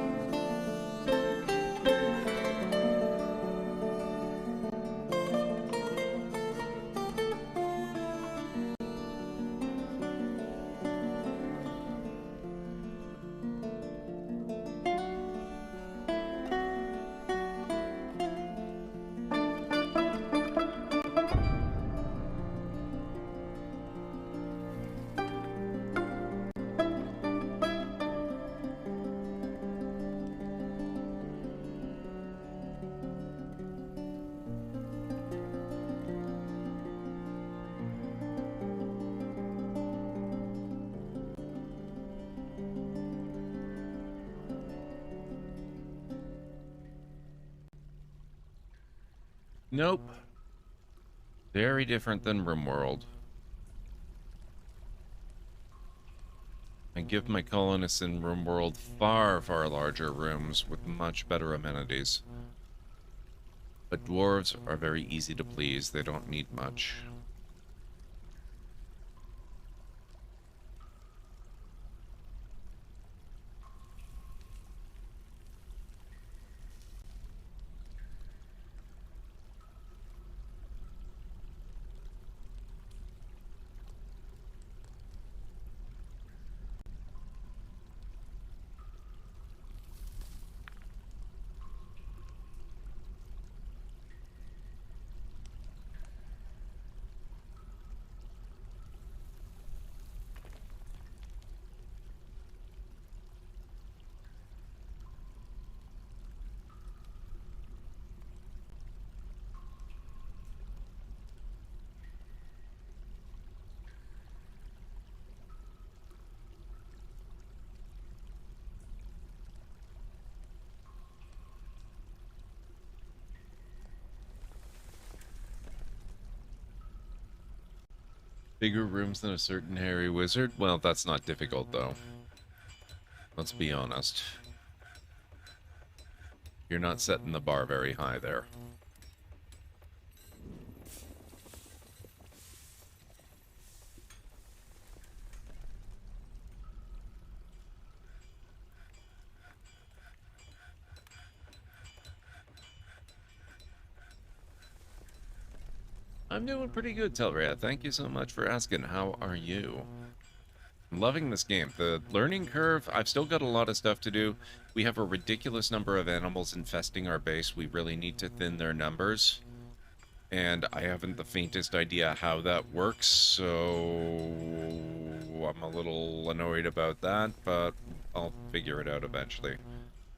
Nope. Very different than RimWorld. I give my colonists in RimWorld far, far larger rooms with much better amenities. But dwarves are very easy to please. They don't need much. Bigger rooms than a certain hairy wizard? Well, that's not difficult, though. Let's be honest. You're not setting the bar very high there. I'm doing pretty good, Telria. Thank you so much for asking. How are you? I'm loving this game. The learning curve, I've still got a lot of stuff to do. We have a ridiculous number of animals infesting our base. We really need to thin their numbers. And I haven't the faintest idea how that works, so I'm a little annoyed about that, but I'll figure it out eventually.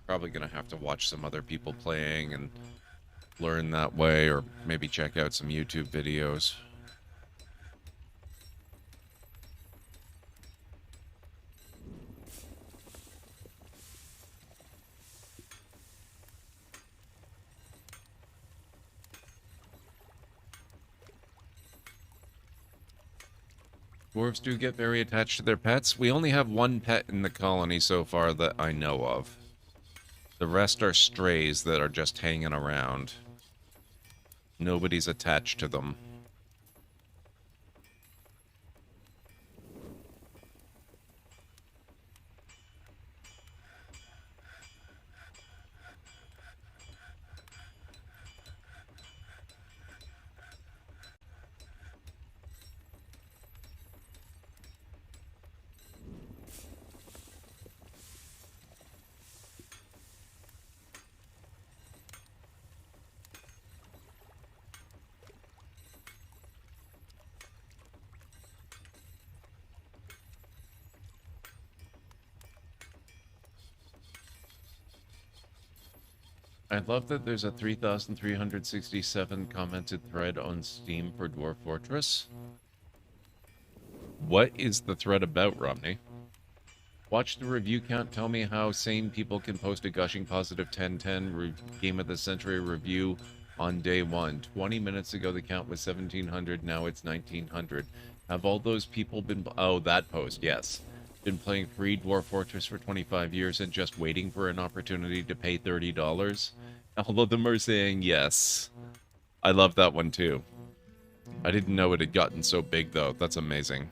Probably gonna have to watch some other people playing and learn that way, or maybe check out some YouTube videos. Dwarves do get very attached to their pets. We only have one pet in the colony so far that I know of. The rest are strays that are just hanging around. Nobody's attached to them. I love that there's a 3,367 commented thread on Steam for Dwarf Fortress. What is the thread about, Romney? Watch the review count. Tell me how sane people can post a gushing positive 10/10 Game of the Century review on day one. 20 minutes ago, the count was 1,700. Now it's 1,900. Have all those people been... Oh, that post, yes. Been playing free Dwarf Fortress for 25 years and just waiting for an opportunity to pay $30. All of them are saying yes. I love that one too. I didn't know it had gotten so big though. That's amazing.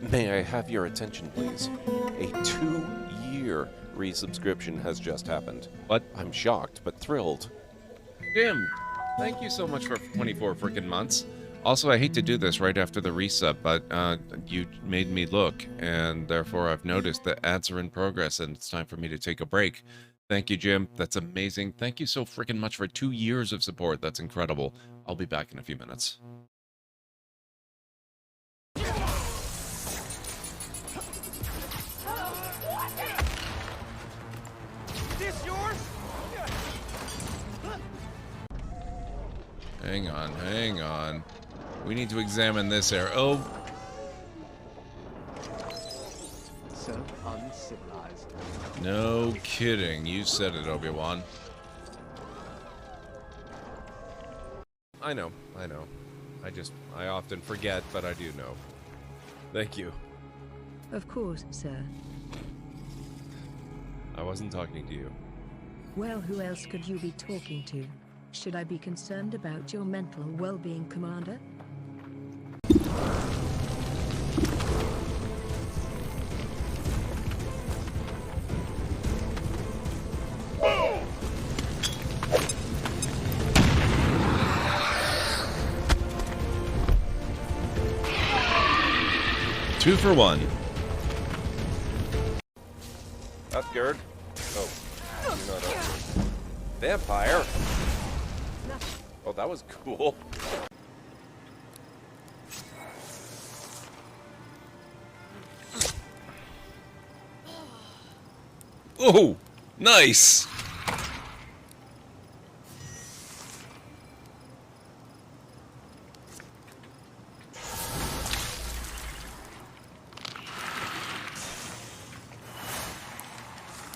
May I have your attention, please? A 2-year resubscription has just happened. What? I'm shocked, but thrilled. Jim, thank you so much for 24 freaking months. Also, I hate to do this right after the resub, but you made me look, and therefore I've noticed that ads are in progress, and it's time for me to take a break. Thank you, Jim. That's amazing. Thank you so freaking much for 2 years of support. That's incredible. I'll be back in a few minutes. This yours? Hang on, hang on. We need to examine this area. Oh! So uncivilized. No kidding. You said it, Obi-Wan. I know. I often forget, but I do know. Thank you. Of course, sir. I wasn't talking to you. Well, who else could you be talking to? Should I be concerned about your mental well-being, Commander? Two for one. Upgard. Oh, you're not Upgard. Vampire. Oh, that was cool. Oh, nice.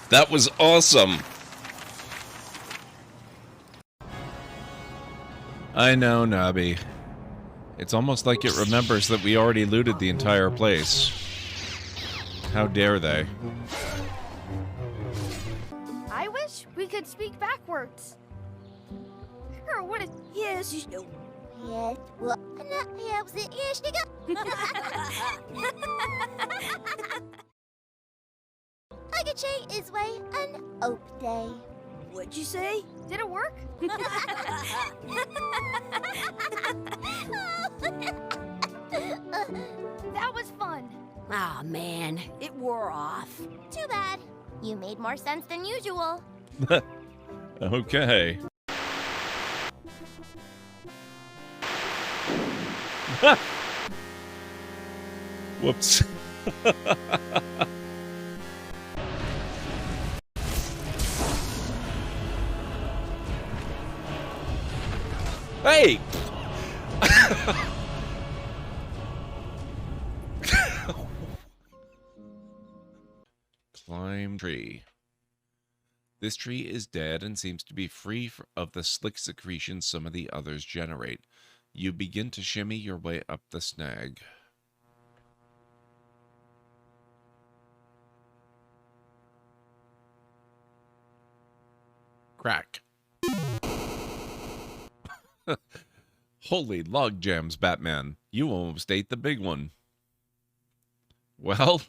That was awesome. I know, Nobby. It's almost like it remembers that we already looted the entire place. How dare they? I wish we could speak backwards. Or what it yes, you know. Yes, well, helps it. Yes, you go. Agache is way an oak day. What'd you say? Did it work? That was fun. Aw, man, it wore off. Too bad. You made more sense than usual. Okay. Whoops. Hey! Climb tree. This tree is dead and seems to be free of the slick secretions some of the others generate. You begin to shimmy your way up the snag. Crack. Holy log jams, Batman. You almost ate the big one. Well,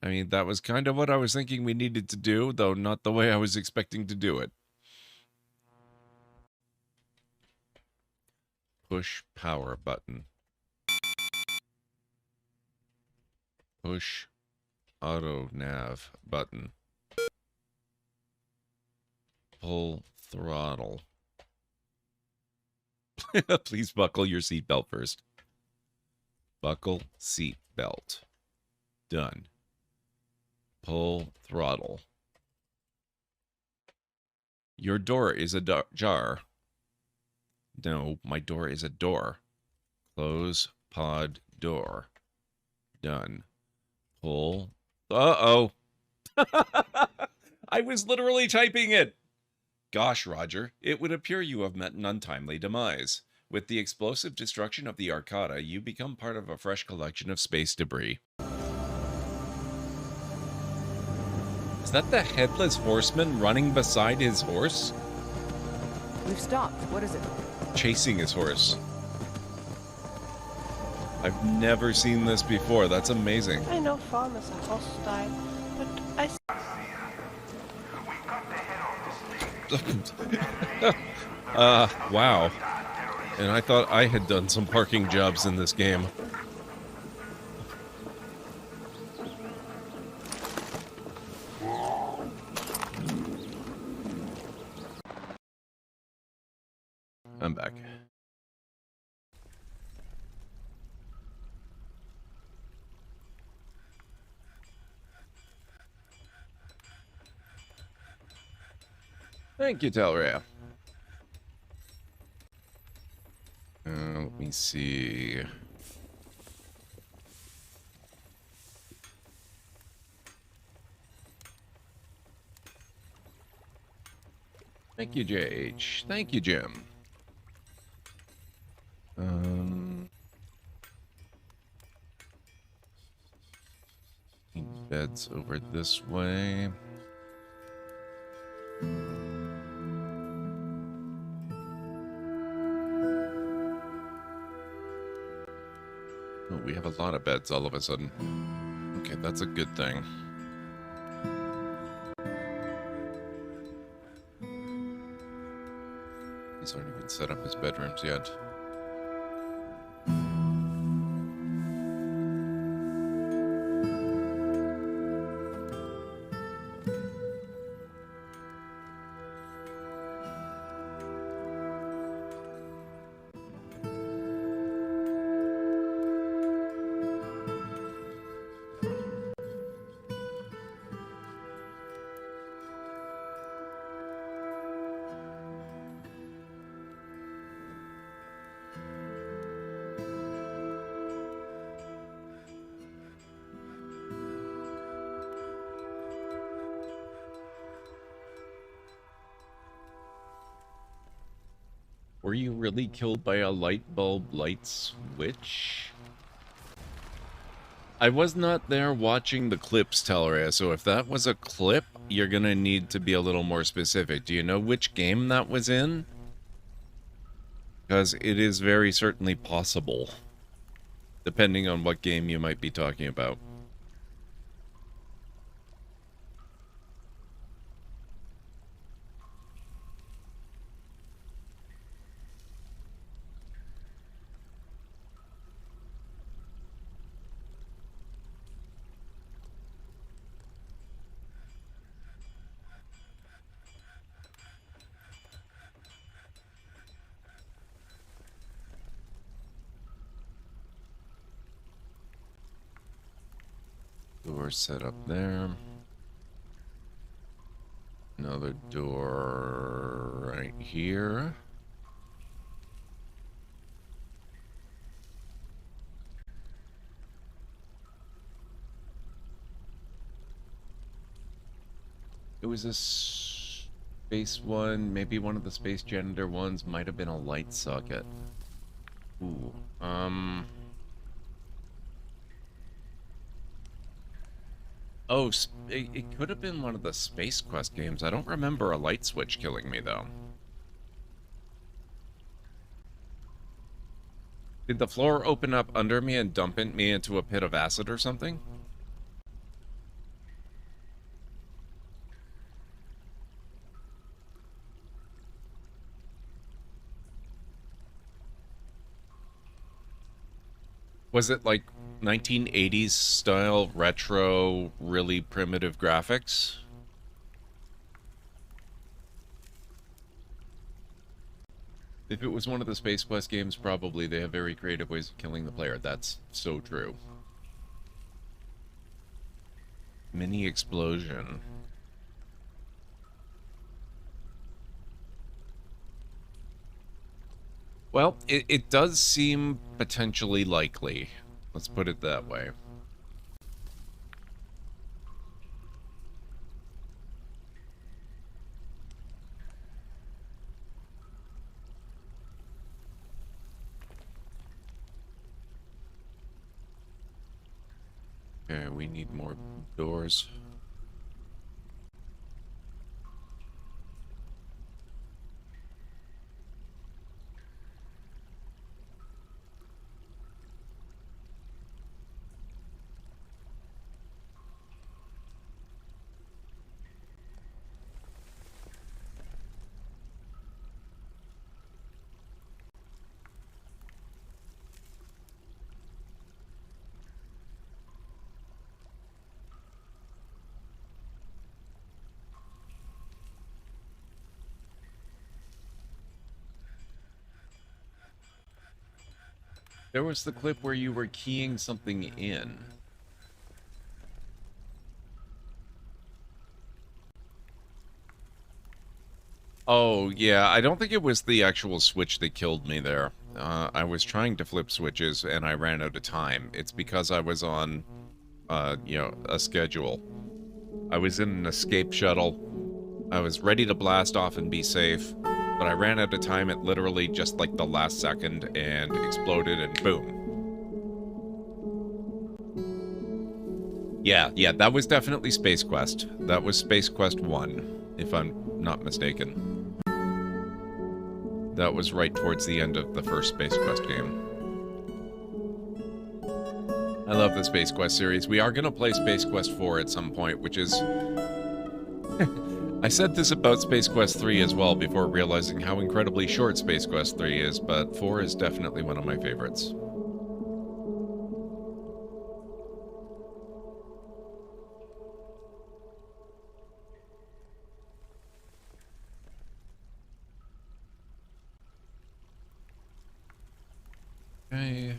I mean, that was kind of what I was thinking we needed to do, though not the way I was expecting to do it. Push power button. Push auto nav button. Pull throttle. Please buckle your seatbelt first. Buckle seatbelt. Done. Pull throttle. Your door is a jar. No, my door is a door. Close pod door. Done. Pull. Uh-oh. I was literally typing it. Gosh, Roger, it would appear you have met an untimely demise. With the explosive destruction of the Arcada, you become part of a fresh collection of space debris. Is that the Headless Horseman running beside his horse? We've stopped. What is it? Chasing his horse. I've never seen this before. That's amazing. I know farmers are hostile, but I... Wow. And I thought I had done some parking jobs in this game. I'm back. Thank you, Telria. Let me see. Thank you, JH. Thank you, Jim. Beds over this way. Oh, we have a lot of beds all of a sudden. Okay, that's a good thing. These aren't even set up as bedrooms yet. Were you really killed by a light bulb light switch? I was not there watching the clips, Teleria, so if that was a clip, you're gonna need to be a little more specific. Do you know which game that was in? Because it is very certainly possible, depending on what game you might be talking about. Door set up there. Another door right here. It was a space one, maybe one of the space janitor ones, might have been a light socket. Ooh, oh, it could have been one of the Space Quest games. I don't remember a light switch killing me, though. Did the floor open up under me and dump me into a pit of acid or something? Was it like 1980s style, retro, really primitive graphics? If it was one of the Space Quest games, probably they have very creative ways of killing the player. That's so true. Mini explosion. Well, it does seem potentially likely. Let's put it that way. Okay, we need more doors. There was the clip where you were keying something in. Oh, yeah, I don't think it was the actual switch that killed me there. I was trying to flip switches, and I ran out of time. It's because I was on, you know, a schedule. I was in an escape shuttle. I was ready to blast off and be safe, but I ran out of time at literally just, like, the last second, and exploded, and boom. Yeah, that was definitely Space Quest. That was Space Quest 1, if I'm not mistaken. That was right towards the end of the first Space Quest game. I love the Space Quest series. We are going to play Space Quest 4 at some point, which is... I said this about Space Quest 3 as well before realizing how incredibly short Space Quest 3 is, but 4 is definitely one of my favorites. Okay.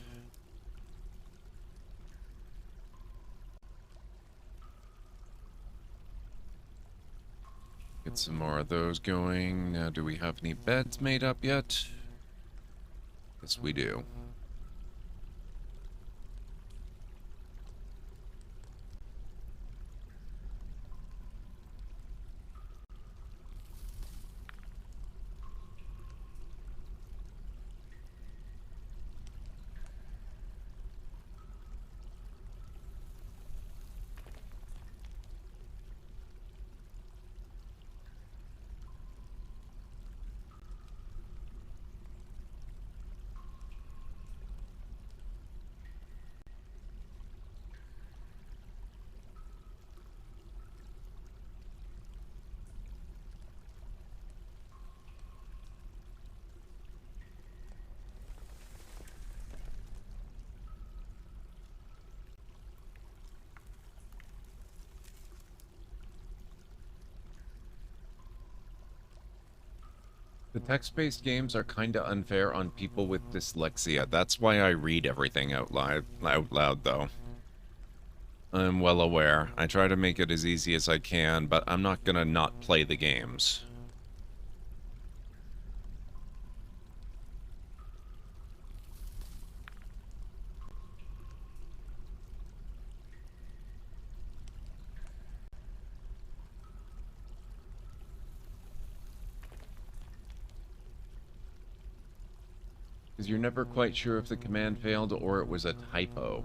Get some more of those going. Now, do we have any beds made up yet? Yes, we do. The text-based games are kind of unfair on people with dyslexia. That's why I read everything out loud, though. I'm well aware. I try to make it as easy as I can, but I'm not gonna not play the games. Because you're never quite sure if the command failed or it was a typo.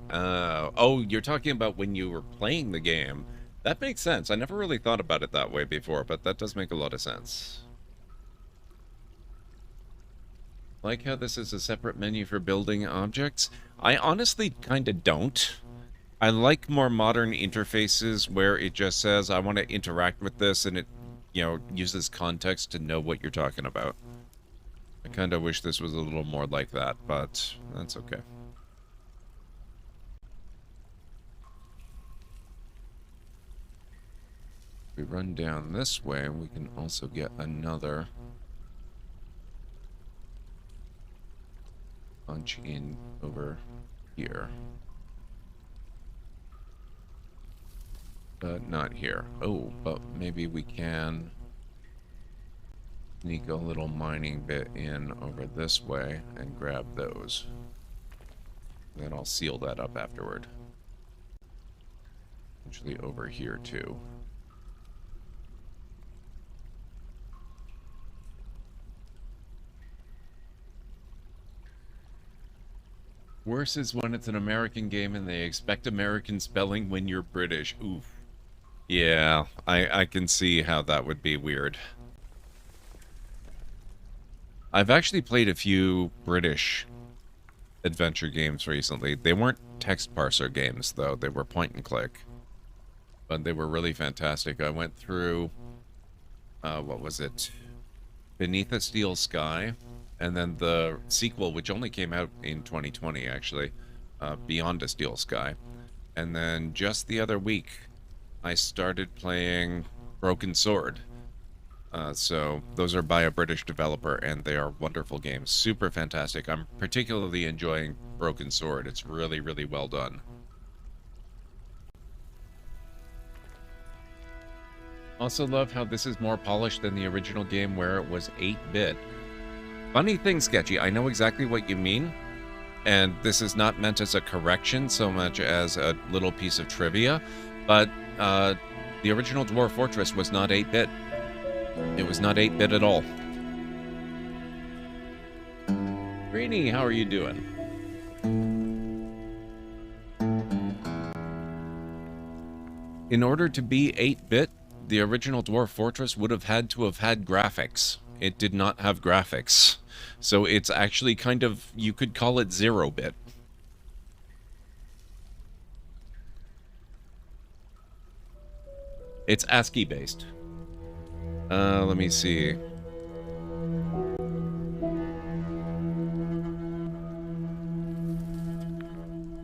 Oh, you're talking about when you were playing the game. That makes sense. I never really thought about it that way before, but that does make a lot of sense. Like how this is a separate menu for building objects. I honestly kind of don't. I like more modern interfaces where it just says, I want to interact with this, and it, you know, uses context to know what you're talking about. I kind of wish this was a little more like that, but that's okay. If we run down this way, we can also get another punch in over here. But not here. Oh, but maybe we can sneak a little mining bit in over this way and grab those. Then I'll seal that up afterward. Actually over here too. Worse is when it's an American game and they expect American spelling when you're British. Oof. Yeah, I can see how that would be weird. I've actually played a few British adventure games recently. They weren't text parser games, though. They were point and click. But they were really fantastic. I went through, what was it? Beneath a Steel Sky. And then the sequel, which only came out in 2020, actually. Beyond a Steel Sky. And then just the other week, I started playing Broken Sword. So those are by a British developer, and they are wonderful games. Super fantastic. I'm particularly enjoying Broken Sword. It's really, really well done. Also love how this is more polished than the original game where it was 8-bit. Funny thing, Sketchy, I know exactly what you mean, and this is not meant as a correction so much as a little piece of trivia, but the original Dwarf Fortress was not 8-bit. It was not 8-bit at all. Greeny, how are you doing? In order to be 8-bit, the original Dwarf Fortress would have had to have had graphics. It did not have graphics. So it's actually kind of, you could call it 0-bit. It's ASCII based. Let me see.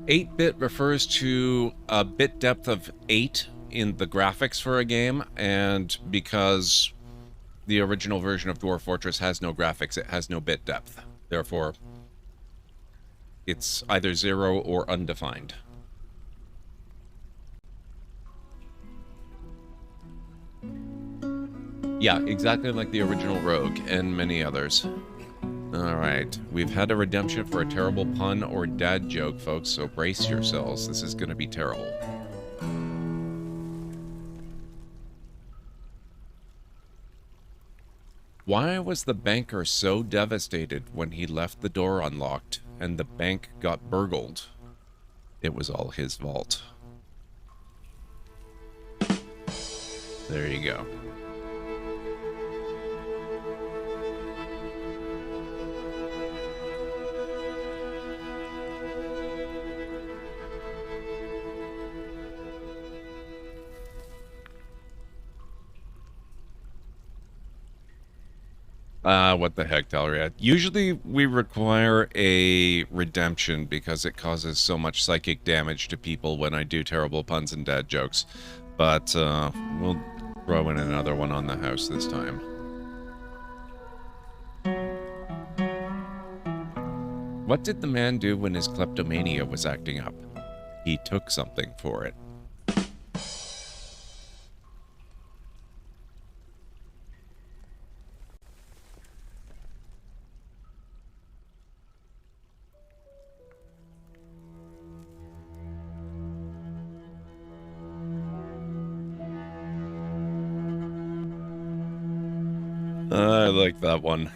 "8-bit" refers to a bit depth of 8 in the graphics for a game, and because the original version of Dwarf Fortress has no graphics, it has no bit depth. Therefore, it's either 0 or undefined. Yeah, exactly like the original Rogue and many others. Alright, we've had a redemption for a terrible pun or dad joke, folks, so brace yourselves. This is going to be terrible. Why was the banker so devastated when he left the door unlocked and the bank got burgled? It was all his fault. There you go. What the heck, Talriad? Usually we require a redemption because it causes so much psychic damage to people when I do terrible puns and dad jokes. But, we'll throw in another one on the house this time. What did the man do when his kleptomania was acting up? He took something for it. I like that one.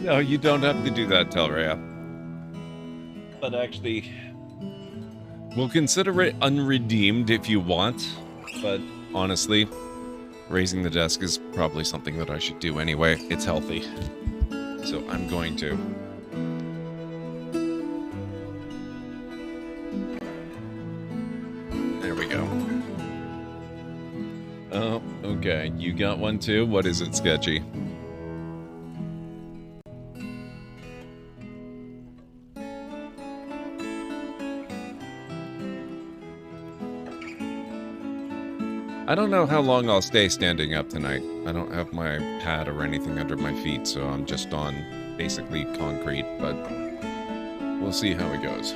No, you don't have to do that, Telrea. But actually, we'll consider it unredeemed if you want. But honestly, raising the desk is probably something that I should do anyway. It's healthy. So I'm going to. There we go. Oh, okay. You got one too? What is it, Sketchy? I don't know how long I'll stay standing up tonight. I don't have my pad or anything under my feet, so I'm just on basically concrete, but we'll see how it goes.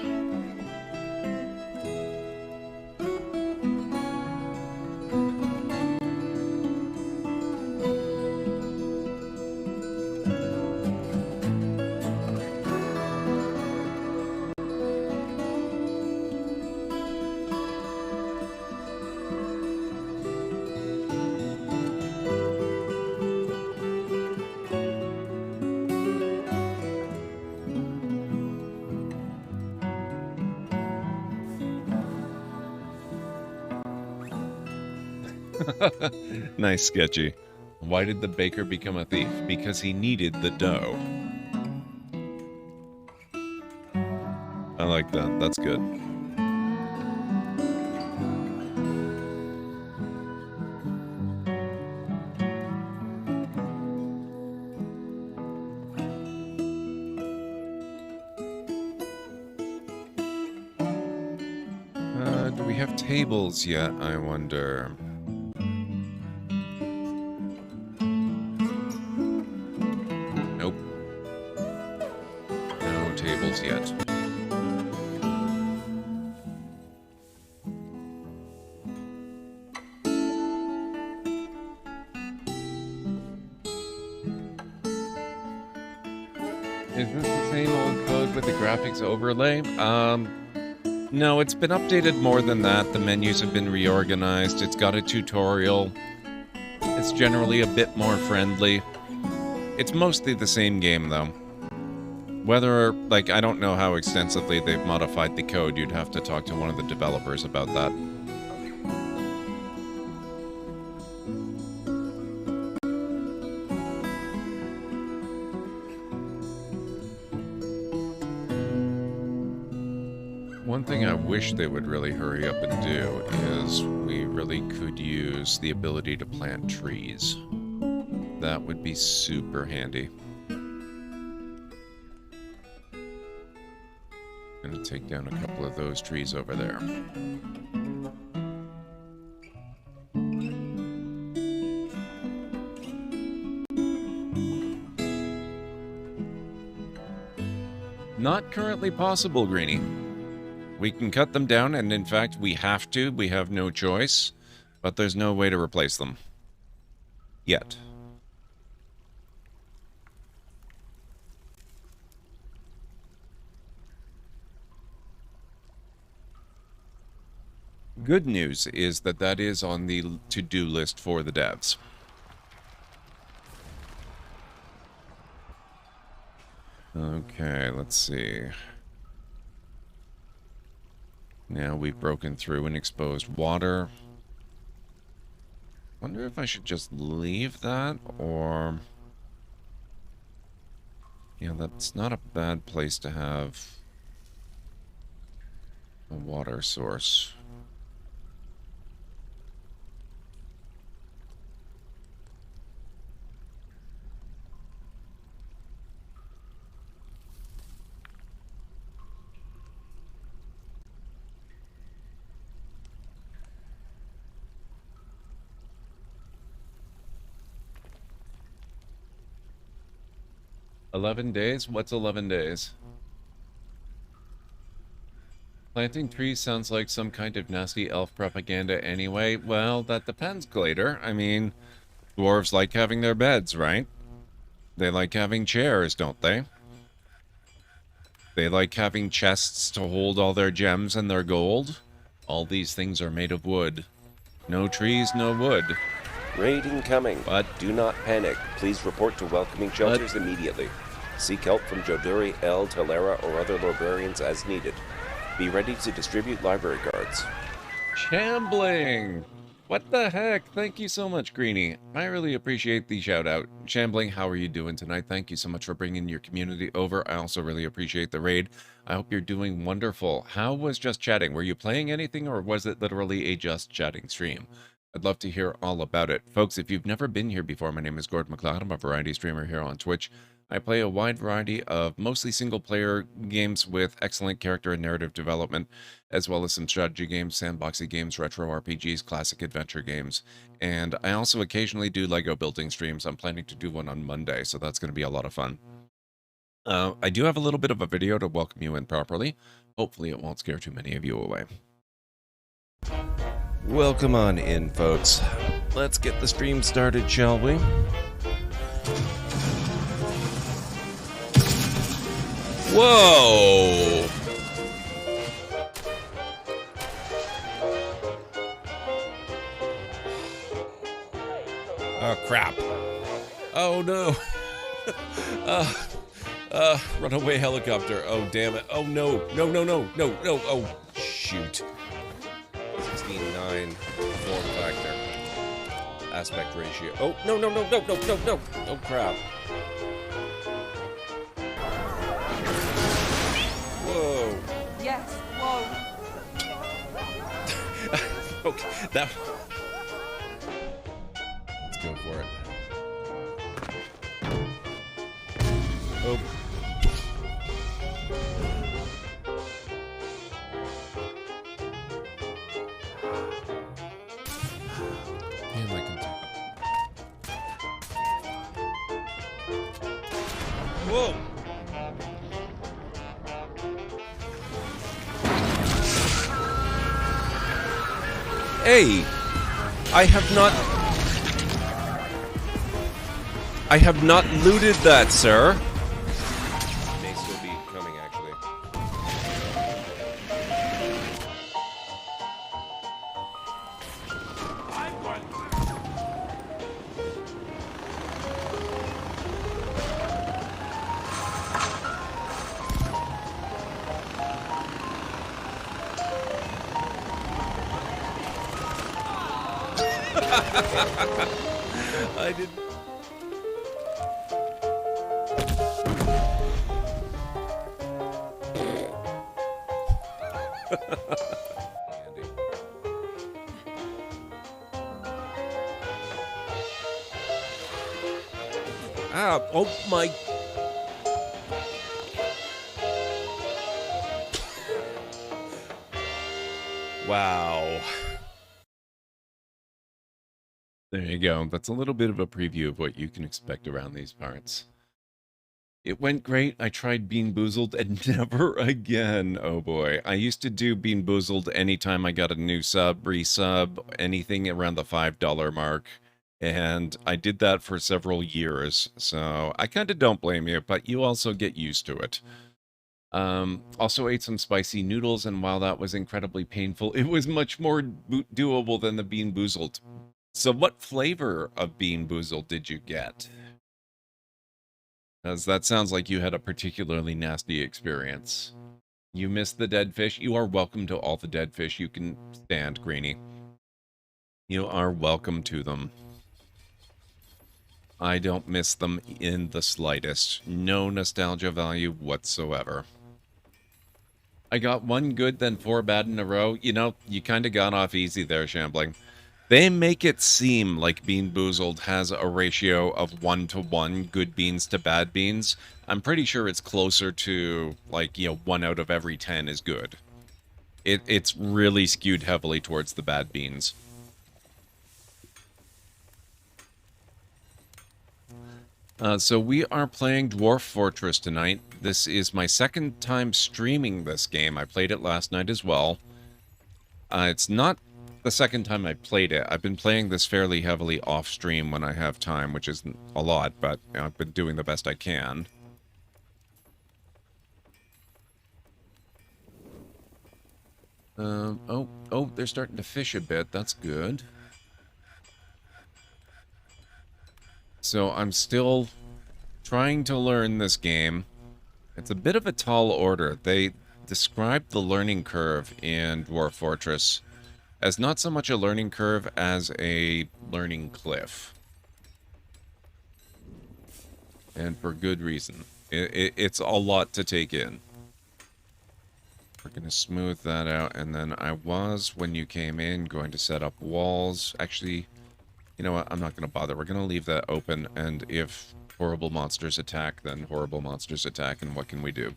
Nice, Sketchy. Why did the baker become a thief? Because he needed the dough. I like that. That's good. Do we have tables yet, I wonder? Nope. No tables yet. Is this the same old code with the graphics overlay? No, it's been updated more than that. The menus have been reorganized. It's got a tutorial. It's generally a bit more friendly. It's mostly the same game, though. Whether, like, I don't know how extensively they've modified the code. You'd have to talk to one of the developers about that. One thing I wish they would really hurry up and do is we really could use the ability to plant trees. That would be super handy. I'm gonna take down a couple of those trees over there. Not currently possible, Greenie. We can cut them down, and in fact, we have to. We have no choice. But there's no way to replace them. Yet. Good news is that that is on the to-do list for the devs. Okay, let's see. Now we've broken through and exposed water. Wonder if I should just leave that, or... Yeah, that's not a bad place to have a water source. 11 days? What's 11 days? Planting trees sounds like some kind of nasty elf propaganda anyway. Well, that depends, Glader. I mean, dwarves like having their beds, right? They like having chairs, don't they? They like having chests to hold all their gems and their gold. All these things are made of wood. No trees, no wood. Raid incoming. But do not panic. Please report to welcoming shelters immediately. Seek help from Joduri, El, Telera, or other librarians as needed. Be ready to distribute library cards. Shambling! What the heck? Thank you so much, Greenie. I really appreciate the shout out. Shambling, how are you doing tonight? Thank you so much for bringing your community over. I also really appreciate the raid. I hope you're doing wonderful. How was Just Chatting? Were you playing anything or was it literally a Just Chatting stream? I'd love to hear all about it. Folks, if you've never been here before, my name is Gord McLeod. I'm a variety streamer here on Twitch. I play a wide variety of mostly single-player games with excellent character and narrative development, as well as some strategy games, sandboxy games, retro RPGs, classic adventure games. And I also occasionally do Lego building streams. I'm planning to do one on Monday, so that's going to be a lot of fun. I do have a little bit of a video to welcome you in properly. Hopefully it won't scare too many of you away. Welcome on in, folks. Let's get the stream started, shall we? Whoa! Oh, crap. Oh, no. Runaway helicopter. Oh, damn it. Oh, no. No, no, no, no, no. Oh, shoot. 16:9 form factor. Aspect ratio. Oh, no, no, no, no, no, no, no. Oh, crap. Whoa. Yes, whoa. Okay, that... Let's go for it. Oh. Damn, I can do it. Whoa! Hey! I have not looted that, sir. May still be coming, actually. I didn't. Ah, oh my. Wow. There you go. That's a little bit of a preview of what you can expect around these parts. It went great. I tried Bean Boozled and never again. Oh boy. I used to do Bean Boozled anytime I got a new sub, resub, anything around the $5 mark. And I did that for several years. So I kind of don't blame you, but you also get used to it. Also ate some spicy noodles, and while that was incredibly painful, it was much more doable than the Bean Boozled. So what flavor of Bean Boozled did you get? Because that sounds like you had a particularly nasty experience. You missed the dead fish? You are welcome to all the dead fish you can stand, Greenie. You are welcome to them. I don't miss them in the slightest. No nostalgia value whatsoever. I got one good, then 4 bad in a row. You know, you kind of got off easy there, Shambling. They make it seem like Bean Boozled has a ratio of 1-to-1 good beans to bad beans. I'm pretty sure it's closer to, like, 1 out of every 10 is good. It's really skewed heavily towards the bad beans. So we are playing Dwarf Fortress tonight. This is my second time streaming this game. I played it last night as well. It's not the second time I played it. I've been playing this fairly heavily off stream when I have time, which isn't a lot, but you know, I've been doing the best I can. Oh, they're starting to fish a bit. That's good. So I'm still trying to learn this game. It's a bit of a tall order. They describe the learning curve in Dwarf Fortress as not so much a learning curve as a learning cliff. And for good reason. It's a lot to take in. We're going to smooth that out, and then I was, when you came in, going to set up walls. Actually, you know what? I'm not going to bother. We're going to leave that open, and if horrible monsters attack, then horrible monsters attack, and what can we do?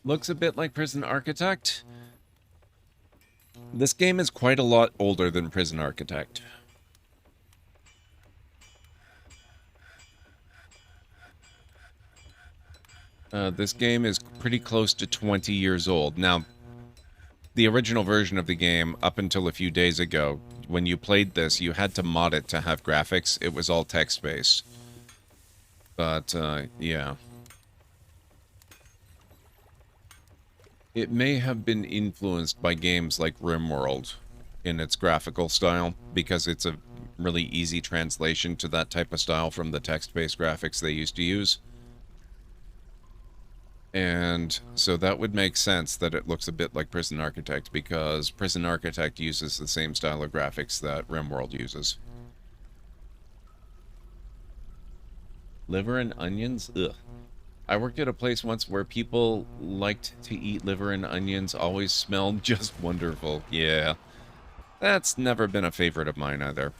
Looks a bit like Prison Architect. This game is quite a lot older than Prison Architect. This game is pretty close to 20 years old. Now, the original version of the game, up until a few days ago, when you played this, you had to mod it to have graphics. It was all text-based. But, yeah. It may have been influenced by games like RimWorld in its graphical style, because it's a really easy translation to that type of style from the text-based graphics they used to use. And so that would make sense that it looks a bit like Prison Architect, because Prison Architect uses the same style of graphics that RimWorld uses. Liver and onions? Ugh. I worked at a place once where people liked to eat liver and onions, always smelled just wonderful. Yeah. That's never been a favorite of mine either.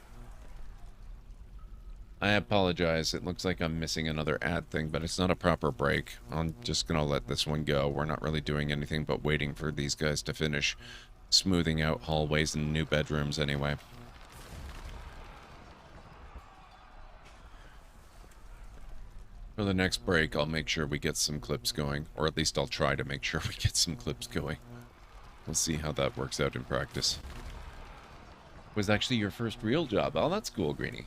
I apologize. It looks like I'm missing another ad thing, but it's not a proper break. I'm just going to let this one go. We're not really doing anything but waiting for these guys to finish smoothing out hallways and new bedrooms anyway. For the next break, I'll make sure we get some clips going, or at least I'll try to make sure we get some clips going. We'll see how that works out in practice. Was actually your first real job? Oh, that's cool, Greenie.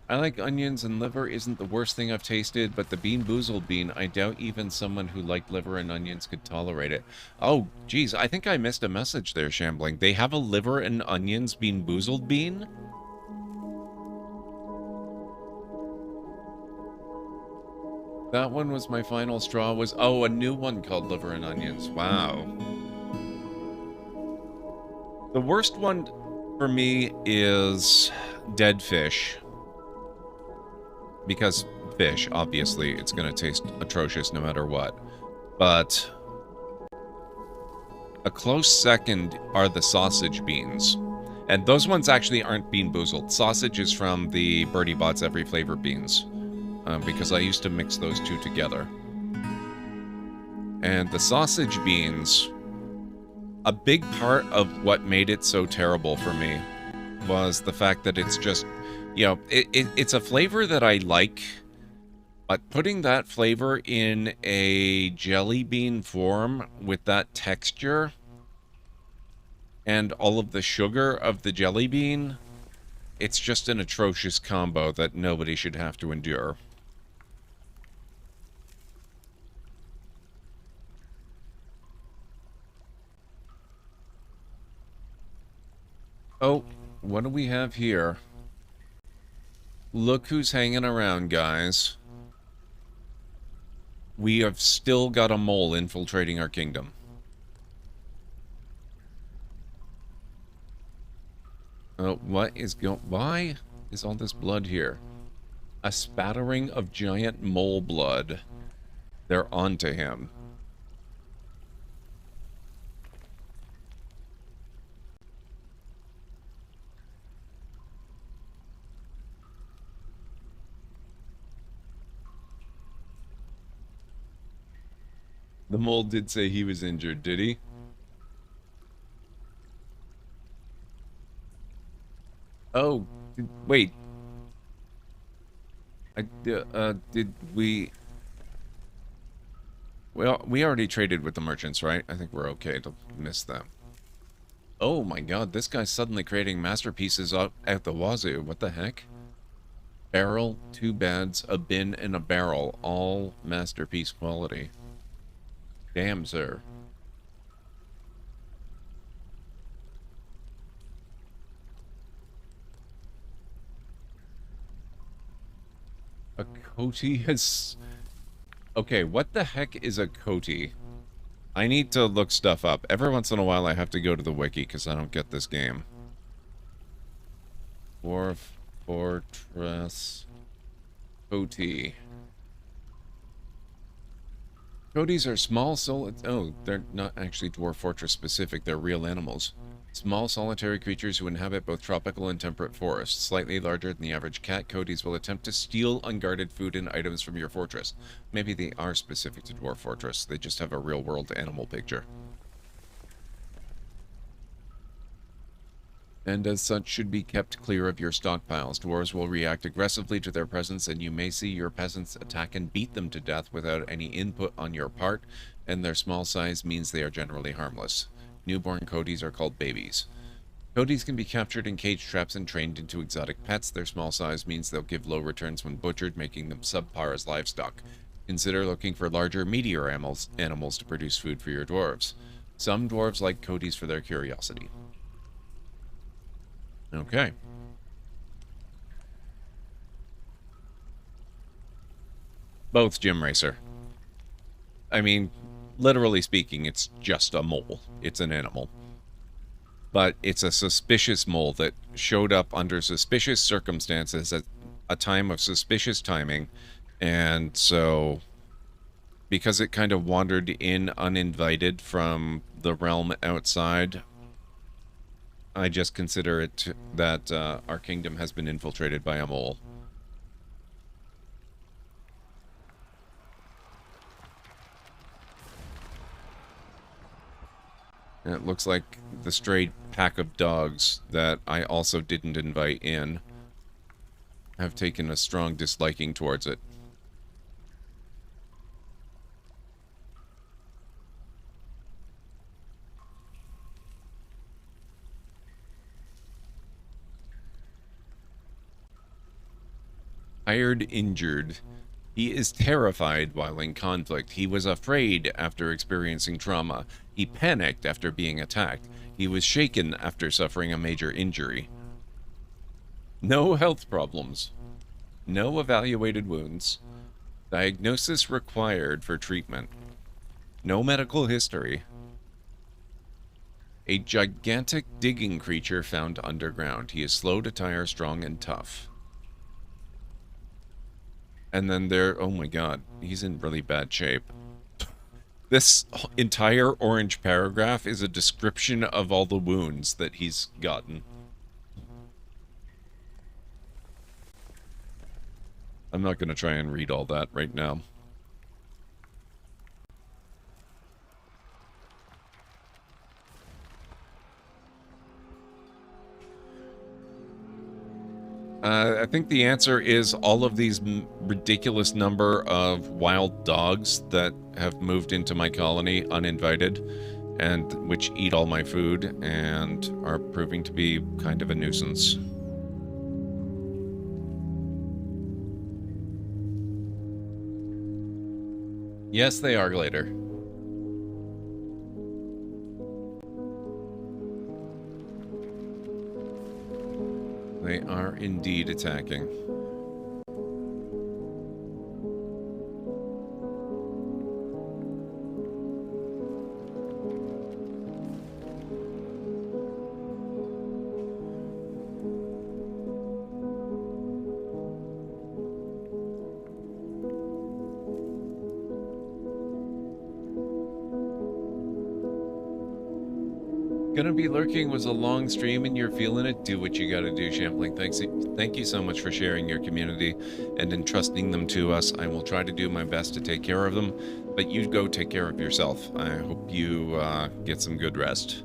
I like onions, and liver isn't the worst thing I've tasted, but the Bean Boozled bean, I doubt even someone who liked liver and onions could tolerate it. Oh, geez, I think I missed a message there, Shambling. They have a liver and onions Bean Boozled bean? That one was my final straw, was... Oh, a new one called liver and onions. Wow. The worst one for me is dead fish. Because fish, obviously, it's going to taste atrocious no matter what. But a close second are the sausage beans. And those ones actually aren't Bean Boozled. Sausage is from the Birdie Bot's Every Flavor beans. Because I used to mix those two together. And the sausage beans, a big part of what made it so terrible for me was the fact that it's just... You know, it's a flavor that I like, but putting that flavor in a jelly bean form with that texture and all of the sugar of the jelly bean, it's just an atrocious combo that nobody should have to endure. Oh, what do we have here? Look who's hanging around, guys. We have still got a mole infiltrating our kingdom. What is going... Why is all this blood here? A spattering of giant mole blood. They're onto him. The mole did say he was injured, did he? Oh, wait. Did we... Well, we already traded with the merchants, right? I think we're okay to miss them. Oh my god, this guy's suddenly creating masterpieces out at the wazoo. What the heck? Barrel, 2 beds, a bin, and a barrel. All masterpiece quality. Damn, sir. A coty has... Okay, what the heck is a coty? I need to look stuff up. Every once in a while I have to go to the wiki because I don't get this game. Dwarf Fortress coty. Coties are small oh, they're not actually Dwarf Fortress specific, they're real animals. Small solitary creatures who inhabit both tropical and temperate forests. Slightly larger than the average cat, coties will attempt to steal unguarded food and items from your fortress. Maybe they are specific to Dwarf Fortress, they just have a real-world animal picture. And as such should be kept clear of your stockpiles. Dwarves will react aggressively to their presence, and you may see your peasants attack and beat them to death without any input on your part, and their small size means they are generally harmless. Newborn coties are called babies. Coties can be captured in cage traps and trained into exotic pets. Their small size means they'll give low returns when butchered, making them subpar as livestock. Consider looking for larger, meatier animals to produce food for your dwarves. Some dwarves like coties for their curiosity. Okay. Both, Gym Racer. I mean, literally speaking, it's just a mole. It's an animal. But it's a suspicious mole that showed up under suspicious circumstances at a time of suspicious timing. And so, because it kind of wandered in uninvited from the realm outside, I just consider it that our kingdom has been infiltrated by a mole. And it looks like the stray pack of dogs that I also didn't invite in have taken a strong disliking towards it. Tired, injured. He is terrified while in conflict. He was afraid after experiencing trauma. He panicked after being attacked. He was shaken after suffering a major injury. No health problems. No evaluated wounds. Diagnosis required for treatment. No medical history. A gigantic digging creature found underground. He is slow to tire, strong, and tough. And then there, oh my god, he's in really bad shape. This entire orange paragraph is a description of all the wounds that he's gotten. I'm not going to try and read all that right now. I think the answer is all of these ridiculous number of wild dogs that have moved into my colony uninvited, and which eat all my food and are proving to be kind of a nuisance. Yes, they are, Glader. They are indeed attacking. Gonna be lurking was a long stream and you're feeling it. Do what you gotta do, Shambling. Thank you so much for sharing your community and entrusting them to us. I will try to do my best to take care of them, but you go take care of yourself. I hope you get some good rest.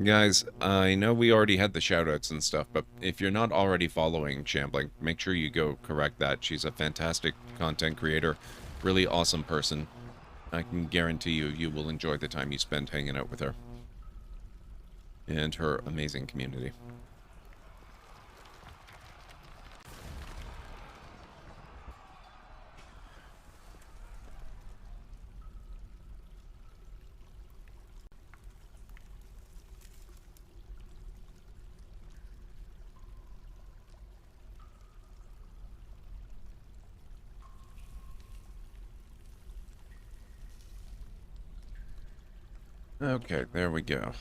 Guys, I know we already had the shoutouts and stuff, but if you're not already following Shambling, make sure you go correct that. She's a fantastic content creator, really awesome person. I can guarantee you will enjoy the time you spend hanging out with her and her amazing community. Okay, there we go.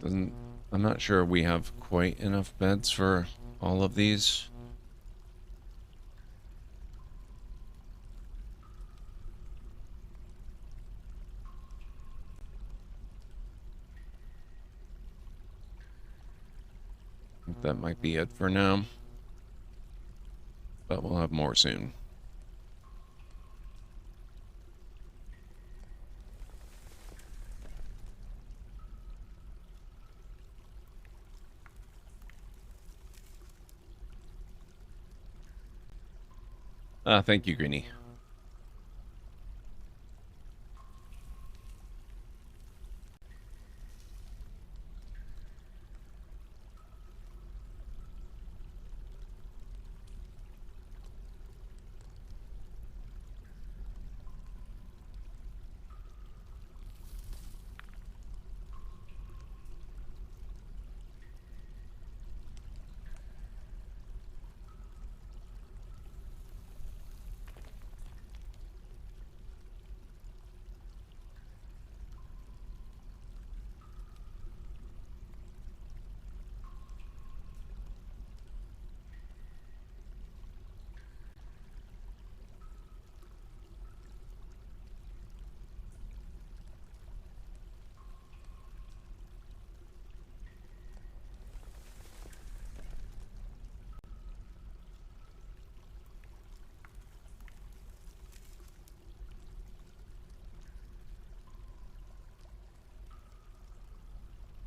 I'm not sure we have quite enough beds for all of these. That might be it for now, but we'll have more soon. Thank you, Greenie.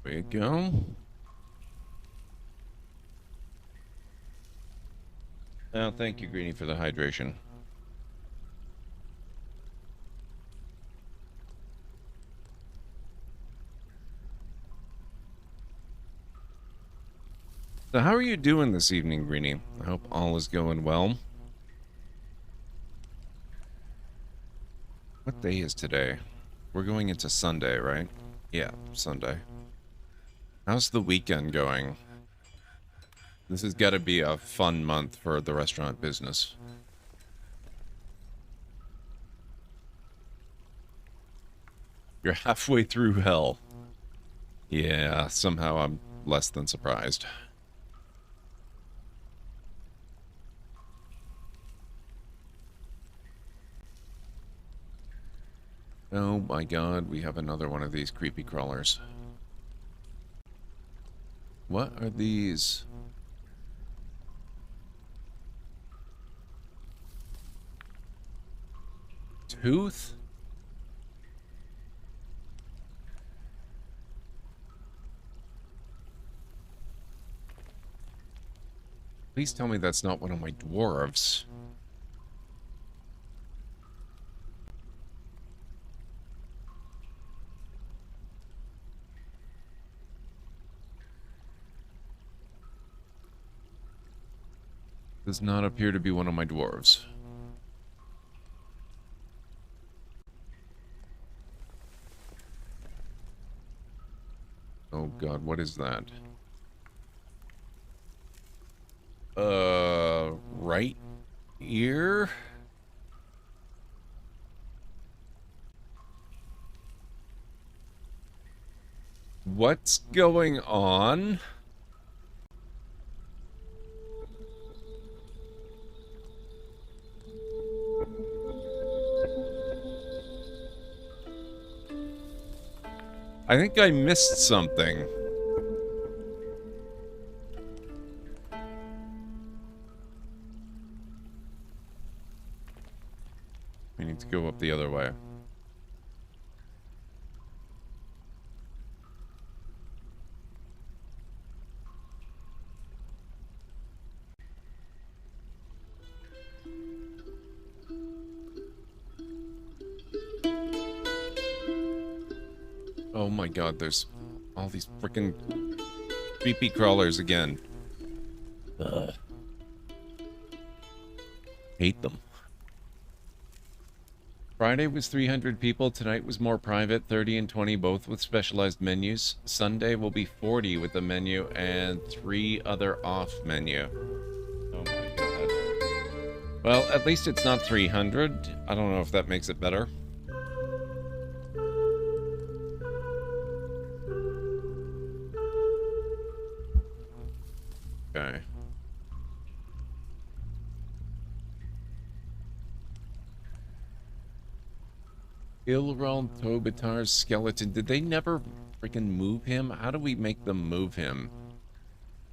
There you go. Oh, thank you, Greenie, for the hydration. So how are you doing this evening, Greenie? I hope all is going well. What day is today? We're going into Sunday, right? Yeah, Sunday. How's the weekend going? This has got to be a fun month for the restaurant business. You're halfway through hell. Yeah, somehow I'm less than surprised. Oh my god, we have another one of these creepy crawlers. What are these? Tooth? Please tell me that's not one of my dwarves. Does not appear to be one of my dwarves. Oh god, what is that? right here. What's going on? I think I missed something. We need to go up the other way. Oh my god, there's all these freaking creepy crawlers again. Ugh. Hate them. Friday was 300 people, tonight was more private, 30 and 20 both with specialized menus. Sunday will be 40 with a menu and 3 other off menu. Oh my god. Well, at least it's not 300. I don't know if that makes it better. Okay. Ilral Tobitar's skeleton. Did they never freaking move him? How do we make them move him?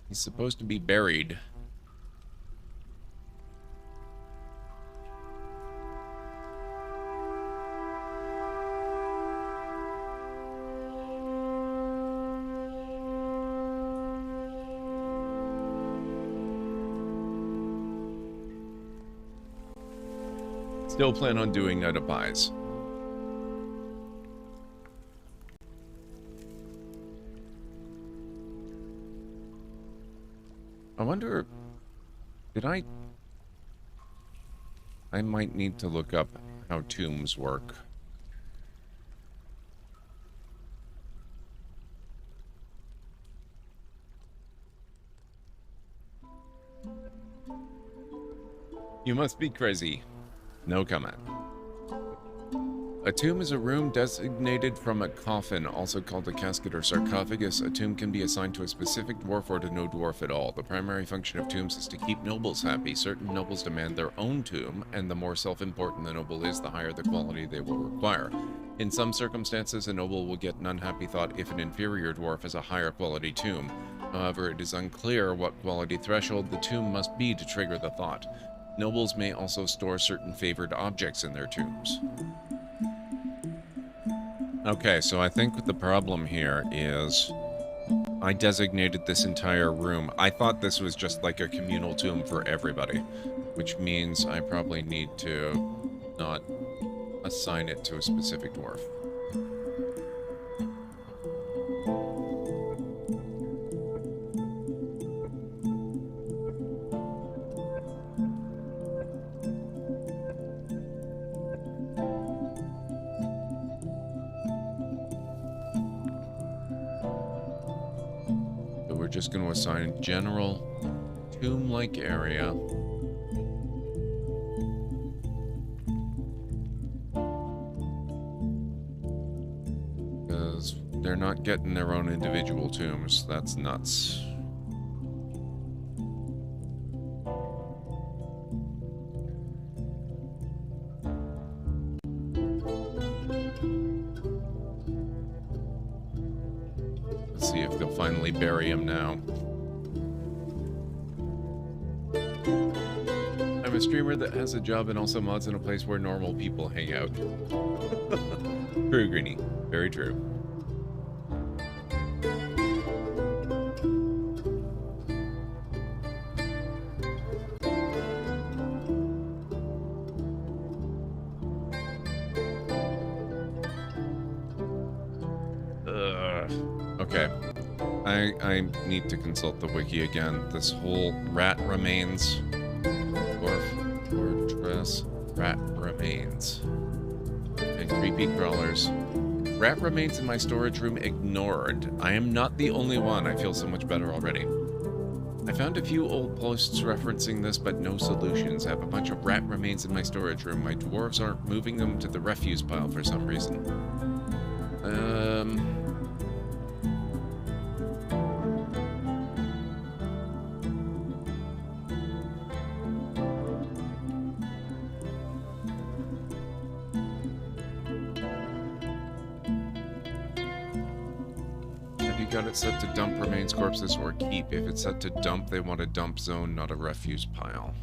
He's supposed to be buried. Still plan on doing Night of Pies. I wonder, did I might need to look up how tombs work. You must be crazy. No comment. A tomb is a room designated from a coffin, also called a casket or sarcophagus. A tomb can be assigned to a specific dwarf or to no dwarf at all. The primary function of tombs is to keep nobles happy. Certain nobles demand their own tomb, and the more self-important the noble is, the higher the quality they will require. In some circumstances, a noble will get an unhappy thought if an inferior dwarf has a higher quality tomb. However, it is unclear what quality threshold the tomb must be to trigger the thought. Nobles may also store certain favored objects in their tombs. Okay, so I think the problem here is I designated this entire room. I thought this was just like a communal tomb for everybody, which means I probably need to not assign it to a specific dwarf. Just going to assign a general tomb-like area. Because they're not getting their own individual tombs. That's nuts. Finally bury him now. I'm a streamer that has a job and also mods in a place where normal people hang out. True, Greenie. Very true. Okay. I need to consult the wiki again. This whole rat remains. Dwarf Fortress. Rat remains. And creepy crawlers. Rat remains in my storage room ignored. I am not the only one. I feel so much better already. I found a few old posts referencing this, but no solutions. I have a bunch of rat remains in my storage room. My dwarves aren't moving them to the refuse pile for some reason. Got it set to dump remains, corpses, or keep. If it's set to dump, they want a dump zone, not a refuse pile.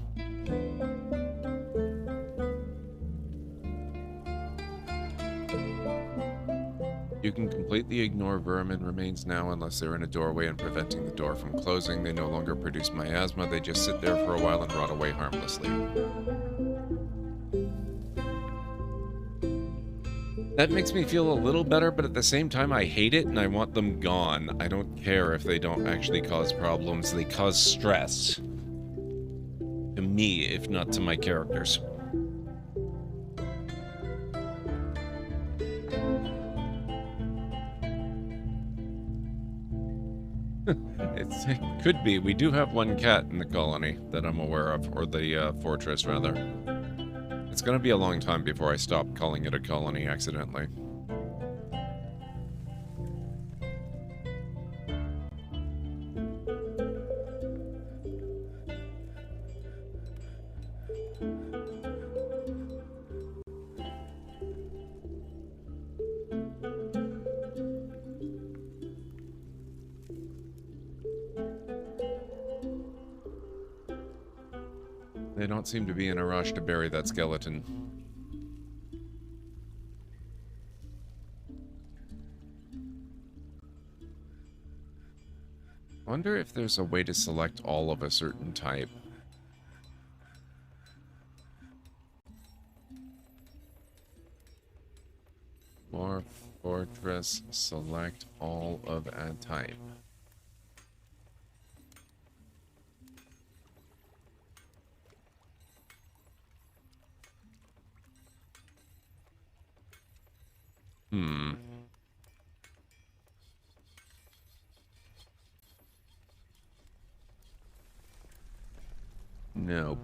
You can completely ignore vermin remains now unless they're in a doorway and preventing the door from closing. They no longer produce miasma, they just sit there for a while and rot away harmlessly. That makes me feel a little better, but at the same time, I hate it and I want them gone. I don't care if they don't actually cause problems. They cause stress. To me, if not to my characters. It could be. We do have one cat in the colony that I'm aware of, or the fortress, rather. It's going to be a long time before I stop calling it a colony accidentally. They don't seem to be in a rush to bury that skeleton. Wonder if there's a way to select all of a certain type. Dwarf Fortress, select all of a type. Nope.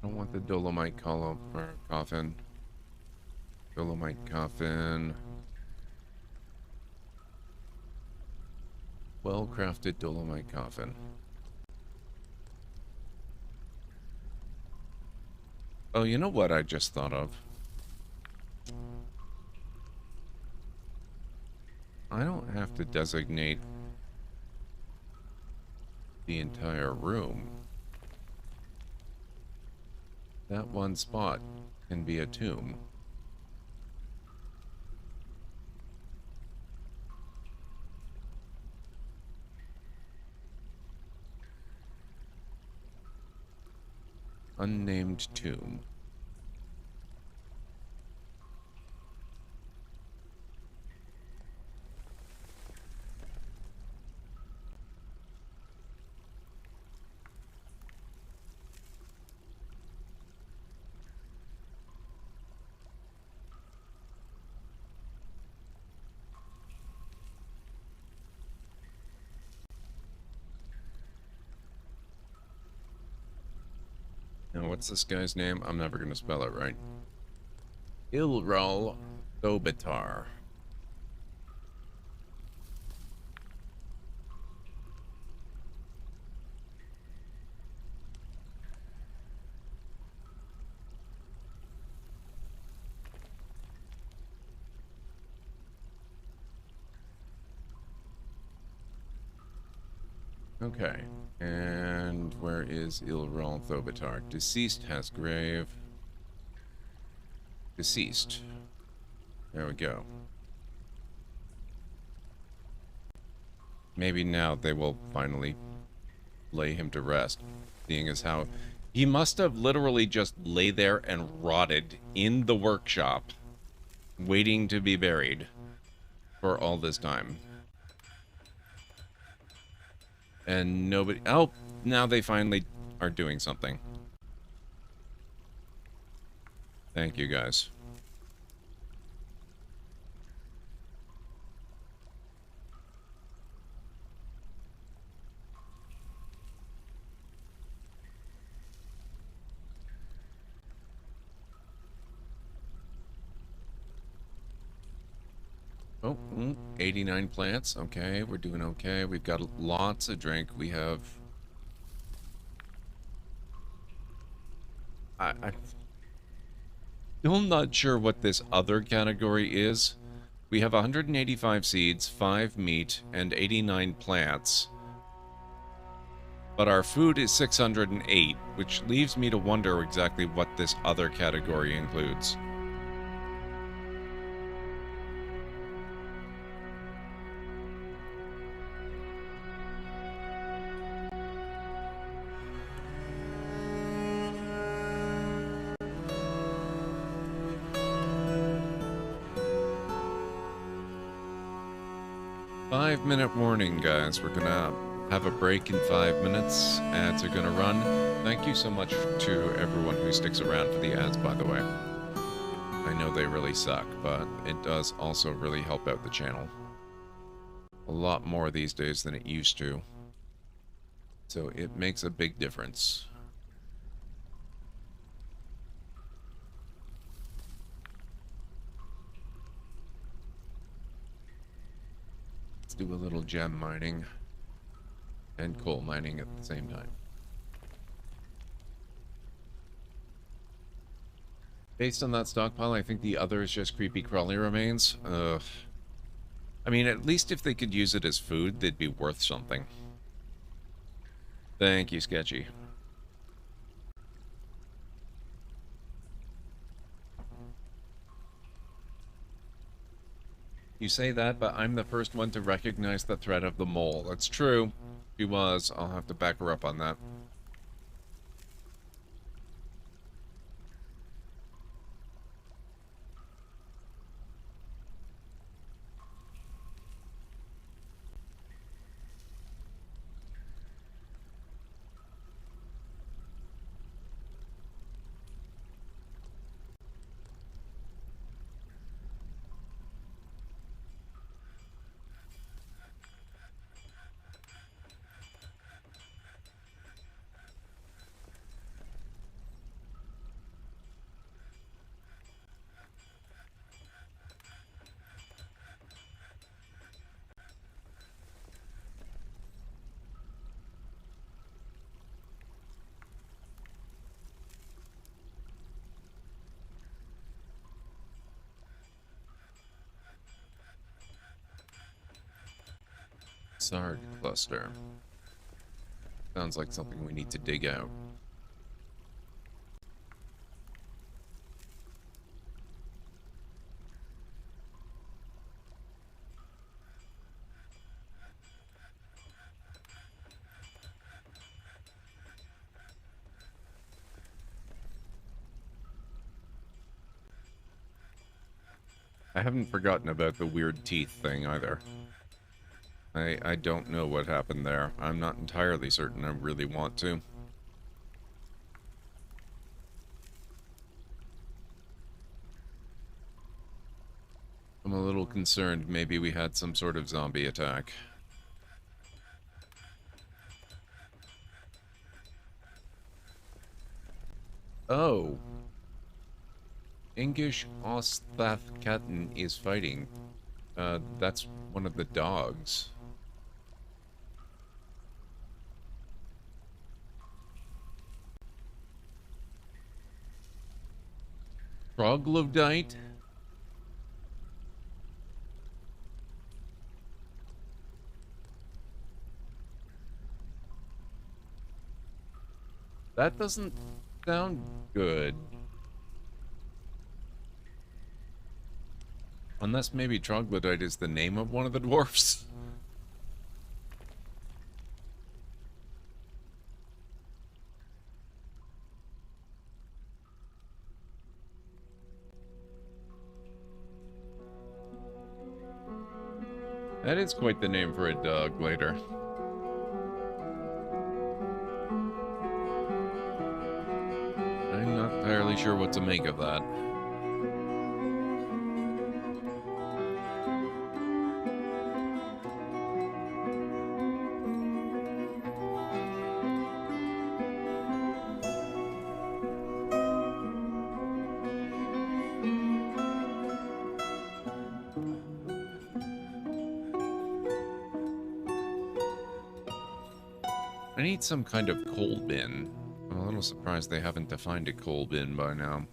I don't want the dolomite column or coffin. Dolomite coffin. Well-crafted dolomite coffin. Oh, you know what I just thought of? I don't have to designate the entire room. That one spot can be a tomb. Unnamed tomb. Now, what's this guy's name? I'm never going to spell it right. Ilral Thobitar. Okay, and where is Ilral Thobitar? Deceased has grave. Deceased. There we go. Maybe now they will finally lay him to rest, seeing as how he must have literally just lay there and rotted in the workshop, waiting to be buried. for all this time. And nobody... Oh, now they finally are doing something. Thank you, guys. Oh, 89 plants. Okay, we're doing okay. We've got lots of drink. We have... I'm still not sure what this other category is. We have 185 seeds, 5 meat, and 89 plants. But our food is 608, which leaves me to wonder exactly what this other category includes. Five-minute warning, guys. We're gonna have a break in 5 minutes. Ads are gonna run. Thank you so much to everyone who sticks around for the ads, by the way. I know they really suck, but it does also really help out the channel. A lot more these days than it used to. So it makes a big difference. Let's do a little gem mining and coal mining at the same time. Based on that stockpile, I think the other is just creepy crawly remains. I mean, at least if they could use it as food, they'd be worth something. Thank you, Sketchy. You say that, but I'm the first one to recognize the threat of the mole. That's true. She was. I'll have to back her up on that. Sarg cluster. Sounds like something we need to dig out. I haven't forgotten about the weird teeth thing either. I don't know what happened there. I'm not entirely certain I really want to. I'm a little concerned maybe we had some sort of zombie attack. Oh. English Osthathkatten is fighting. That's one of the dogs. Troglodyte? That doesn't sound good. Unless maybe Troglodyte is the name of one of the dwarfs. That is quite the name for a dog later. I'm not entirely sure what to make of that. I need some kind of coal bin. I'm a little surprised they haven't defined a coal bin by now.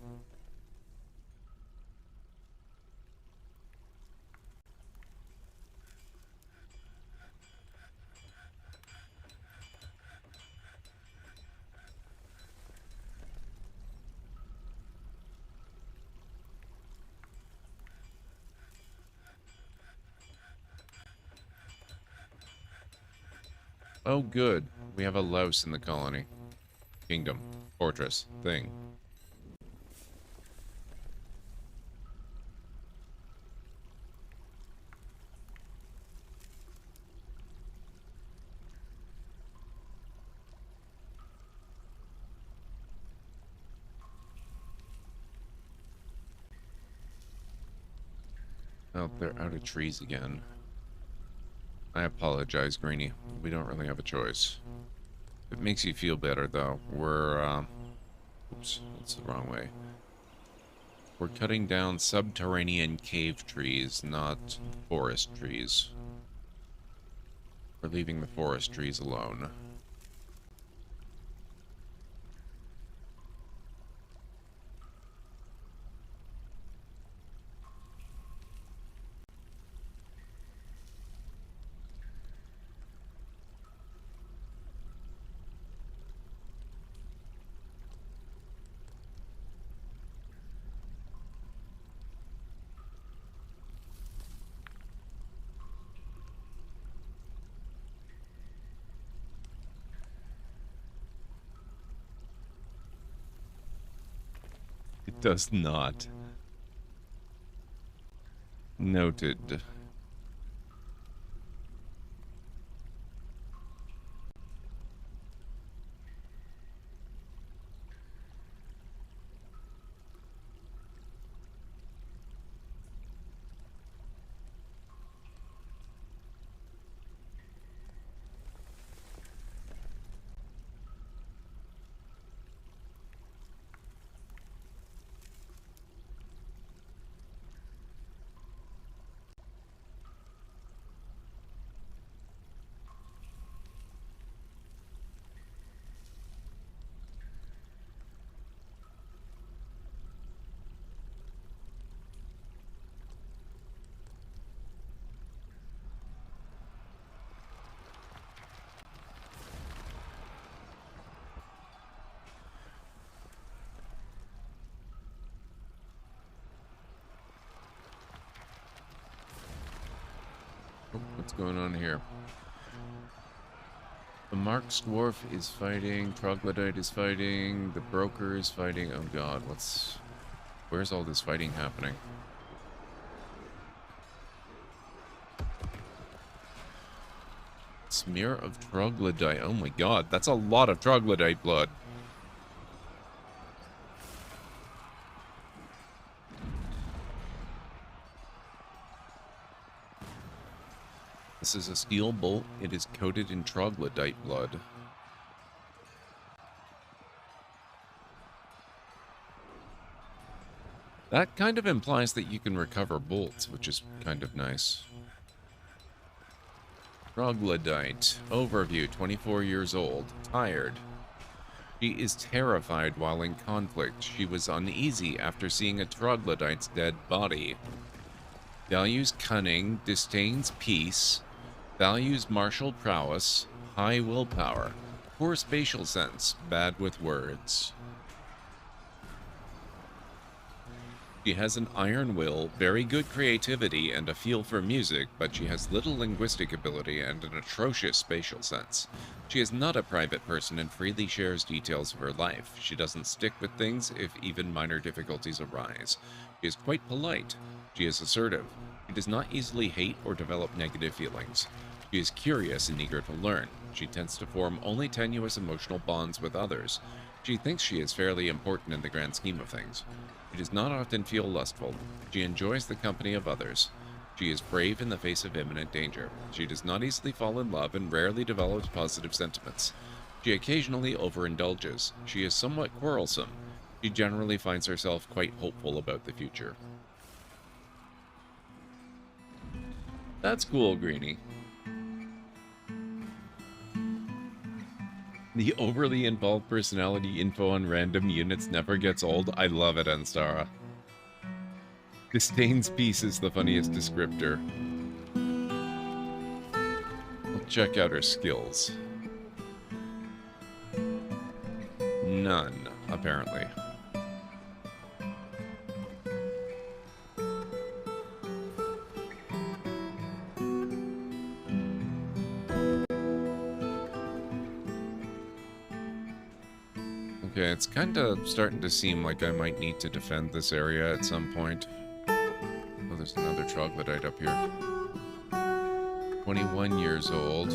Oh, good. We have a louse in the colony. Kingdom. Fortress. Thing. Oh, they're out of trees again. I apologize, Greenie. We don't really have a choice. It makes you feel better, though. We're, oops, that's the wrong way. We're cutting down subterranean cave trees, not forest trees. We're leaving the forest trees alone. It does not. Noted. Oh, what's going on here? The Mark's Dwarf is fighting, Troglodyte is fighting, the Broker is fighting. Oh god, where's all this fighting happening? Smear of Troglodyte. Oh my god, that's a lot of Troglodyte blood. This is a steel bolt. It is coated in Troglodyte blood. That kind of implies that you can recover bolts, which is kind of nice. Troglodyte. Overview, 24 years old. Tired. She is terrified while in conflict. She was uneasy after seeing a troglodyte's dead body. Values cunning, disdains peace, values martial prowess, high willpower, poor spatial sense, bad with words. She has an iron will, very good creativity, and a feel for music, but she has little linguistic ability and an atrocious spatial sense. She is not a private person and freely shares details of her life. She doesn't stick with things if even minor difficulties arise. She is quite polite. She is assertive. She does not easily hate or develop negative feelings. She is curious and eager to learn. She tends to form only tenuous emotional bonds with others. She thinks she is fairly important in the grand scheme of things. She does not often feel lustful. She enjoys the company of others. She is brave in the face of imminent danger. She does not easily fall in love and rarely develops positive sentiments. She occasionally overindulges. She is somewhat quarrelsome. She generally finds herself quite hopeful about the future. That's cool, Greenie. The overly involved personality info on random units never gets old. I love it, Anstara. Disdain's piece is the funniest descriptor. We'll check out her skills. None, apparently. Okay, it's kind of starting to seem like I might need to defend this area at some point. Oh, there's another troglodyte up here. 21 years old.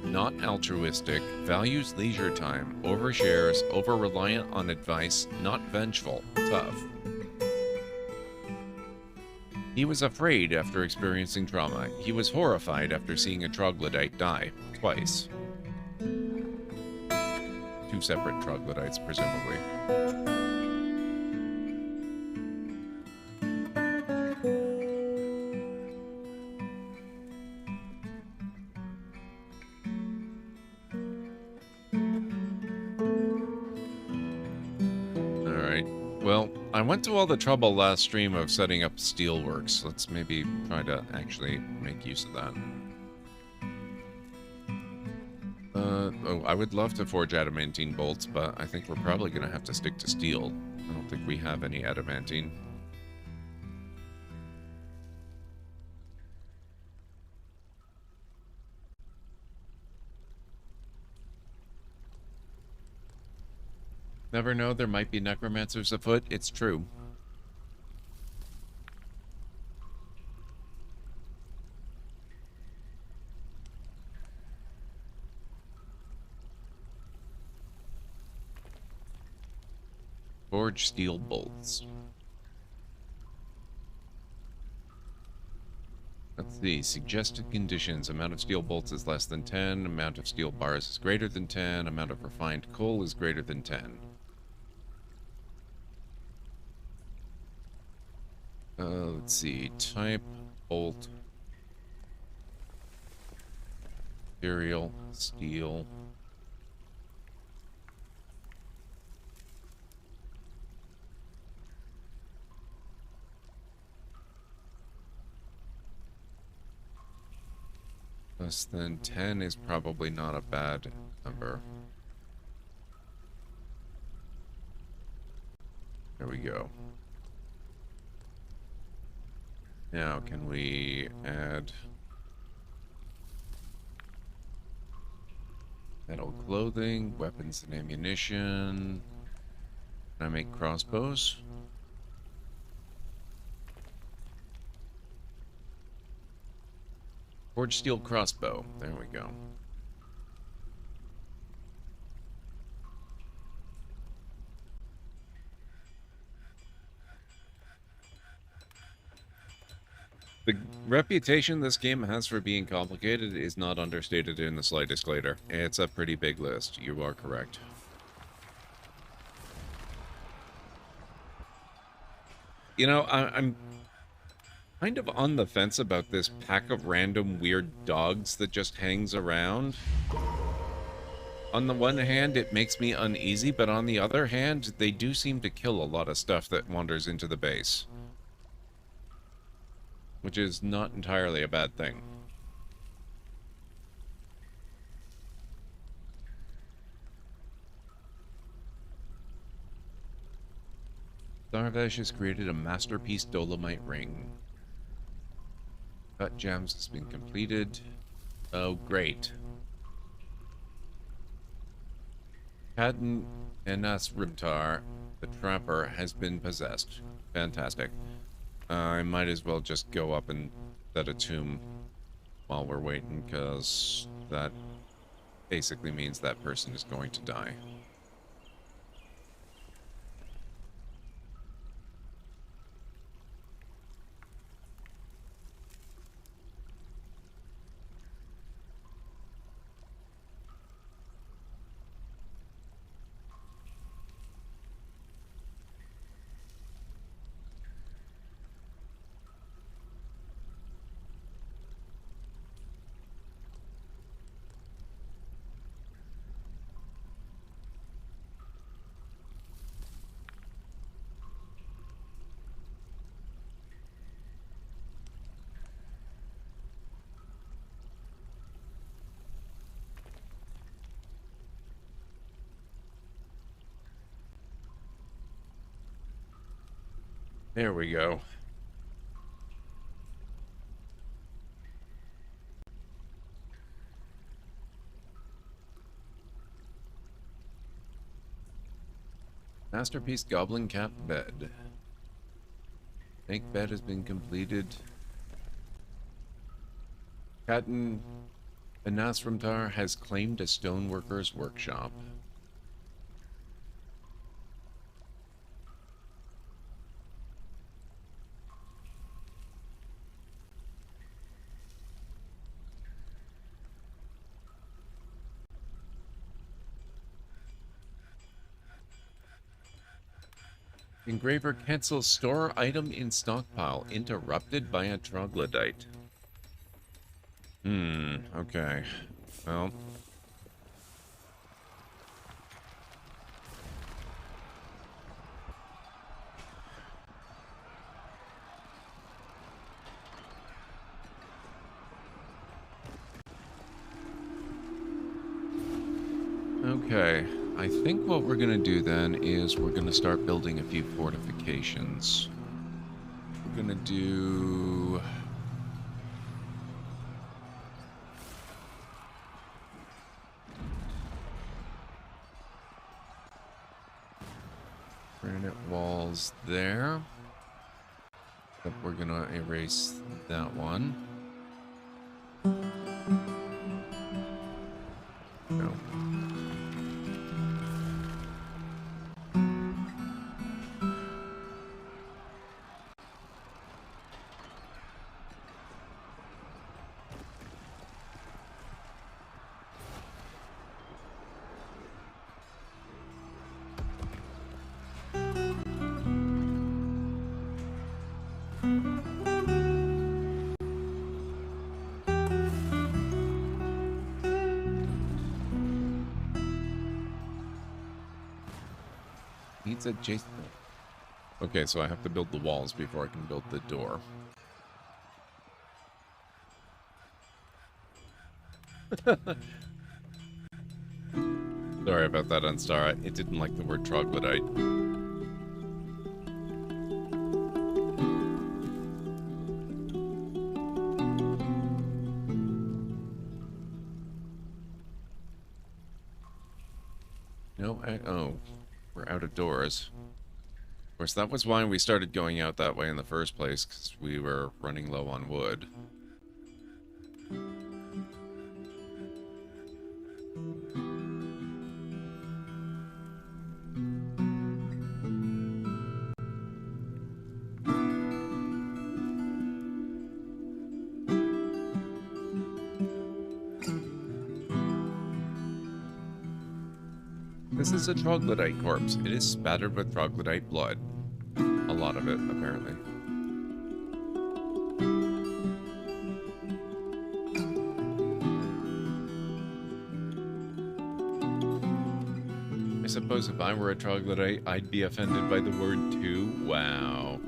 Not altruistic. Values leisure time. Overshares. Over-reliant on advice. Not vengeful. Tough. He was afraid after experiencing trauma. He was horrified after seeing a troglodyte die. Twice. Two separate troglodytes, presumably. Alright. Well, I went to all the trouble last stream of setting up steelworks. Let's maybe try to actually make use of that. Oh, I would love to forge adamantine bolts, but I think we're probably going to have to stick to steel. I don't think we have any adamantine. Never know, there might be necromancers afoot. It's true. Forge steel bolts. Let's see. Suggested conditions. Amount of steel bolts is less than 10. Amount of steel bars is greater than 10. Amount of refined coal is greater than 10. Let's see. Type, bolt, material, steel. Less than 10 is probably not a bad number. There we go. Now, can we add metal clothing, weapons and ammunition? Can I make crossbows? Forged steel crossbow. There we go. The reputation this game has for being complicated is not understated in the slightest, Glader. It's a pretty big list. You are correct. You know, I'm kind of on the fence about this pack of random weird dogs that just hangs around. On the one hand, it makes me uneasy, but on the other hand, they do seem to kill a lot of stuff that wanders into the base. Which is not entirely a bad thing. Darvesh has created a masterpiece dolomite ring. Cut gems has been completed. Oh, great. Hadden Enas Rimtar, the trapper, has been possessed. Fantastic. I might as well just go up and set a tomb while we're waiting, because that basically means that person is going to die. There we go. Masterpiece Goblin Cap Bed. Snake bed has been completed. Katten Anasramtar has claimed a stoneworker's workshop. Engraver cancels store item in stockpile interrupted by a troglodyte. Okay. Well. Okay. I think what we're going to do then is we're going to start building a few fortifications. We're going to do... granite walls there. But we're going to erase that one. No. Needs adjacent. Okay, so I have to build the walls before I can build the door. Sorry about that, Unstar. It didn't like the word troglodyte. No, oh. We're out of doors. Of course, that was why we started going out that way in the first place, because we were running low on wood. This is a troglodyte corpse. It is spattered with troglodyte blood. A lot of it, apparently. I suppose if I were a troglodyte, I'd be offended by the word too. Wow.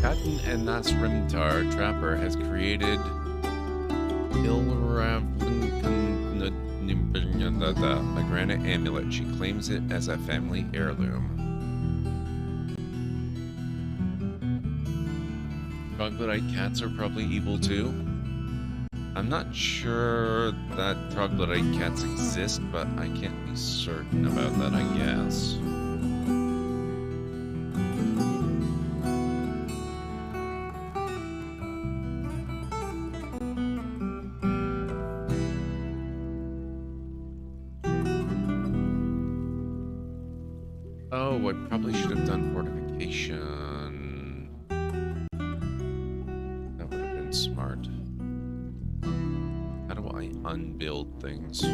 Cotton and Nasrimtar Trapper has created a granite amulet. She claims it as a family heirloom. Troglodyte cats are probably evil too. I'm not sure that troglodyte cats exist, but I can't be certain about that, I guess. Oh, I probably should have done fortification. That would have been smart. How do I unbuild things?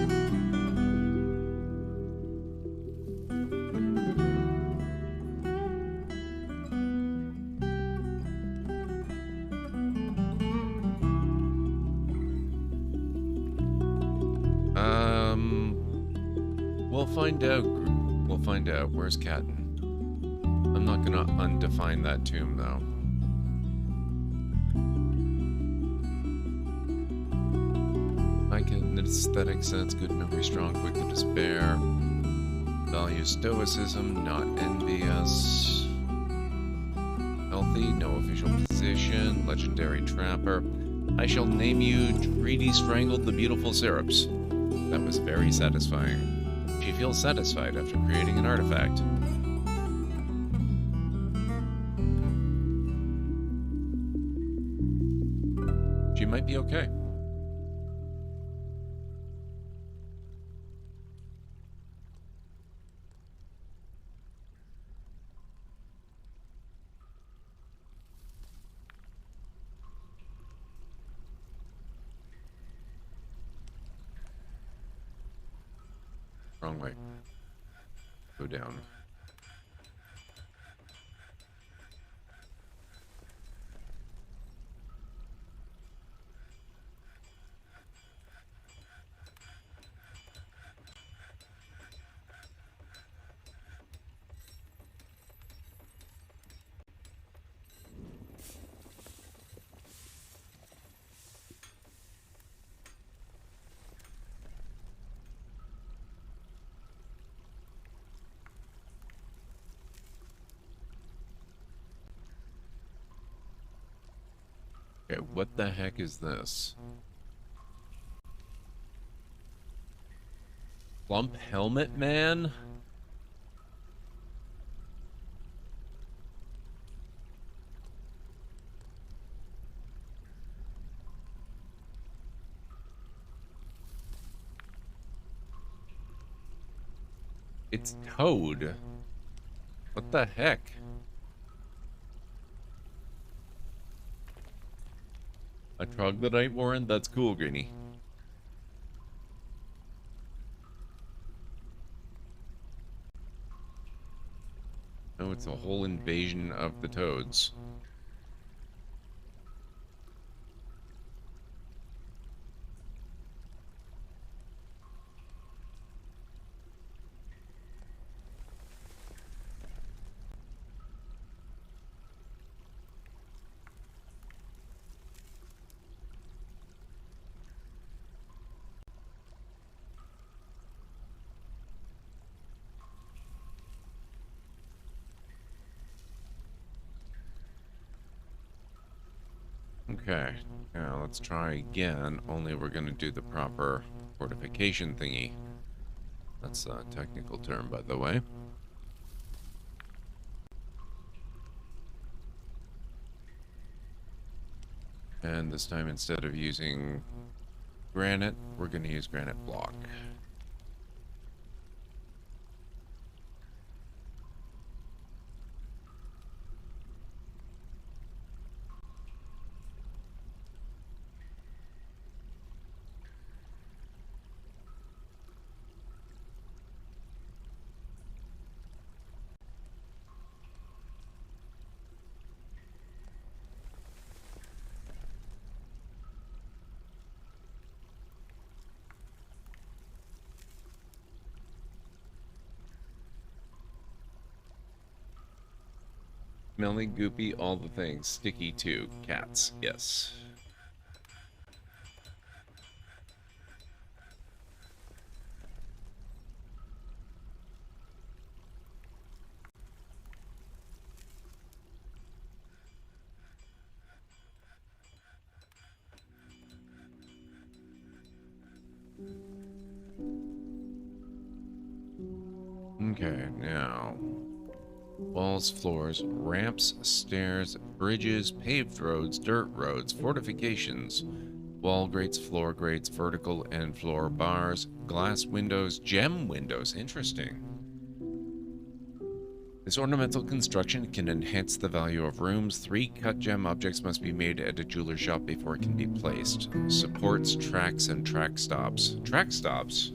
We'll find out. We'll find out. Where's Catton? I'm not gonna undefine that tomb, though. Like an aesthetic sense, good memory, strong, quick to despair. Value stoicism, not envious. Healthy, no official position. Legendary trapper. I shall name you Treaty Strangled the Beautiful Syrups. That was very satisfying. She feels satisfied after creating an artifact. She might be okay. Wrong way. Go down. Okay, what the heck is this? Plump Helmet Man? It's Toad. What the heck? A troglodyte warren? That's cool, Greenie. Oh, it's a whole invasion of the toads. Okay, now let's try again, only we're gonna do the proper fortification thingy. That's a technical term, by the way. And this time, instead of using granite, we're gonna use granite block. Smelly, goopy, all the things. Sticky too. Cats, yes. Okay, now. Walls, floors, ramps, stairs, bridges, paved roads, dirt roads, fortifications, wall grates, floor grates, vertical and floor bars, glass windows, gem windows. Interesting. This ornamental construction can enhance the value of rooms. 3 cut gem objects must be made at a jeweler shop before it can be placed. Supports tracks and track stops. Track stops?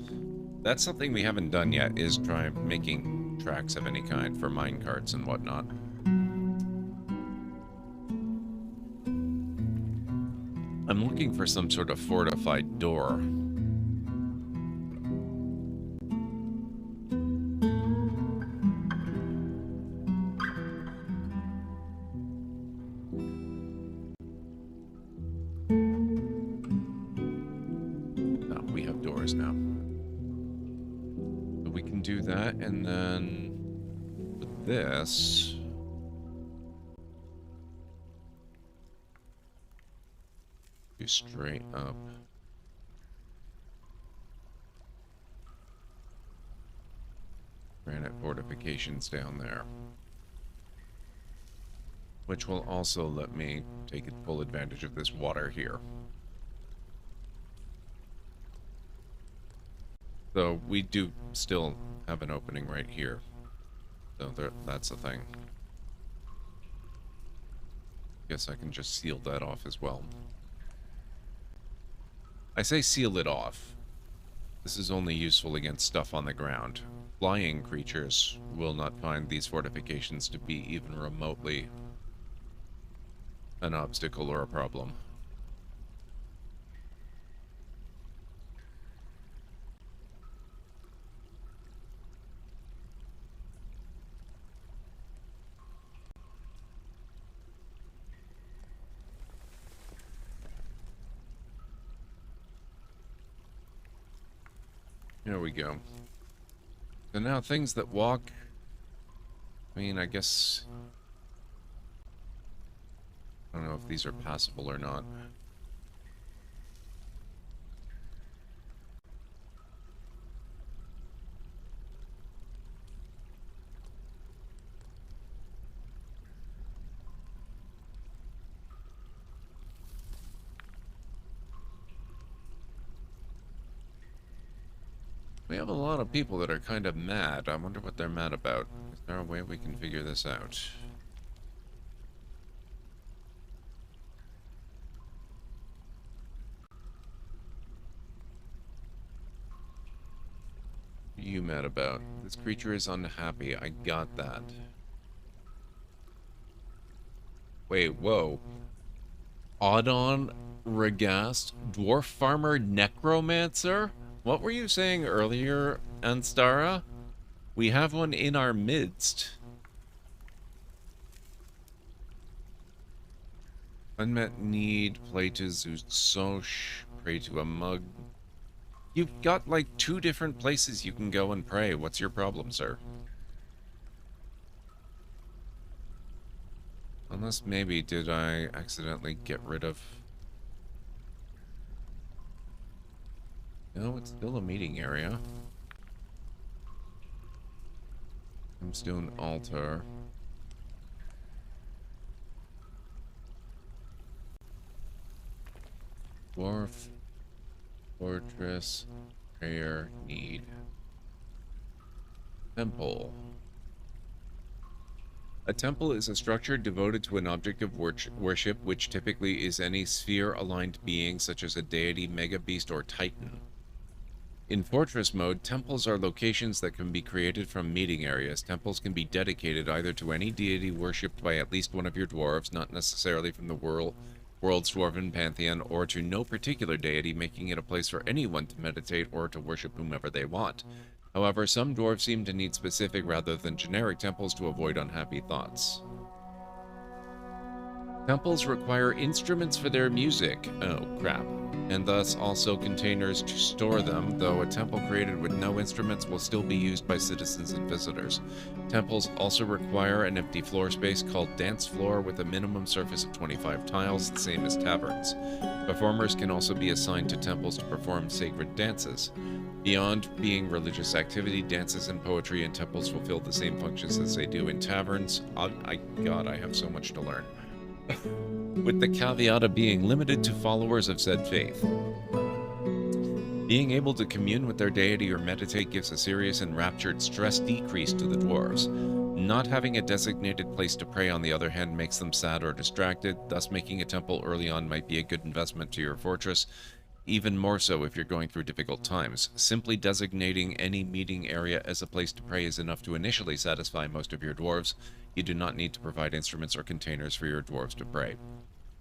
That's something we haven't done yet, is try making tracks of any kind for minecarts and whatnot. I'm looking for some sort of fortified door. No, we have doors now. So we can do that, and then with this... do straight up. Granite fortifications down there. Which will also let me take full advantage of this water here. So we do still have an opening right here. So that's the thing. Guess I can just seal that off as well. I say seal it off. This is only useful against stuff on the ground. Flying creatures will not find these fortifications to be even remotely an obstacle or a problem. There we go. So now things that walk, I mean, I guess, I don't know if these are passable or not. We have a lot of people that are kind of mad. I wonder what they're mad about. Is there a way we can figure this out? What are you mad about? This creature is unhappy. I got that. Wait, whoa. Audon Regast, Dwarf Farmer Necromancer? What were you saying earlier, Anstara? We have one in our midst. Unmet need, play to Zusosh, pray to a mug. You've got like 2 different places you can go and pray. What's your problem, sir? Unless maybe did I accidentally get rid of... No, it's still a meeting area. Tombstone altar. Dwarf Fortress prayer need. Temple. A temple is a structure devoted to an object of worship, which typically is any sphere-aligned being such as a deity, mega beast, or titan. In Fortress mode, temples are locations that can be created from meeting areas. Temples can be dedicated either to any deity worshipped by at least one of your dwarves, not necessarily from the world's dwarven pantheon, or to no particular deity, making it a place for anyone to meditate or to worship whomever they want. However, some dwarves seem to need specific rather than generic temples to avoid unhappy thoughts. Temples require instruments for their music. Oh, crap. And thus also containers to store them, though a temple created with no instruments will still be used by citizens and visitors. Temples also require an empty floor space called dance floor with a minimum surface of 25 tiles, the same as taverns. Performers can also be assigned to temples to perform sacred dances. Beyond being religious activity, dances and poetry in temples fulfill the same functions as they do in taverns. God, I have so much to learn. With the caveat of being limited to followers of said faith. Being able to commune with their deity or meditate gives a serious and raptured stress decrease to the dwarves. Not having a designated place to pray, on the other hand, makes them sad or distracted, thus making a temple early on might be a good investment to your fortress, even more so if you're going through difficult times. Simply designating any meeting area as a place to pray is enough to initially satisfy most of your dwarves. You do not need to provide instruments or containers for your dwarves to pray.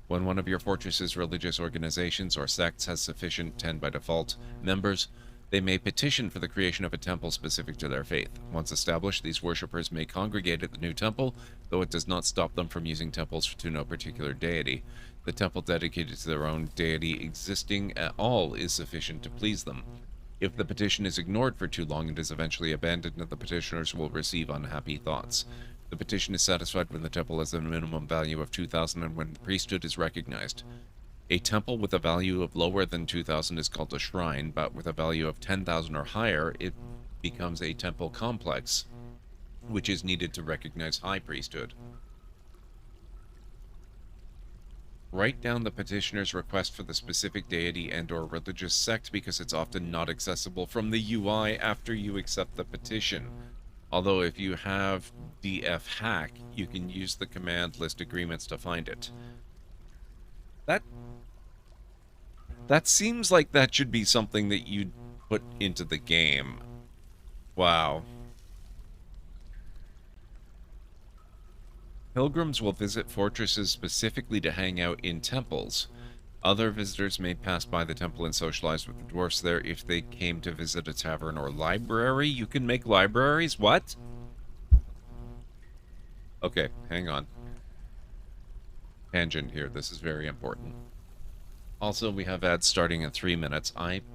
When one of your fortress's religious organizations or sects has sufficient 10 by default members, they may petition for the creation of a temple specific to their faith. Once established, these worshippers may congregate at the new temple, though it does not stop them from using temples to no particular deity. The temple dedicated to their own deity existing at all is sufficient to please them. If the petition is ignored for too long, it is eventually abandoned and the petitioners will receive unhappy thoughts. The petition is satisfied when the temple has a minimum value of 2,000 and when the priesthood is recognized. A temple with a value of lower than 2,000 is called a shrine, but with a value of 10,000 or higher, it becomes a temple complex, which is needed to recognize high priesthood. Write down the petitioner's request for the specific deity and/or religious sect because it's often not accessible from the UI after you accept the petition. Although if you have DF hack, you can use the command list agreements to find it. That seems like that should be something that you'd put into the game. Wow. Pilgrims will visit fortresses specifically to hang out in temples. Other visitors may pass by the temple and socialize with the dwarfs there. If they came to visit a tavern or library, you can make libraries? What? Okay, hang on. Tangent here. This is very important. Also, we have ads starting in 3 minutes.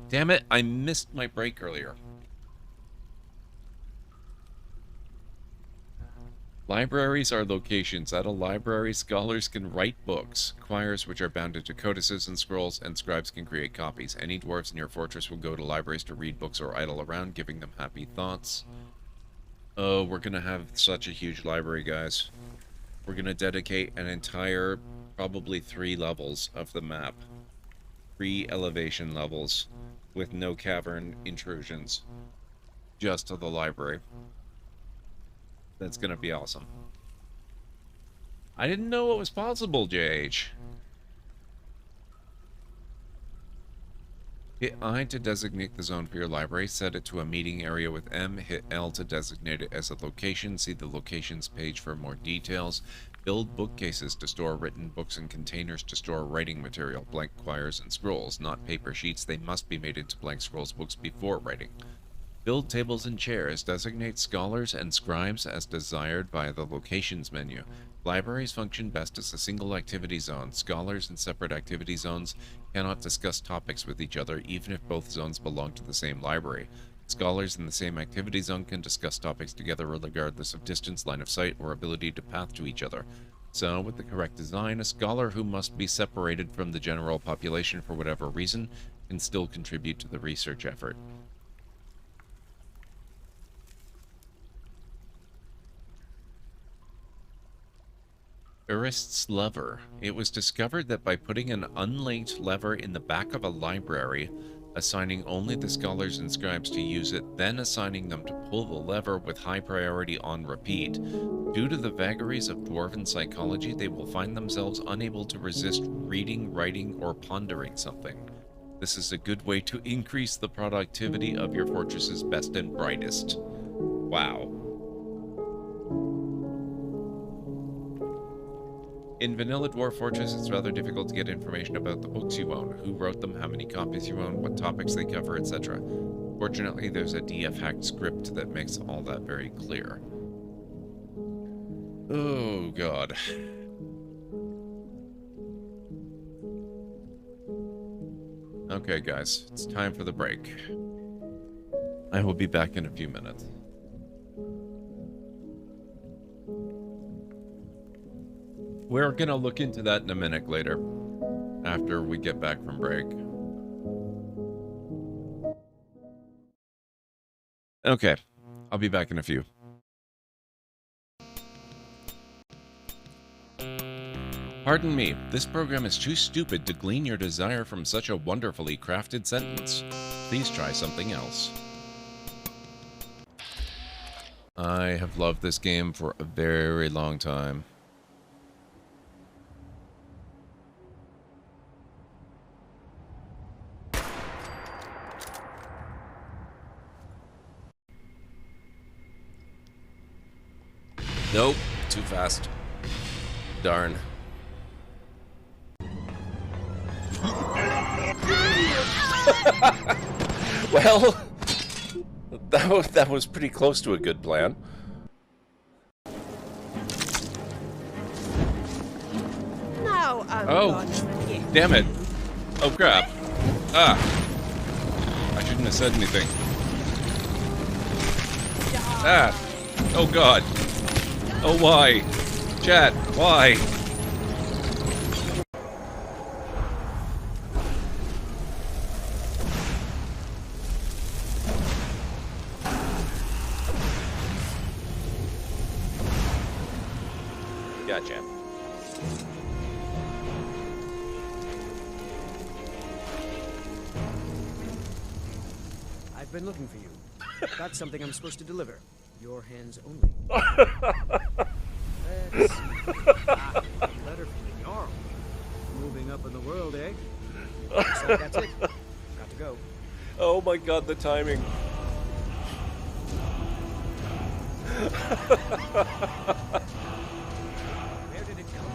Damn it, I missed my break earlier. Libraries are locations. At a library, scholars can write books. Choirs, which are bounded to codices and scrolls, and scribes can create copies. Any dwarves in your fortress will go to libraries to read books or idle around, giving them happy thoughts. Oh, we're gonna have such a huge library, guys. We're gonna dedicate an entire, probably 3 levels of the map. 3 elevation levels with no cavern intrusions. Just to the library. That's gonna be awesome. I didn't know it was possible, JH. Hit I to designate the zone for your library. Set it to a meeting area with M. Hit L to designate it as a location. See the locations page for more details. Build bookcases to store written books and containers to store writing material, blank quires and scrolls, not paper sheets. They must be made into blank scrolls books before writing. Build tables and chairs. Designate scholars and scribes as desired by the locations menu. Libraries function best as a single activity zone. Scholars in separate activity zones cannot discuss topics with each other, even if both zones belong to the same library. Scholars in the same activity zone can discuss topics together regardless of distance, line of sight, or ability to path to each other. So, with the correct design, a scholar who must be separated from the general population for whatever reason can still contribute to the research effort. Urist's lever. It was discovered that by putting an unlinked lever in the back of a library, assigning only the scholars and scribes to use it, then assigning them to pull the lever with high priority on repeat, due to the vagaries of dwarven psychology, they will find themselves unable to resist reading, writing, or pondering something. This is a good way to increase the productivity of your fortress's best and brightest. Wow. In Vanilla Dwarf Fortress, it's rather difficult to get information about the books you own, who wrote them, how many copies you own, what topics they cover, etc. Fortunately, there's a DF-hacked script that makes all that very clear. Oh, God. Okay, guys, it's time for the break. I will be back in a few minutes. We're gonna look into that in a minute later, after we get back from break. Okay, I'll be back in a few. Pardon me, this program is too stupid to glean your desire from such a wonderfully crafted sentence. Please try something else. I have loved this game for a very long time. Nope, too fast. Darn. Well, that was pretty close to a good plan. Now, Oh, damn it. Oh, crap. Ah. I shouldn't have said anything. Ah. Oh, God. Oh, why? Chat, why? Gotcha. I've been looking for you. Got something I'm supposed to deliver. Your hands only. Let's see. Letter from the Jarl. Moving up in the world, eh? Looks like that's it. Got to go. Oh my god, the timing. Where did it come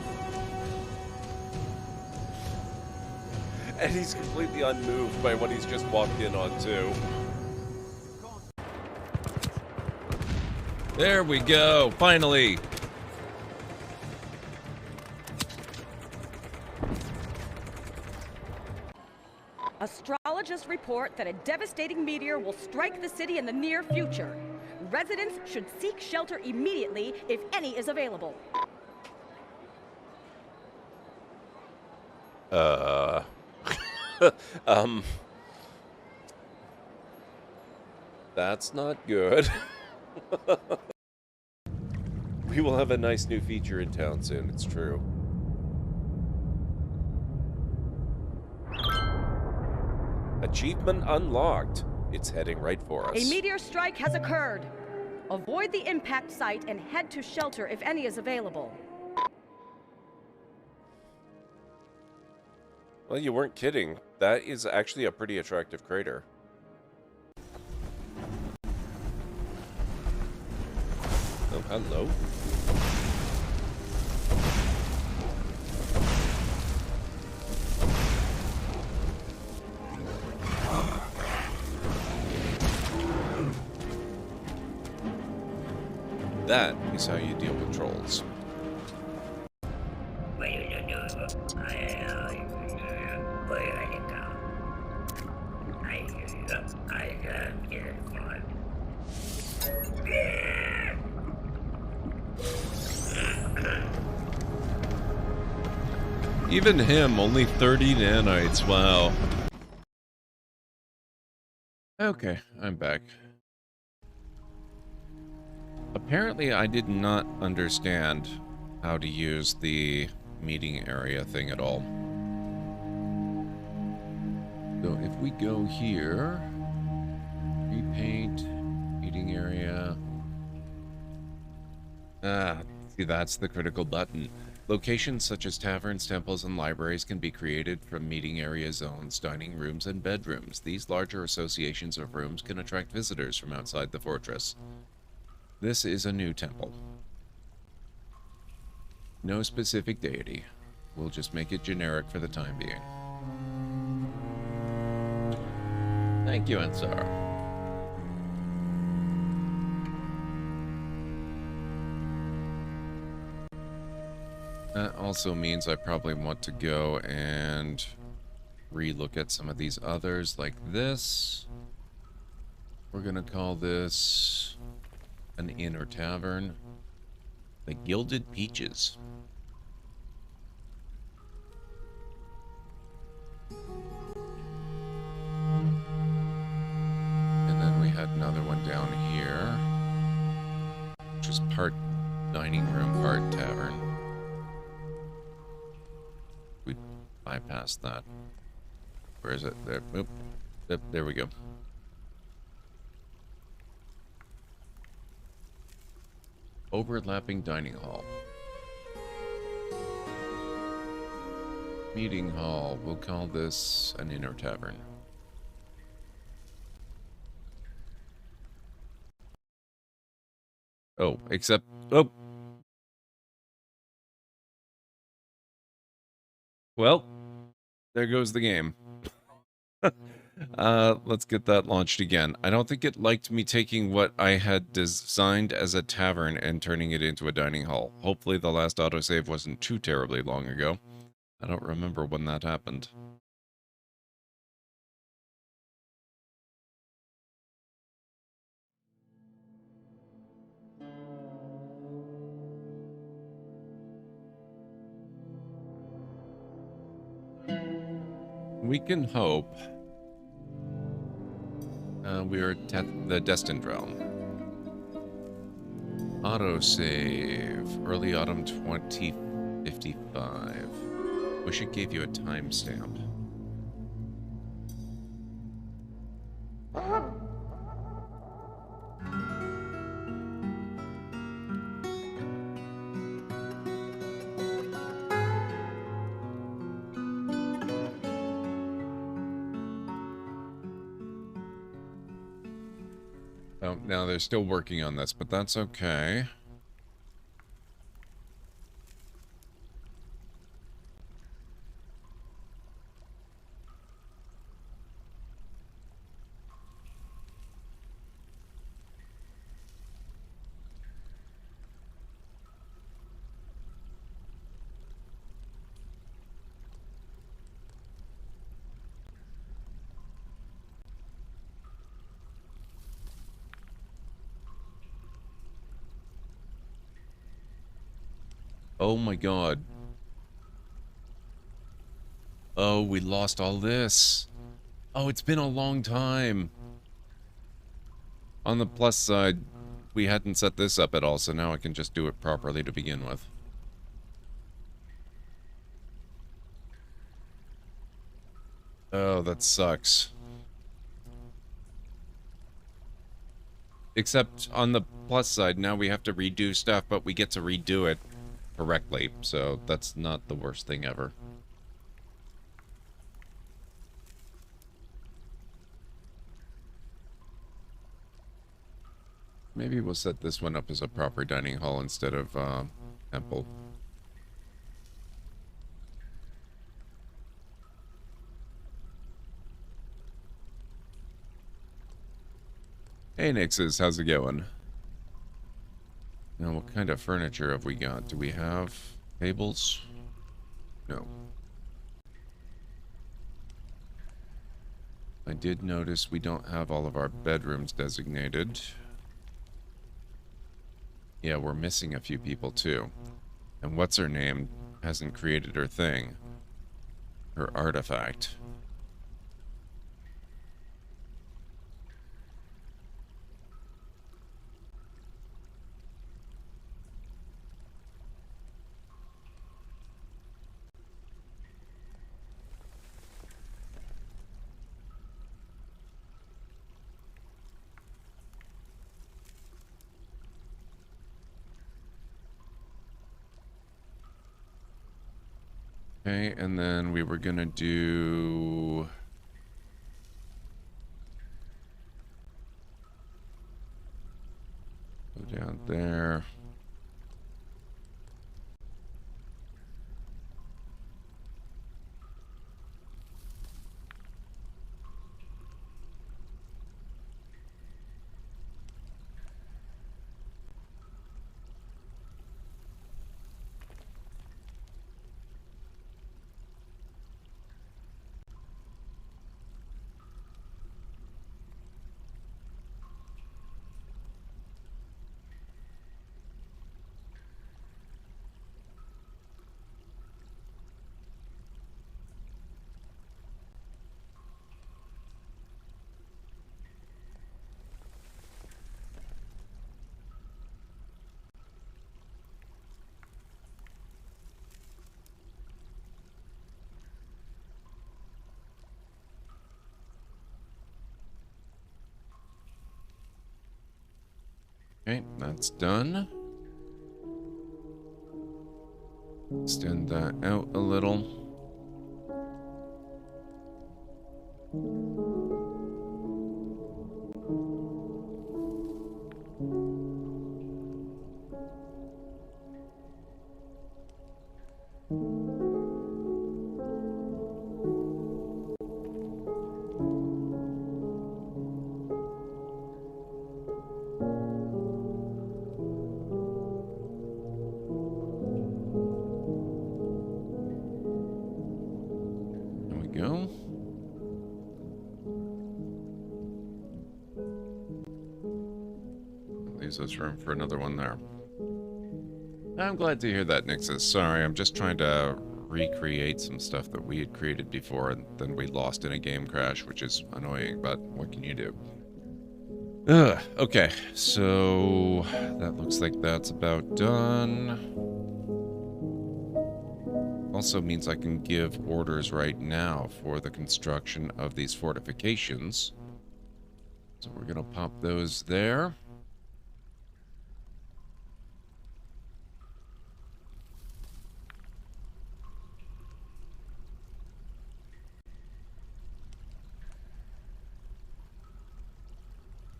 from? And he's completely unmoved by what he's just walked in on, too. There we go, finally. Astrologists report that a devastating meteor will strike the city in the near future. Residents should seek shelter immediately if any is available. That's not good. We will have a nice new feature in town soon, it's true. Achievement unlocked. It's heading right for us. A meteor strike has occurred. Avoid the impact site and head to shelter if any is available. Well, you weren't kidding. That is actually a pretty attractive crater. Oh, hello. That is how you deal with trolls. Even him, only 30 nanites, wow. Okay, I'm back. Apparently I did not understand how to use the meeting area thing at all. So if we go here, repaint, meeting area. See, that's the critical button. Locations such as taverns, temples, and libraries can be created from meeting area zones, dining rooms, and bedrooms. These larger associations of rooms can attract visitors from outside the fortress. This is a new temple. No specific deity. We'll just make it generic for the time being. Thank you, Ansar. That also means I probably want to go and re-look at some of these others like this. We're gonna call this an inn or tavern. The Gilded Peaches. And then we had another one down here, which was part dining room, part tavern. We bypassed that. Where is it? There. Oop. Yep, there we go. Overlapping dining hall. Meeting hall. We'll call this an inn or tavern. Oh, except... Oh! Well, there goes the game. Let's get that launched again. I don't think it liked me taking what I had designed as a tavern and turning it into a dining hall. Hopefully the last autosave wasn't too terribly long ago. I don't remember when that happened. We can hope we are at the Destined realm. Autosave. Early autumn 2055. Wish it gave you a timestamp. Oh, now they're still working on this, but that's okay. Oh my god. Oh, we lost all this. Oh, it's been a long time. On the plus side, we hadn't set this up at all, so now I can just do it properly to begin with. Oh, that sucks. Except on the plus side, now we have to redo stuff, but we get to redo it correctly, so that's not the worst thing ever. Maybe we'll set this one up as a proper dining hall instead of temple. Hey Nixes, how's it going? Now, what kind of furniture have we got? Do we have tables? No. I did notice we don't have all of our bedrooms designated. Yeah, we're missing a few people too. And what's her name hasn't created her thing. Her artifact. Okay, and then we were gonna do... Go down there. Okay, that's done. Extend that out a little. There we go. Leaves us room for another one there. I'm glad to hear that, Nixus. Sorry, I'm just trying to recreate some stuff that we had created before and then we lost in a game crash, which is annoying, but what can you do? Okay, so that looks like that's about done. Also means I can give orders right now for the construction of these fortifications. So we're gonna pop those there.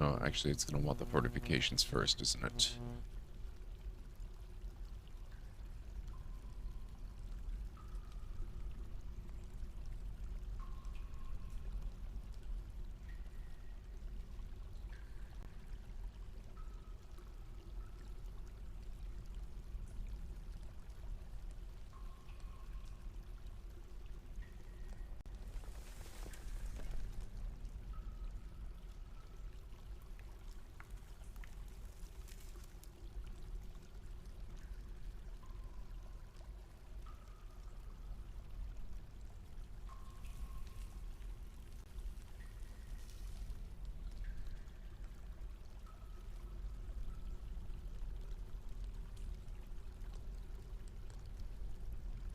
Oh, actually, it's going to want the fortifications first, isn't it?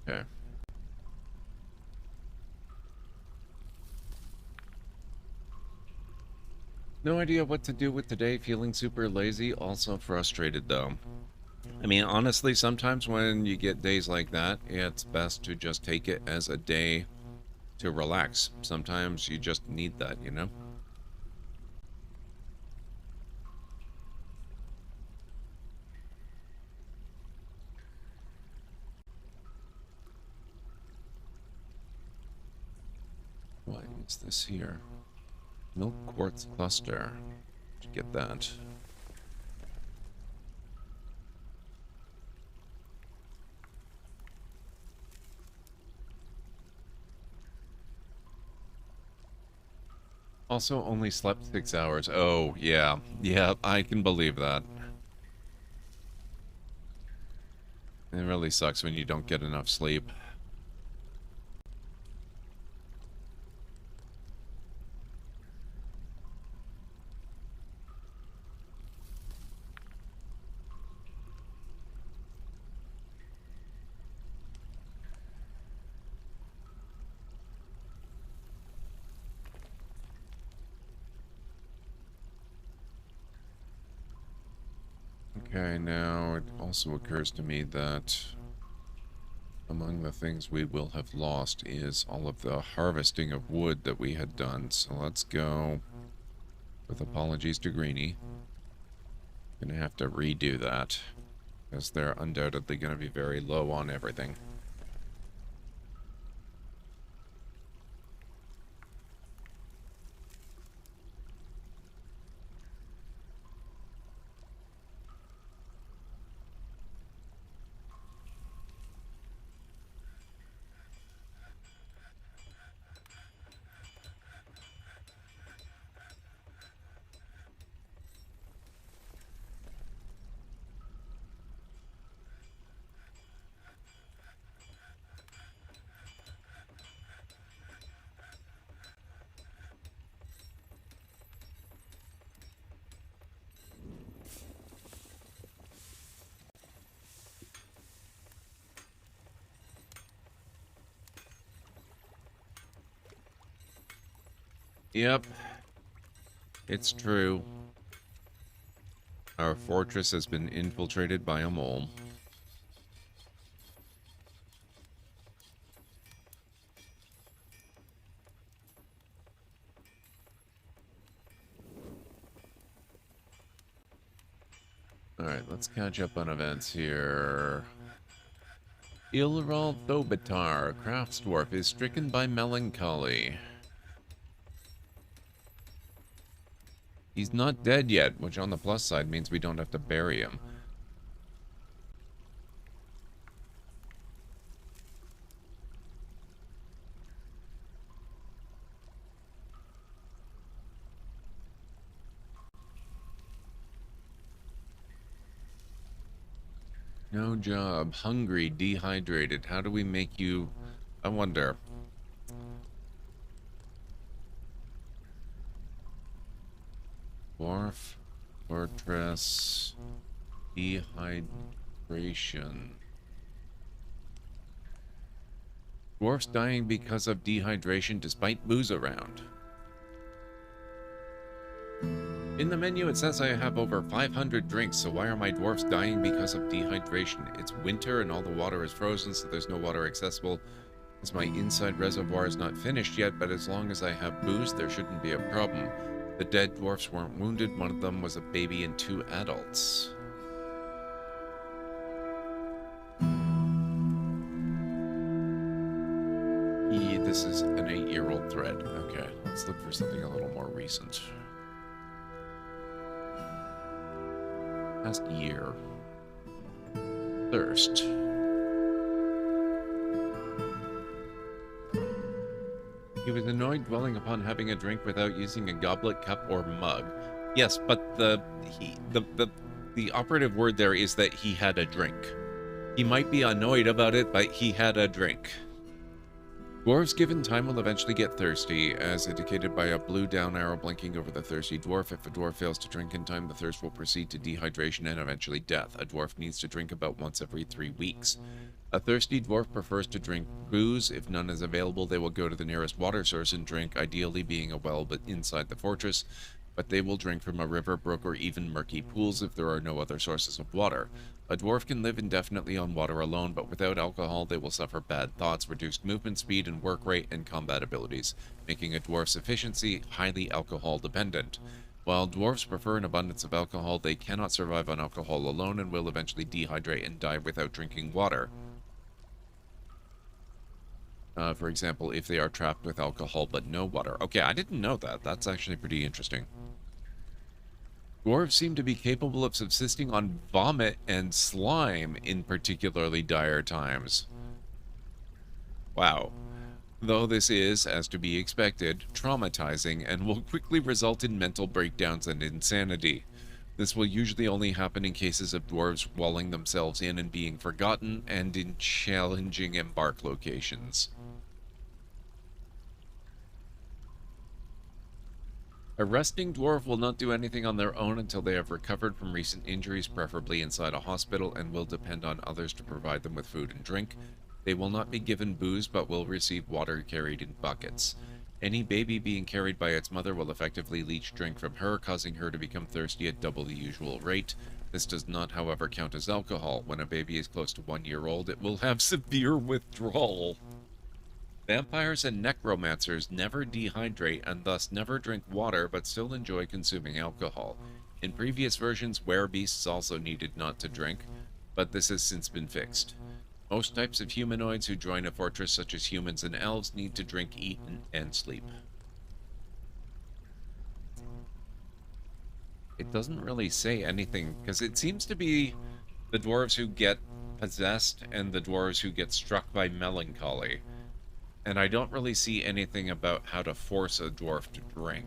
Okay. No idea what to do with today, feeling super lazy, also frustrated though. I mean, honestly, sometimes when you get days like that, it's best to just take it as a day to relax. Sometimes you just need that, you know? What is this here? Milk quartz cluster. Did you get that? Also only slept 6 hours. Oh, yeah. Yeah, I can believe that. It really sucks when you don't get enough sleep. Okay, now it also occurs to me that among the things we will have lost is all of the harvesting of wood that we had done. So let's go, with apologies to Greenie. Gonna have to redo that, because they're undoubtedly gonna be very low on everything. Yep. It's true. Our fortress has been infiltrated by a mole. Alright, let's catch up on events here. Ilral Thobitar, Crafts Dwarf, is stricken by melancholy. He's not dead yet, which on the plus side means we don't have to bury him. No job. Hungry, dehydrated. How do we make you... I wonder. Dwarf Fortress. Dehydration. Dwarfs dying because of dehydration despite booze around. In the menu it says I have over 500 drinks, so why are my dwarfs dying because of dehydration? It's winter and all the water is frozen, so there's no water accessible. As my inside reservoir is not finished yet, but as long as I have booze, there shouldn't be a problem. The dead dwarfs weren't wounded, one of them was a baby and 2 adults. This is an 8-year-old thread. Okay, let's look for something a little more recent. Past year. Thirst. He was annoyed dwelling upon having a drink without using a goblet, cup, or mug. Yes, but the operative word there is that he had a drink. He might be annoyed about it, but he had a drink. Dwarves given time will eventually get thirsty, as indicated by a blue down arrow blinking over the thirsty dwarf. If a dwarf fails to drink in time, the thirst will proceed to dehydration and eventually death. A dwarf needs to drink about once every 3 weeks. A thirsty dwarf prefers to drink booze. If none is available, they will go to the nearest water source and drink, ideally being a well but inside the fortress, but they will drink from a river, brook, or even murky pools if there are no other sources of water. A dwarf can live indefinitely on water alone, but without alcohol they will suffer bad thoughts, reduced movement speed and work rate, and combat abilities, making a dwarf's efficiency highly alcohol dependent. While dwarves prefer an abundance of alcohol, they cannot survive on alcohol alone and will eventually dehydrate and die without drinking water. For example, if they are trapped with alcohol but no water. Okay, I didn't know that. That's actually pretty interesting. Dwarves seem to be capable of subsisting on vomit and slime in particularly dire times. Wow. Though this is, as to be expected, traumatizing and will quickly result in mental breakdowns and insanity. This will usually only happen in cases of dwarves walling themselves in and being forgotten, and in challenging embark locations. A resting dwarf will not do anything on their own until they have recovered from recent injuries, preferably inside a hospital, and will depend on others to provide them with food and drink. They will not be given booze, but will receive water carried in buckets. Any baby being carried by its mother will effectively leach drink from her, causing her to become thirsty at double the usual rate. This does not, however, count as alcohol. When a baby is close to 1 year old, it will have severe withdrawal. Vampires and necromancers never dehydrate and thus never drink water, but still enjoy consuming alcohol. In previous versions, werebeasts also needed not to drink, but this has since been fixed. Most types of humanoids who join a fortress, such as humans and elves, need to drink, eat, and sleep. It doesn't really say anything, because it seems to be the dwarves who get possessed and the dwarves who get struck by melancholy. And I don't really see anything about how to force a dwarf to drink.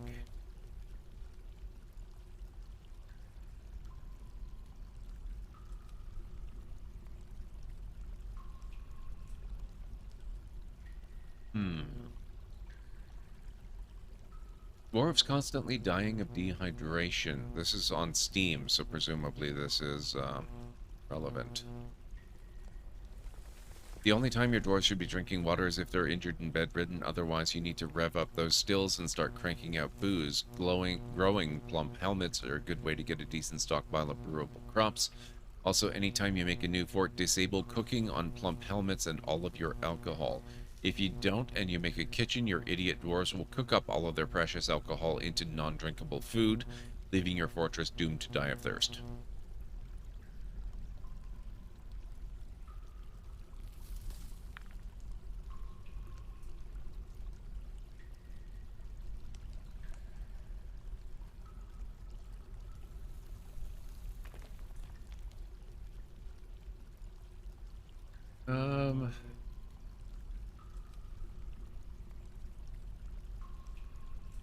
Dwarves constantly dying of dehydration. This is on Steam, so presumably this is relevant. The only time your dwarves should be drinking water is if they're injured and bedridden. Otherwise, you need to rev up those stills and start cranking out booze. Growing plump helmets are a good way to get a decent stockpile of brewable crops. Also, anytime you make a new fort, disable cooking on plump helmets and all of your alcohol. If you don't and you make a kitchen, your idiot dwarves will cook up all of their precious alcohol into non-drinkable food, leaving your fortress doomed to die of thirst.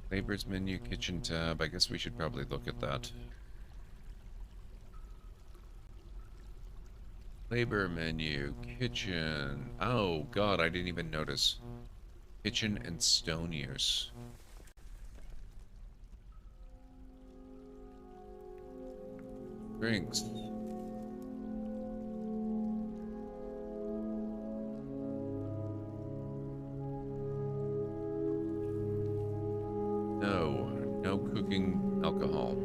Labor's menu, kitchen tab. I guess we should probably look at that. Labor menu, kitchen. Oh god, I didn't even notice. Kitchen and stone use. Drinks. No cooking alcohol.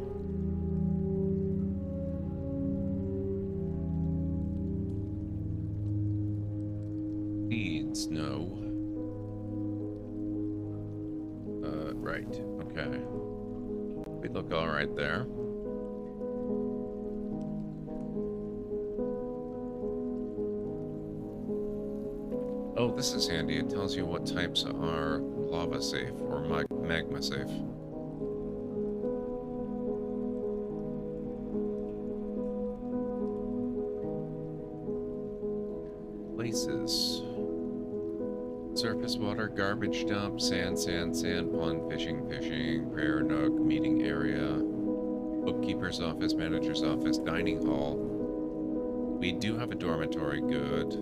Seeds, no. Right, okay. We look alright there. Oh, this is handy. It tells you what types are lava safe or magma safe. Places. Surface water, garbage dump, sand, pond, fishing, prayer nook, meeting area, bookkeeper's office, manager's office, dining hall. We do have a dormitory, good.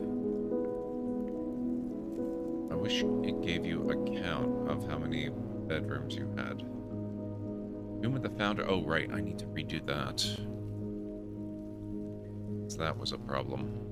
I wish it gave you a count of how many bedrooms you had. Room with the founder. Oh, right, I need to redo that. So that was a problem.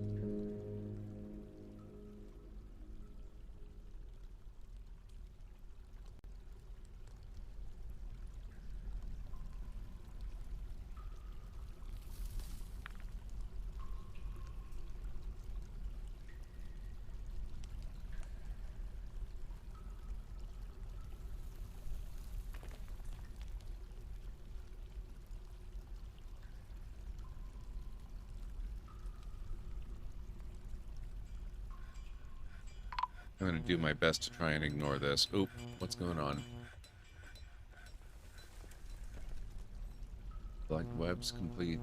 I'm going to do my best to try and ignore this. Oop, what's going on? Black webs complete.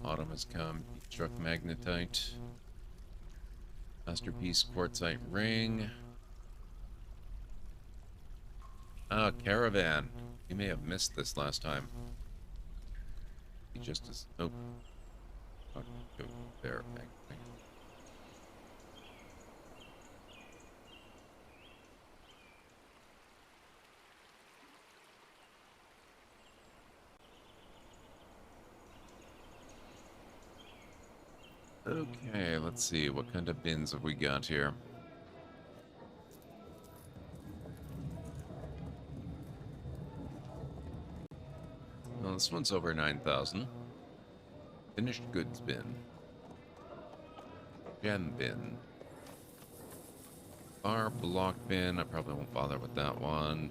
Autumn has come. Struck magnetite. Masterpiece quartzite ring. Ah, caravan. You may have missed this last time. He just is. Nope. Oh, go there. Okay, let's see. What kind of bins have we got here? Well, this one's over 9,000. Finished goods bin. Gem bin. Bar block bin. I probably won't bother with that one.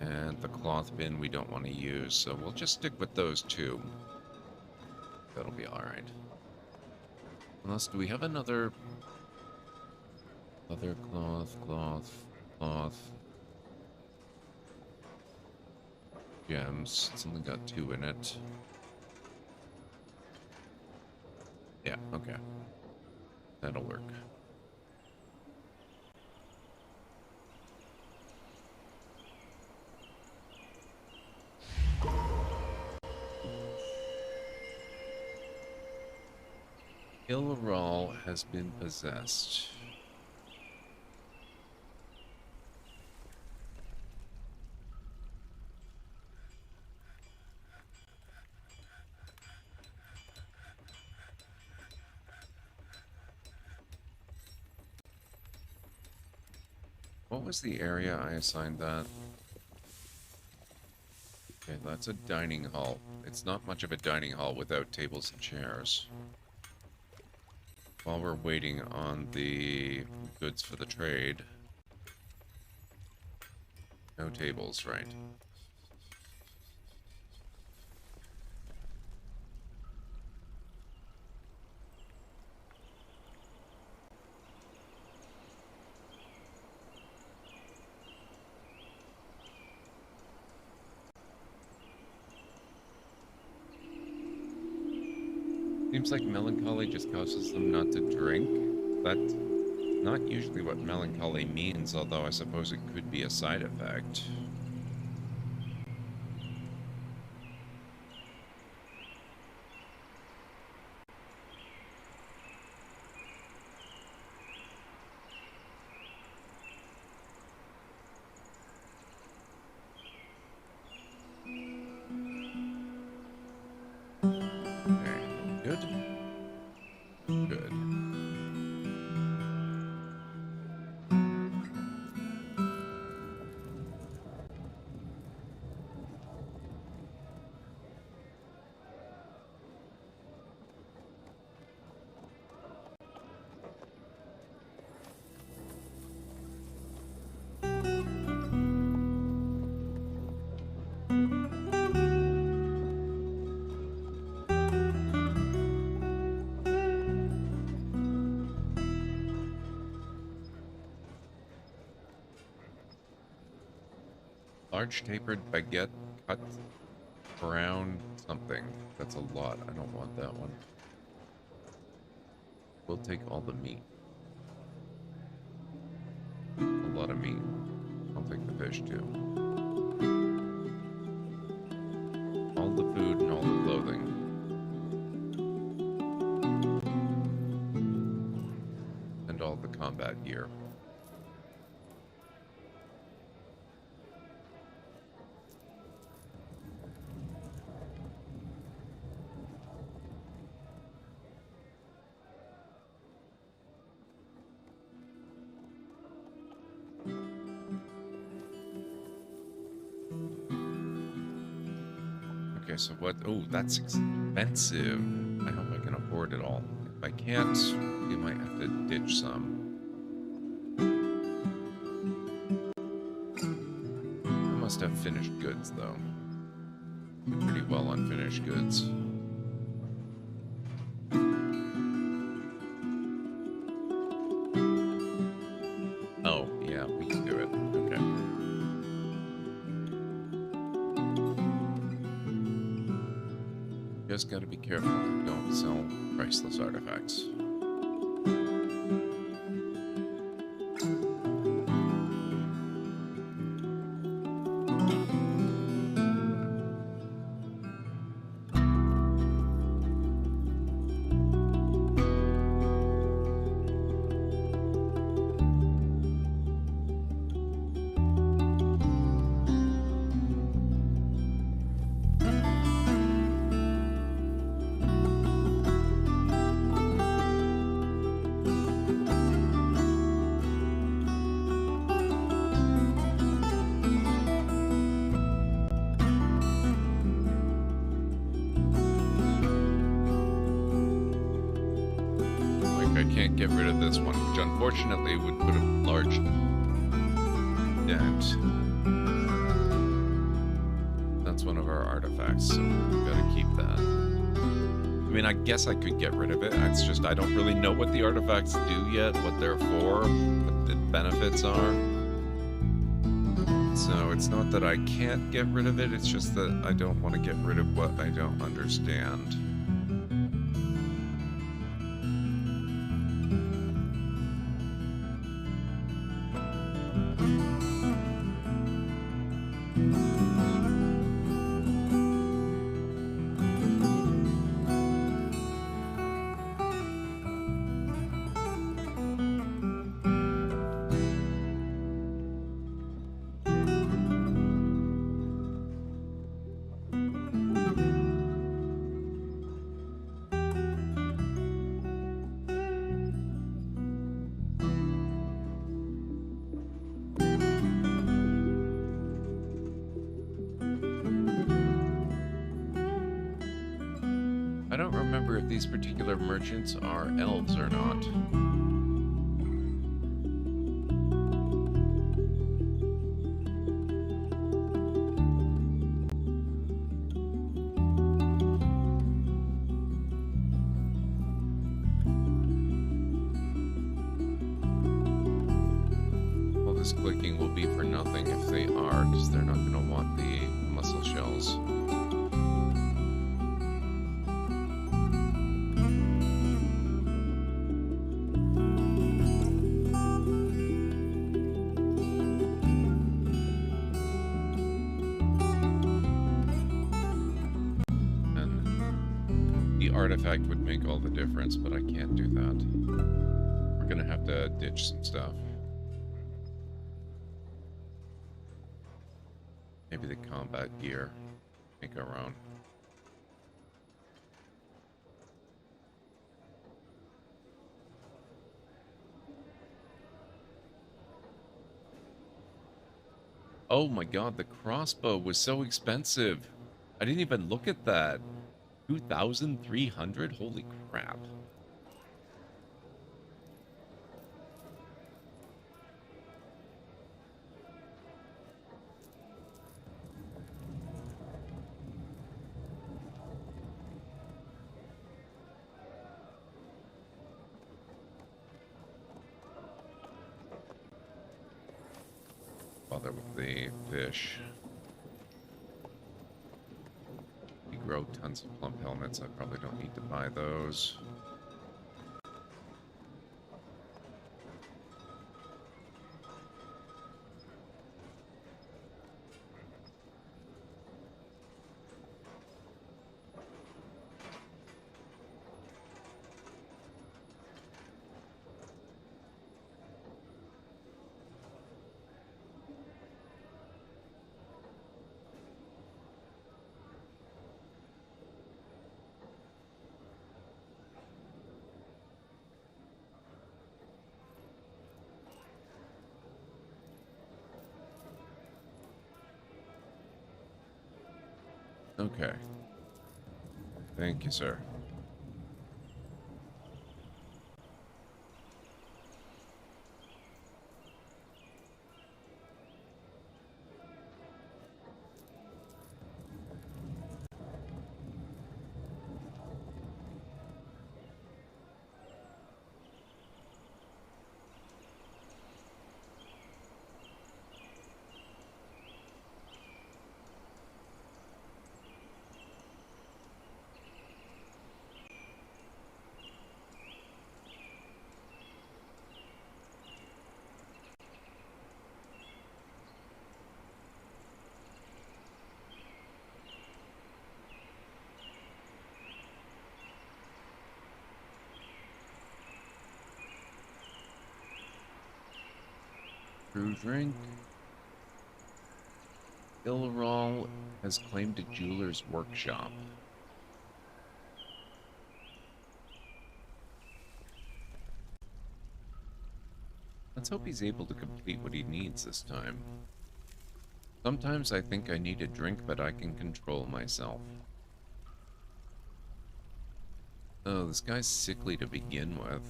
And the cloth bin we don't want to use, so we'll just stick with those two. That'll be alright. Unless, do we have another... Other cloth. Gems. It's only got 2 in it. Yeah, okay. That'll work. Ilral has been possessed. What was the area I assigned that? Okay, that's a dining hall. It's not much of a dining hall without tables and chairs. While we're waiting on the goods for the trade. No tables, right? Seems like melancholy just causes them not to drink. That's not usually what melancholy means, although I suppose it could be a side effect. Large tapered baguette cut brown something. That's a lot. I don't want that one. We'll take all the meat. A lot of meat. I'll take the fish too. All the food and all the clothing. And all the combat gear. Okay, so what? Oh, that's expensive. I hope I can afford it all. If I can't, we might have to ditch some. I must have finished goods, though. Did pretty well on finished goods. Oh, yeah, we can do it. Okay. Just gotta be careful that don't sell priceless artifacts. I can't get rid of this one, which unfortunately would put a large dent. That's one of our artifacts, so we've got to keep that. I mean, I guess I could get rid of it. It's just I don't really know what the artifacts do yet, what they're for, what the benefits are. So it's not that I can't get rid of it, it's just that I don't want to get rid of what I don't understand. don't remember if these particular merchants are elves or not. All this clicking will be for nothing if they are, because they're not going to want the muscle shells. Artifact would make all the difference, but I can't do that. We're gonna have to ditch some stuff. Maybe the combat gear. Make our own. Oh my god, the crossbow was so expensive. I didn't even look at that. 2,300? Holy crap. Bother with the fish. We grow tons of plump helmets. I probably don't need to buy those. Okay. Thank you, sir. Brew drink. Ilral has claimed a jeweler's workshop. Let's hope he's able to complete what he needs this time. Sometimes I think I need a drink, but I can control myself. Oh, this guy's sickly to begin with.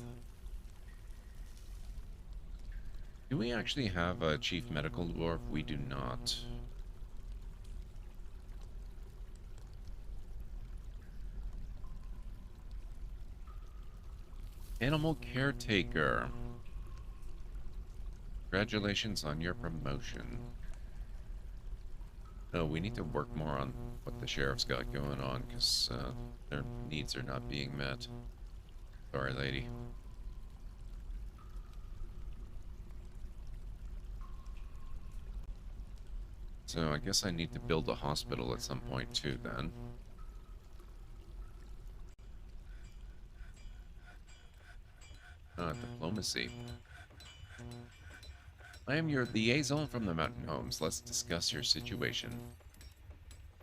Do we actually have a chief medical dwarf? We do not. Animal caretaker. Congratulations on your promotion. No, we need to work more on what the sheriff's got going on, because their needs are not being met. Sorry, lady. So I guess I need to build a hospital at some point too, then. Diplomacy. I am your liaison from the Mountain Homes. Let's discuss your situation.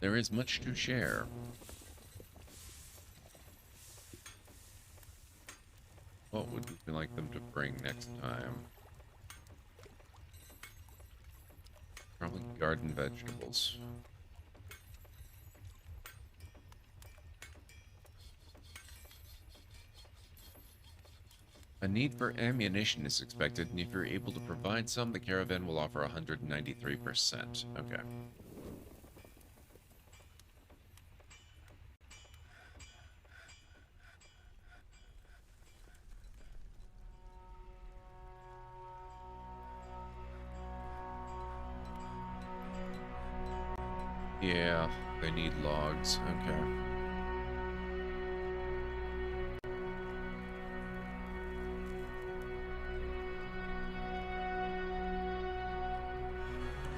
There is much to share. What would you like them to bring next time? Probably garden vegetables. A need for ammunition is expected, and if you're able to provide some, the caravan will offer 193%. Okay. Yeah, they need logs. Okay.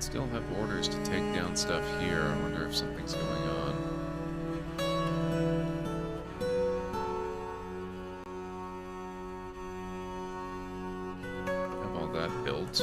Still have orders to take down stuff here. I wonder if something's going on. Have all that built.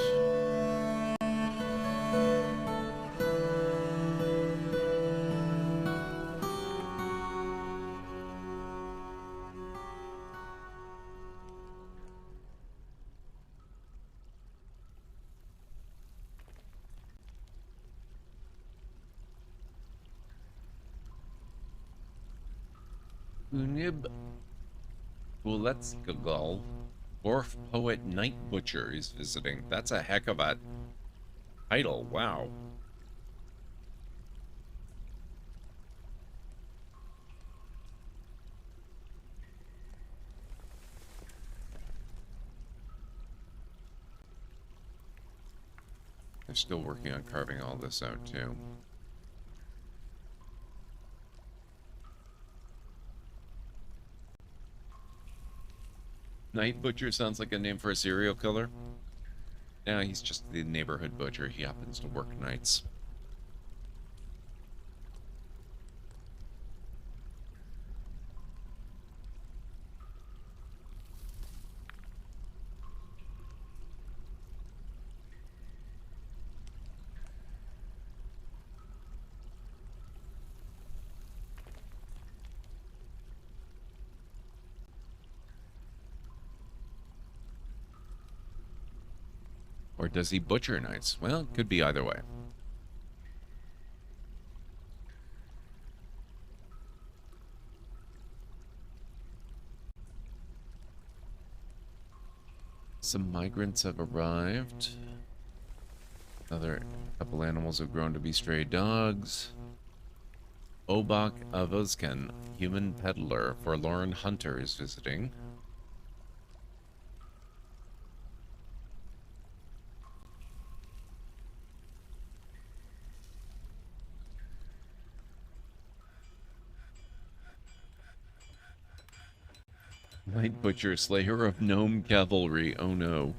Unib Uletskagal, Dwarf Poet Night Butcher is visiting. That's a heck of a title. Wow. They're still working on carving all this out, too. Night Butcher sounds like a name for a serial killer. Yeah, he's just the neighborhood butcher. He happens to work nights. Or does he butcher knights? Well, it could be either way. Some migrants have arrived. Another couple animals have grown to be stray dogs. Obak Avoskan, human peddler, forlorn hunter, is visiting. Night Butcher, slayer of gnome cavalry. Oh no.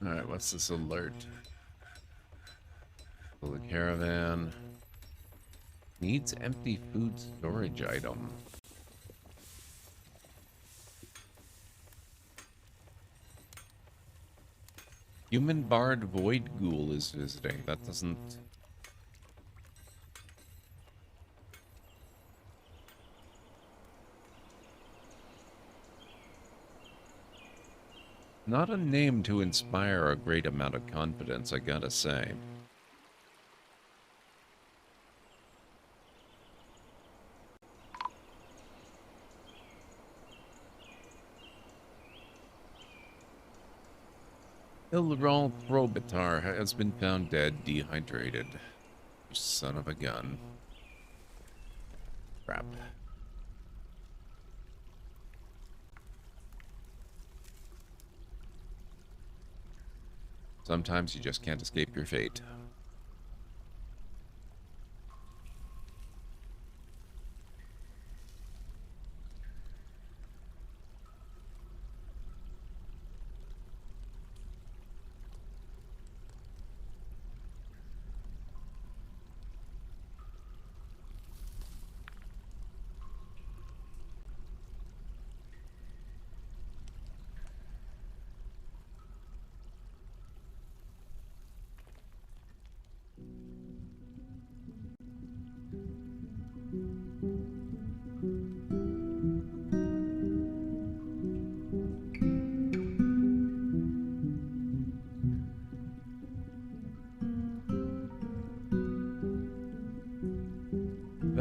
Alright, what's this alert? Pull the caravan. Needs empty food storage item. Human Bard Void Ghoul is visiting. That doesn't... Not a name to inspire a great amount of confidence, I gotta say. Ilral Probitar has been found dead, dehydrated. You son of a gun. Crap. Sometimes you just can't escape your fate.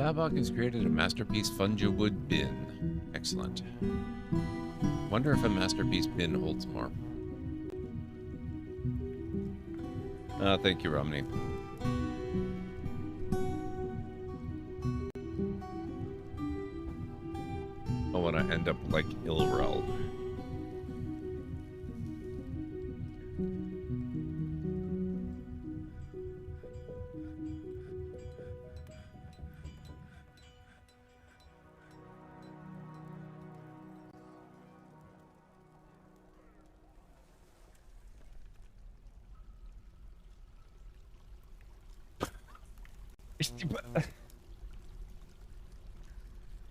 Babok has created a masterpiece fungiwood bin. Excellent. Wonder if a masterpiece bin holds more. Thank you, Romney. I want to end up like Ilrel.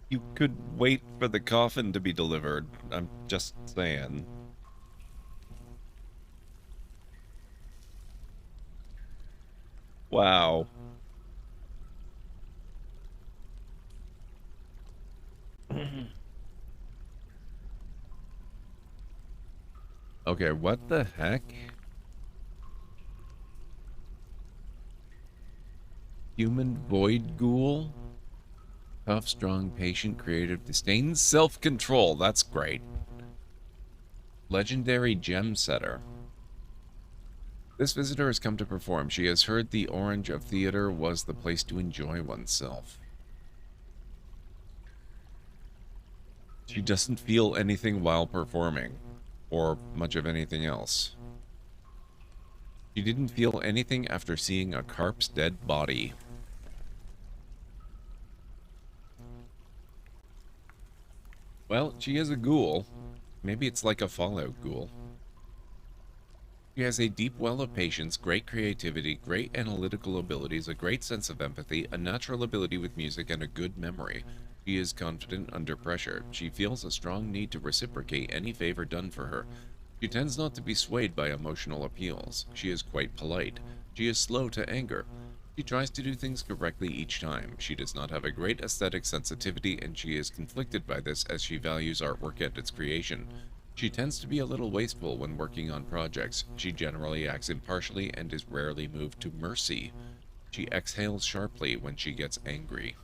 You could wait for the coffin to be delivered. I'm just saying. Wow. Okay, what the heck? Human void ghoul? Tough, strong, patient, creative, disdain, self-control. That's great. Legendary gem setter. This visitor has come to perform. She has heard the Orange of Theater was the place to enjoy oneself. She doesn't feel anything while performing, or much of anything else. She didn't feel anything after seeing a carp's dead body. Well, she is a ghoul. Maybe it's like a Fallout ghoul. She has a deep well of patience, great creativity, great analytical abilities, a great sense of empathy, a natural ability with music, and a good memory. She is confident under pressure. She feels a strong need to reciprocate any favor done for her. She tends not to be swayed by emotional appeals. She is quite polite. She is slow to anger. She tries to do things correctly each time. She does not have a great aesthetic sensitivity, and she is conflicted by this as she values artwork and its creation. She tends to be a little wasteful when working on projects. She generally acts impartially and is rarely moved to mercy. She exhales sharply when she gets angry.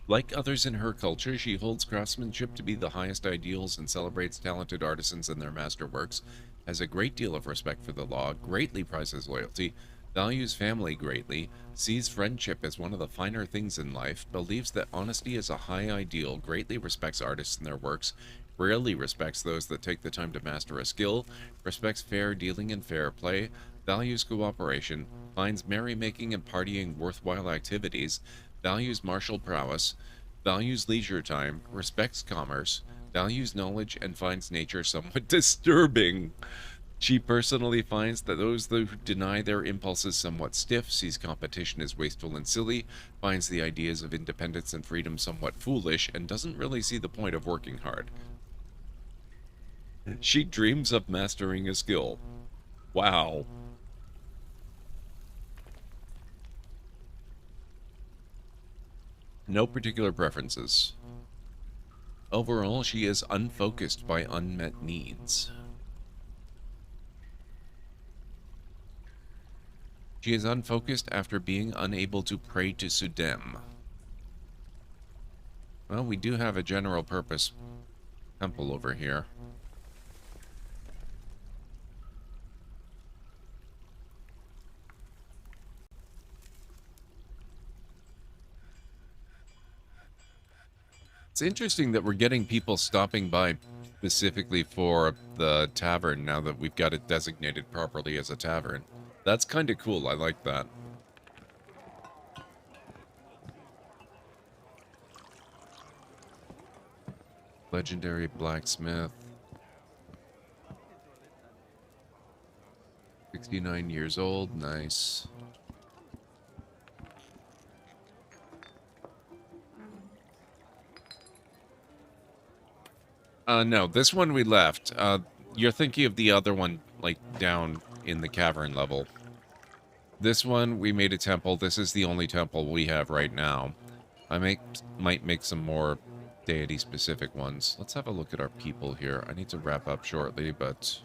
Like others in her culture, she holds craftsmanship to be the highest ideals and celebrates talented artisans and their masterworks, has a great deal of respect for the law, greatly prizes loyalty, values family greatly, sees friendship as one of the finer things in life, believes that honesty is a high ideal, greatly respects artists and their works, rarely respects those that take the time to master a skill, respects fair dealing and fair play, values cooperation, finds merrymaking and partying worthwhile activities, values martial prowess, values leisure time, respects commerce, values knowledge, and finds nature somewhat disturbing. She personally finds that those who deny their impulses somewhat stiff, sees competition as wasteful and silly, finds the ideas of independence and freedom somewhat foolish, and doesn't really see the point of working hard. She dreams of mastering a skill. Wow. No particular preferences. Overall, she is unfocused by unmet needs. She is unfocused after being unable to pray to Sudem. Well, we do have a general purpose temple over here. It's interesting that we're getting people stopping by specifically for the tavern now that we've got it designated properly as a tavern. That's kind of cool. I like that. Legendary blacksmith. 69 years old. Nice. No, this one we left. You're thinking of the other one, like, down in the cavern level. This one, we made a temple. This is the only temple we have right now. I might make some more deity-specific ones. Let's have a look at our people here. I need to wrap up shortly, but...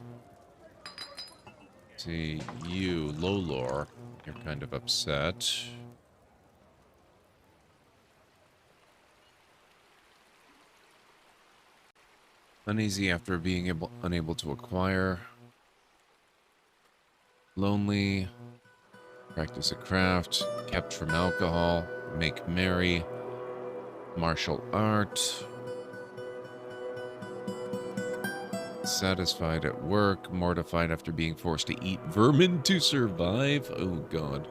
See, you, Lolor, you're kind of upset. Uneasy after being unable to acquire. Lonely. Practice a craft. Kept from alcohol. Make merry. Martial art. Satisfied at work. Mortified after being forced to eat vermin to survive. Oh, God.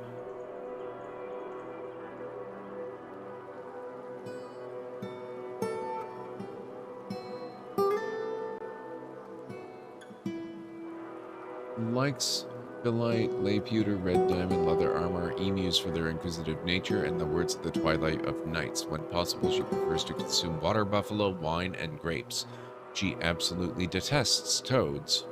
Likes Philite, lay pewter, red diamond, leather armor, emus for their inquisitive nature, and the words of the twilight of nights. When possible, she prefers to consume water buffalo, wine, and grapes. She absolutely detests toads.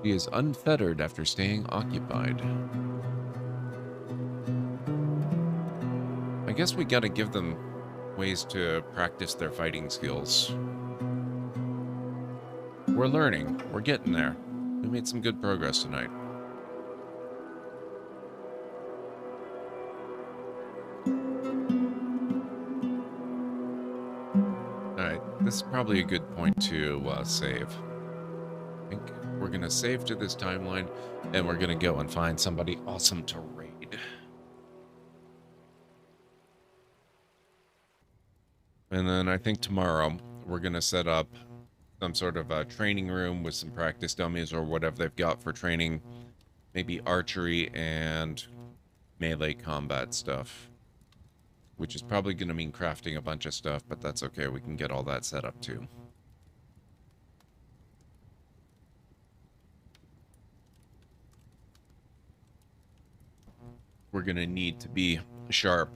She is unfettered after staying occupied. I guess we gotta give them ways to practice their fighting skills. We're learning. We're getting there. We made some good progress tonight. Alright, this is probably a good point to save. I think we're going to save to this timeline, and we're going to go and find somebody awesome to raid. And then I think tomorrow we're going to set up some sort of a training room with some practice dummies or whatever they've got for training. Maybe archery and melee combat stuff. Which is probably going to mean crafting a bunch of stuff, but that's okay. We can get all that set up too. We're going to need to be sharp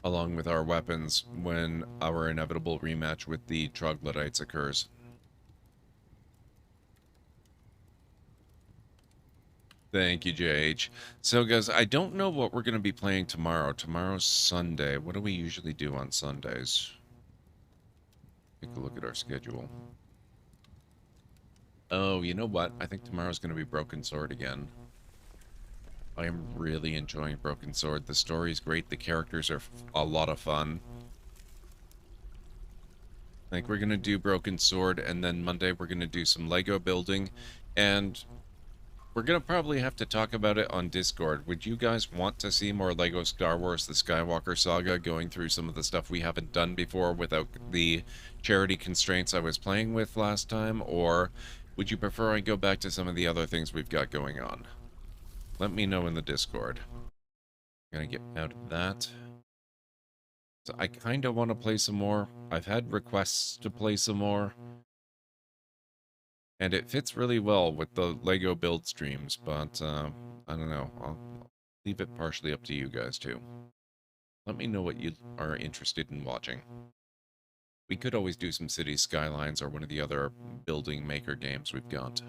along with our weapons when our inevitable rematch with the troglodytes occurs. Thank you, JH. So, guys, I don't know what we're going to be playing tomorrow. Tomorrow's Sunday. What do we usually do on Sundays? Take a look at our schedule. Oh, you know what? I think tomorrow's going to be Broken Sword again. I am really enjoying Broken Sword. The story's great. The characters are a lot of fun. I think we're going to do Broken Sword, and then Monday we're going to do some Lego building, and we're going to probably have to talk about it on Discord. Would you guys want to see more Lego Star Wars The Skywalker Saga, going through some of the stuff we haven't done before without the charity constraints I was playing with last time, or would you prefer I go back to some of the other things we've got going on? Let me know in the Discord. I'm gonna get out of that. So I kind of want to play some more. I've had requests to play some more. And it fits really well with the Lego build streams, but I don't know. I'll leave it partially up to you guys too. Let me know what you are interested in watching. We could always do some City Skylines or one of the other building maker games we've got.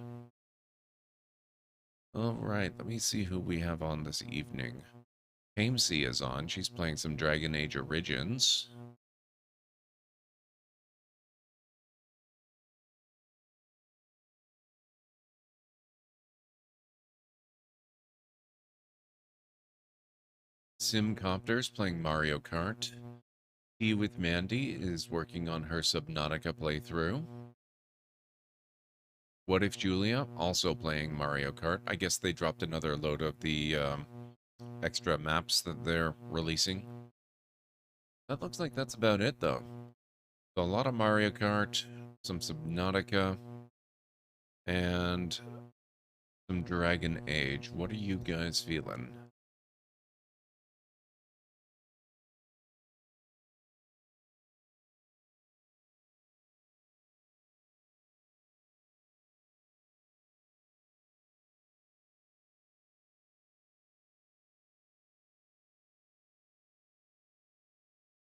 Alright, let me see who we have on this evening. Hamesy is on. She's playing some Dragon Age Origins. Simcopter's playing Mario Kart. Tea with Mandy is working on her Subnautica playthrough. What If Julia, also playing Mario Kart. I guess they dropped another load of the extra maps that they're releasing. That looks like that's about it, though. So a lot of Mario Kart, some Subnautica, and some Dragon Age. What are you guys feeling?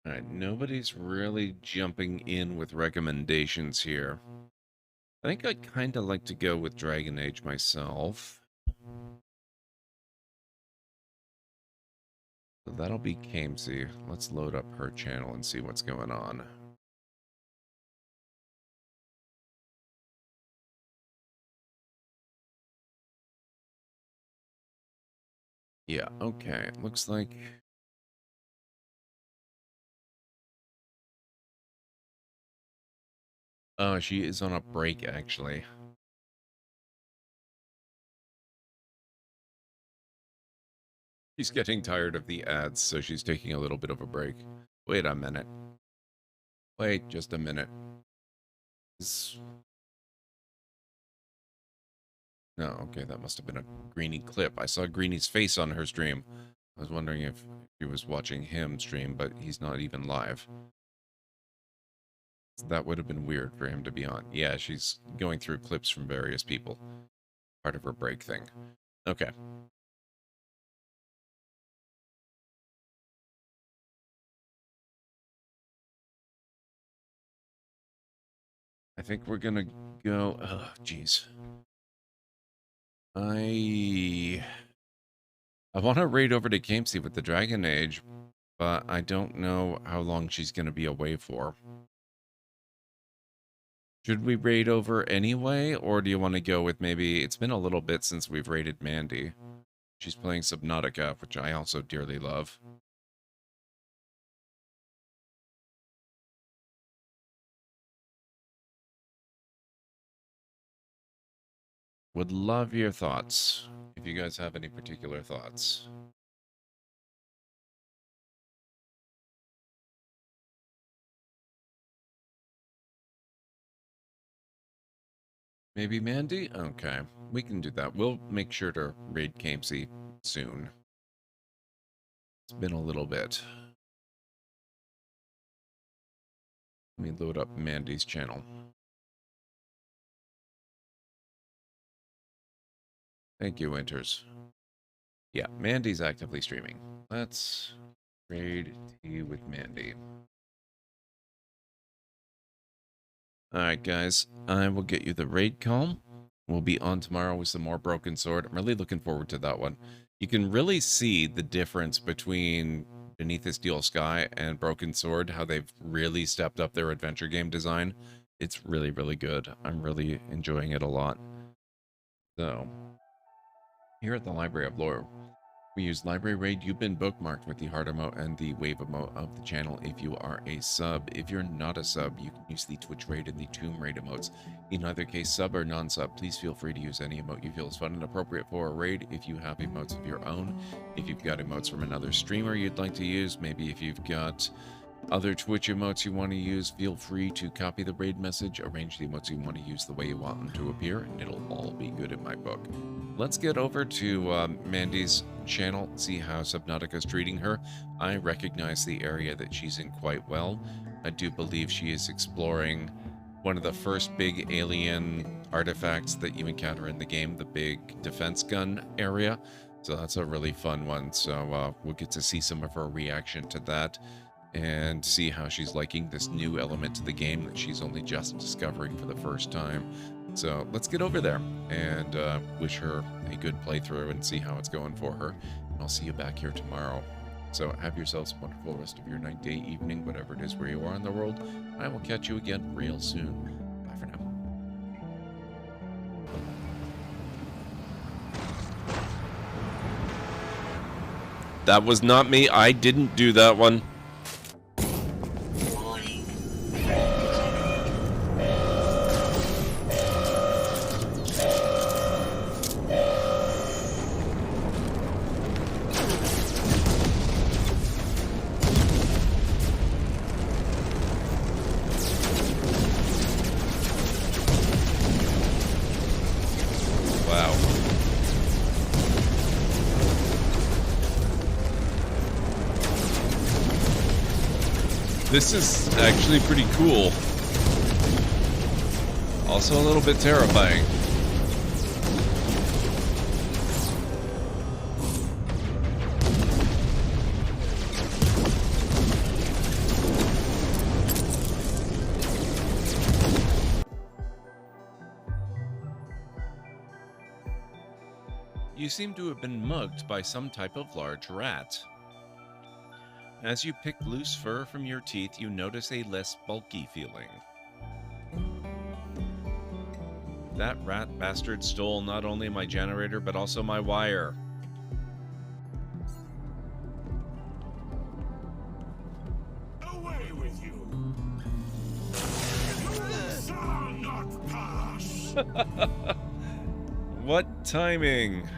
Alright, nobody's really jumping in with recommendations here. I think I'd kind of like to go with Dragon Age myself. So that'll be Kamesy. Let's load up her channel and see what's going on. Yeah, okay. It looks like... Oh, she is on a break, actually. She's getting tired of the ads, so she's taking a little bit of a break. Wait a minute. Wait just a minute. No, okay, that must have been a Greenie clip. I saw Greenie's face on her stream. I was wondering if she was watching him stream, but he's not even live. That would have been weird for him to be on. Yeah, she's going through clips from various people. Part of her break thing. Okay. I think we're gonna go... Oh, jeez. I want to raid over to Camesy with the Dragon Age, but I don't know how long she's gonna be away for. Should we raid over anyway, or do you want to go with maybe... It's been a little bit since we've raided Mandy. She's playing Subnautica, which I also dearly love. Would love your thoughts, if you guys have any particular thoughts. Maybe Mandy? Okay, we can do that. We'll make sure to raid Camesy soon. It's been a little bit. Let me load up Mandy's channel. Thank you, Winters. Yeah, Mandy's actively streaming. Let's raid tea with Mandy. Alright, guys. I will get you the raid call. We'll be on tomorrow with some more Broken Sword. I'm really looking forward to that one. You can really see the difference between Beneath the Steel Sky and Broken Sword, how they've really stepped up their adventure game design. It's really, really good. I'm really enjoying it a lot. So, here at the Library of Lore, we use Library Raid. You've been bookmarked with the heart emote and the wave emote of the channel if you are a sub. If you're not a sub, you can use the Twitch Raid and the Tomb Raid emotes. In either case, sub or non-sub, please feel free to use any emote you feel is fun and appropriate for a raid. If you have emotes of your own, if you've got emotes from another streamer you'd like to use, maybe if you've got other Twitch emotes you want to use, feel free to copy the raid message, arrange the emotes you want to use the way you want them to appear, and it'll all be good in my book. Let's get over to Mandy's channel, see how Subnautica's treating her. I recognize the area that she's in quite well. I do believe she is exploring one of the first big alien artifacts that you encounter in the game, the big defense gun area. So that's a really fun one. So we'll get to see some of her reaction to that and see how she's liking this new element to the game that she's only just discovering for the first time. So let's get over there and wish her a good playthrough and see how it's going for her. And I'll see you back here tomorrow. So have yourselves a wonderful rest of your night, day, evening, whatever it is where you are in the world. I will catch you again real soon. Bye for now. That was not me. I didn't do that one. This is actually pretty cool. Also a little bit terrifying. You seem to have been mugged by some type of large rat. As you pick loose fur from your teeth, you notice a less bulky feeling. That rat bastard stole not only my generator, but also my wire. with you. You shall not pass. What timing?